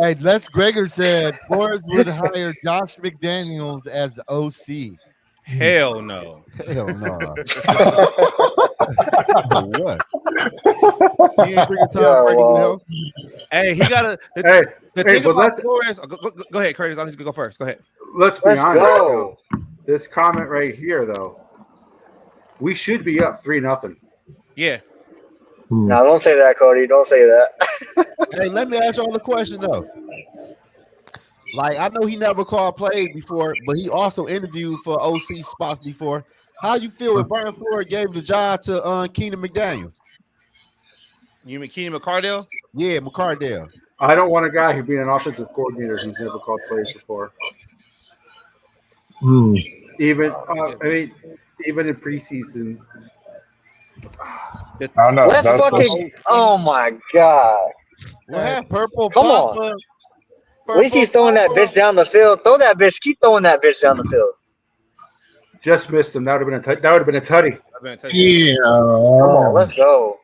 Hey, Les Gregor said Flores would hire Josh McDaniels as OC. Hell no. Hell no. What? He ain't bringing Tom Brady with him. Hey, he got to. The thing about Flores. Go ahead, Curtis. I'll let you go first. Go ahead. Let's be honest. Though. This comment right here, though, we should be up 3-0. Yeah. No, don't say that, Cody. Don't say that. Hey, let me ask y'all the question though. Like, I know he never called plays before, but he also interviewed for OC spots before. How you feel if Brian Flores gave the job to Keenan McDaniel? You mean Keenan McCardell? Yeah, McCardell. I don't want a guy who being an offensive coordinator who's never called plays before. Even even in preseason. I don't know. Let's fucking. Oh my god. What? Purple. Come on. At least he's throwing that bitch down the field. Throw that bitch. Keep throwing that bitch down the field. Just missed him. That would have been a tutty. Yeah. Come on, let's go.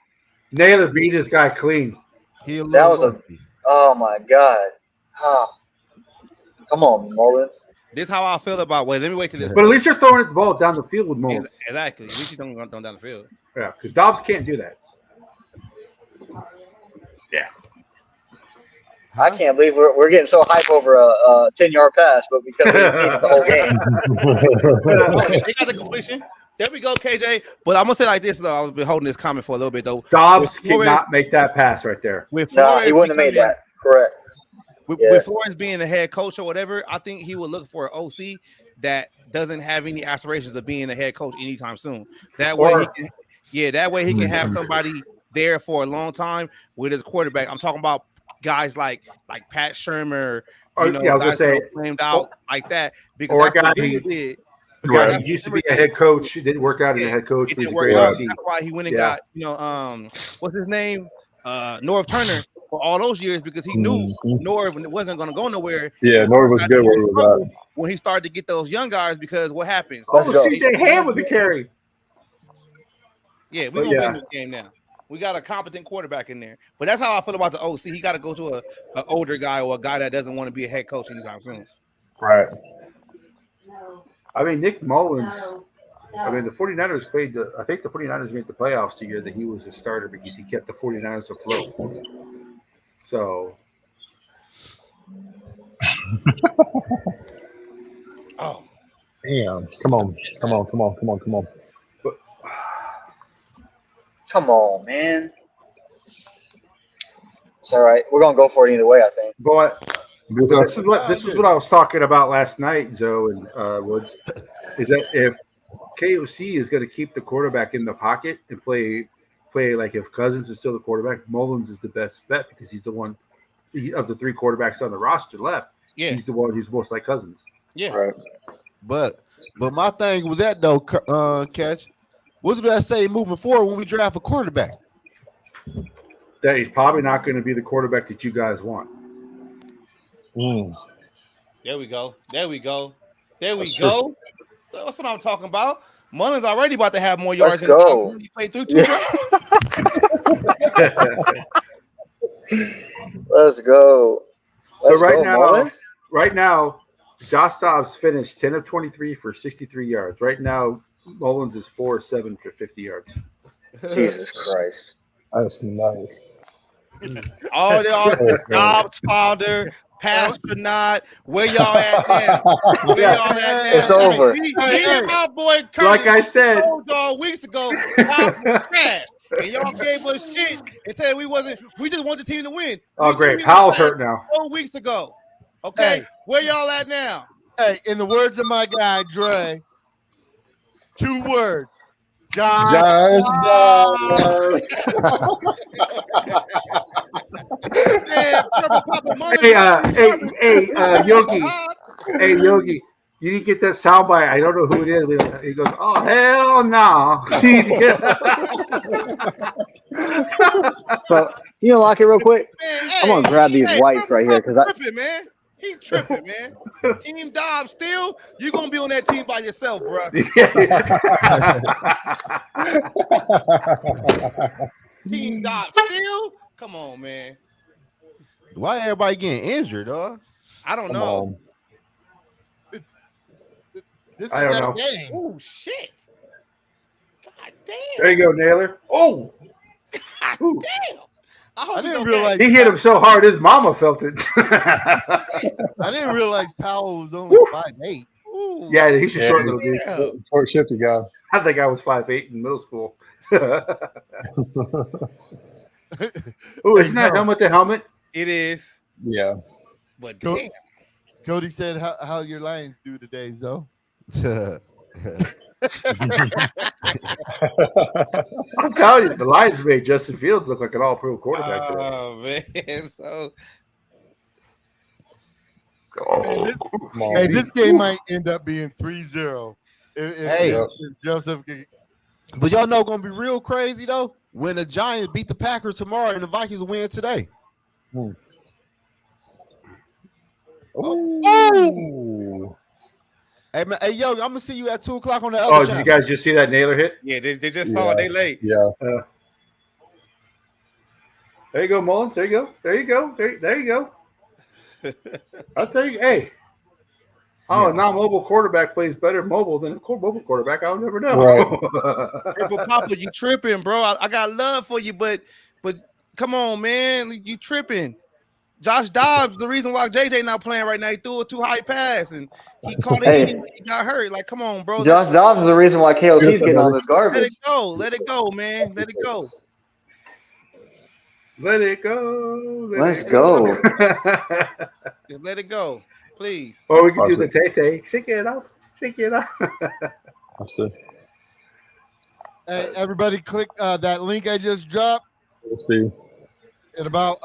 Naylor beat this guy clean. He that was Oh my God. Come on, Mullins. This is how I feel about. Wait, let me wait till this. But at least you're throwing the ball down the field with Mullins. Exactly. At least you don't run down the field. Yeah, because Dobbs can't do that. Yeah. I can't believe we're getting so hype over a 10-yard pass, but because we haven't seen it the whole game. They got the completion. There we go, KJ. But I'm gonna say like this though. I've been holding this comment for a little bit though. Dobbs cannot make that pass right there. No, he wouldn't have made that. Correct. With Flores being the head coach or whatever, I think he would look for an OC that doesn't have any aspirations of being a head coach anytime soon. That way he can have somebody there for a long time with his quarterback. I'm talking about guys like Pat Shermer, guys that flamed out like that. Because or that's a guy what he did. He used to be a head coach. He didn't work out as a head coach. It didn't work out. That's why he went and got, what's his name? Norv Turner for all those years because he knew Norv wasn't going to go nowhere. Yeah, Norv was good where he was at. When he started to get those young guys, because what happens? CJ Ham with the carry. Yeah, we're going to win this game now. We got a competent quarterback in there. But that's how I feel about the OC. He got to go to an older guy or a guy that doesn't want to be a head coach anytime soon. Right. I mean, Nick Mullins, the 49ers played I think the 49ers made the playoffs the year that he was a starter because he kept the 49ers afloat. So. Oh. Damn. Come on. Come on, man. It's all right. We're going to go for it either way, I think. But this is what I was talking about last night, Zoe and Woods, is that if KOC is going to keep the quarterback in the pocket and play like if Cousins is still the quarterback, Mullins is the best bet because he's the one of the three quarterbacks on the roster left. Yeah. He's the one who's most like Cousins. Yeah. Right. But my thing was that though, Catch. What did I say moving forward when we draft a quarterback? That he's probably not going to be the quarterback that you guys want. There we go. That's what I'm talking about. Mullins already about to have more yards than he played through 2 Let's go. So right now, Josh Dobbs finished 10 of 23 for 63 yards. Right now, Mullins is 4 of 7 for 50 yards. Jesus Christ. That's nice. All Dobbs father, Pastronaut, where y'all at now? It's over. Even my boy Curtis, like I said, weeks ago, Dobbs was trash. And y'all gave us shit and said we just want the team to win. Oh, great. Powell's hurt now. 4 weeks ago. Okay, where y'all at now? Hey, in the words of my guy, Dre, 2 words. Josh. Hey, Yogi. Hey, Yogi. You didn't get that soundbite. I don't know who it is. He goes, "Oh hell no!" So, can you unlock it real quick? Man, I'm gonna grab these wipes right here because man. He tripping, man. Team Dobbs still, you're gonna be on that team by yourself, bro. Team Dobbs still? Come on, man. Why everybody getting injured, dog? I don't know. This I is don't that know. game. Oh shit. God damn. There you go, Naylor. Oh. God damn. I didn't realize he hit him so hard his mama felt it. I didn't realize Powell was only 5'8". Yeah, he's a short little dude. Short, shifty guy. I think I was 5'8" in middle school. Oh, isn't that helmet the helmet? It is. Yeah. But damn. Cody said, "How your Lions do today, Zoe?" I'm telling you, the Lions made Justin Fields look like an all-pro quarterback today. Oh man, so this game might end up being 3-0. If Joseph, but y'all know gonna be real crazy though when the Giants beat the Packers tomorrow and the Vikings win today. Oh. Hey, man, hey, yo, I'm gonna see you at 2:00 on the other. Did you guys just see that Naylor hit? Yeah, they just saw it. They late. Yeah. There you go, Mullins. There you go. There you go. There you go. I'll tell you, hey. Oh, a non-mobile quarterback plays better mobile than a mobile quarterback. I'll never know. Right. Hey, but Papa, you tripping, bro. I got love for you, but come on, man. You tripping. Josh Dobbs, the reason why JJ not playing right now, he threw a too high pass and he caught it anyway. He got hurt. Like, come on, bro. Josh Dobbs is the reason why KLC's getting all this garbage. Let it go. Let it go, man. Let it go. Let it go. Let's go. Just let it go, please. Or we can do the Tay. Shake it off. Shake it off. Hey, everybody, click that link I just dropped. Let's see. At about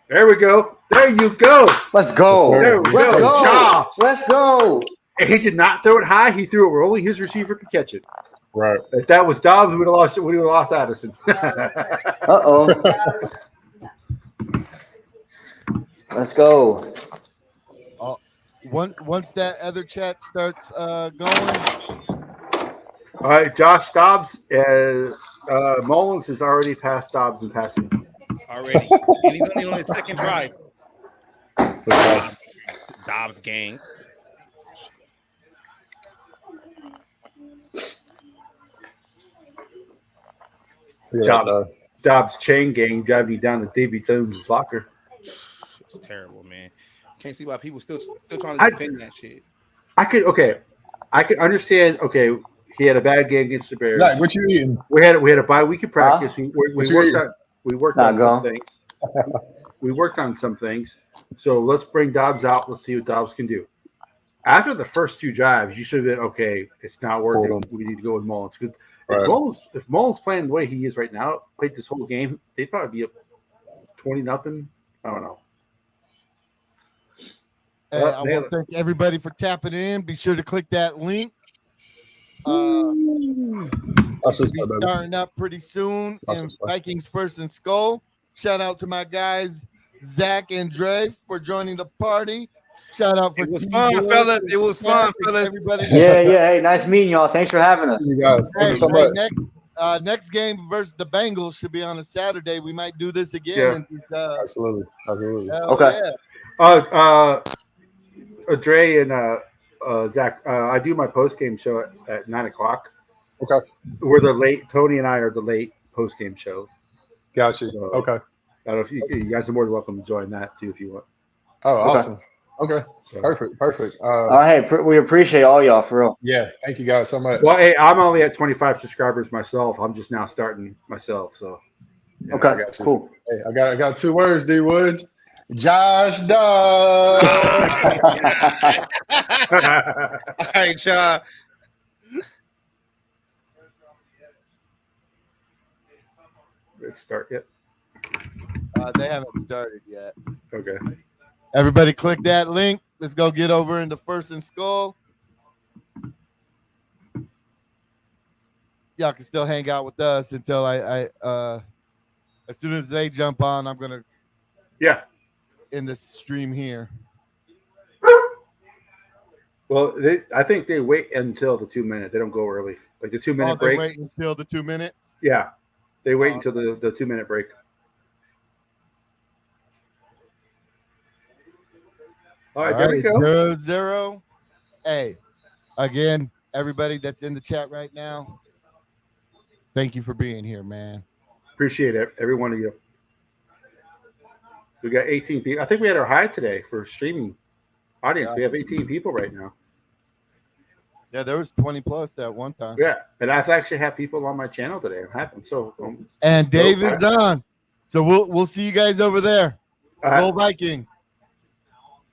There we go. There you go. Let's go. There we Let's go. go. Let's go. And he did not throw it high. He threw it where only his receiver could catch it. Right. If that was Dobbs, we would have lost it. We would have lost Addison. Let's go. Once that other chat starts going. All right, Josh Dobbs. Mullins has already passed Dobbs in passing. Already. And he's only on his second drive. Dobbs gang. Dobbs chain gang driving you down to Davy Jones' locker. It's terrible, man. Can't see why people still trying to defend that shit. I could understand. Okay, he had a bad game against the Bears. Zach, what you eating? We had a bye week of practice. We worked on some things. We worked on some things. So let's bring Dobbs out. Let's see what Dobbs can do. After the first two drives, you should have been okay. It's not working. We need to go with Mullins because if Mullins playing the way he is right now, played this whole game, they'd probably be up 20-0. I don't know. Hey, I want to thank everybody for tapping in. Be sure to click that link. We'll be starting up pretty soon in Vikings First and Skull. Shout out to my guys Zach and Dre for joining the party. Shout out for it was fun, fellas. It was fun, fellas. Everybody. Yeah. Hey, nice meeting y'all. Thanks for having us. You guys, thank you so much. Next game versus the Bengals should be on a Saturday. We might do this again. Yeah. Absolutely. Okay. Yeah. Dre and Zach, I do my post game show at 9:00. Okay. We're the late. Tony and I are the late post game show. Got you. Okay. I don't know if you guys are more than welcome to join that too if you want. Oh, awesome. Okay. Perfect. Hey, we appreciate all y'all for real. Yeah. Thank you guys so much. Well, hey, I'm only at 25 subscribers myself. I'm just now starting myself. So. Yeah, okay. Cool. Hey, I got 2 words. D Woods. Josh Dobbs. All right, y'all. Let's start yet. They haven't started yet. Okay. Everybody click that link. Let's go get over into First and Skull. Y'all can still hang out with us until I as soon as they jump on, I'm gonna in the stream here. Well, I think they wait until the 2-minute. They don't go early. Like the 2-minute break. They wait until the 2-minute? Yeah. They wait until the 2-minute break. All right, there we go. 0-0. Hey, again, everybody that's in the chat right now, thank you for being here, man. Appreciate it, every one of you. We got 18 people. I think we had our high today for streaming audience. We have 18 people right now. Yeah, there was 20 plus at one time. Yeah, and I've actually had people on my channel today. I'm happy. And Dave is on. So we'll see you guys over there. Go Vikings.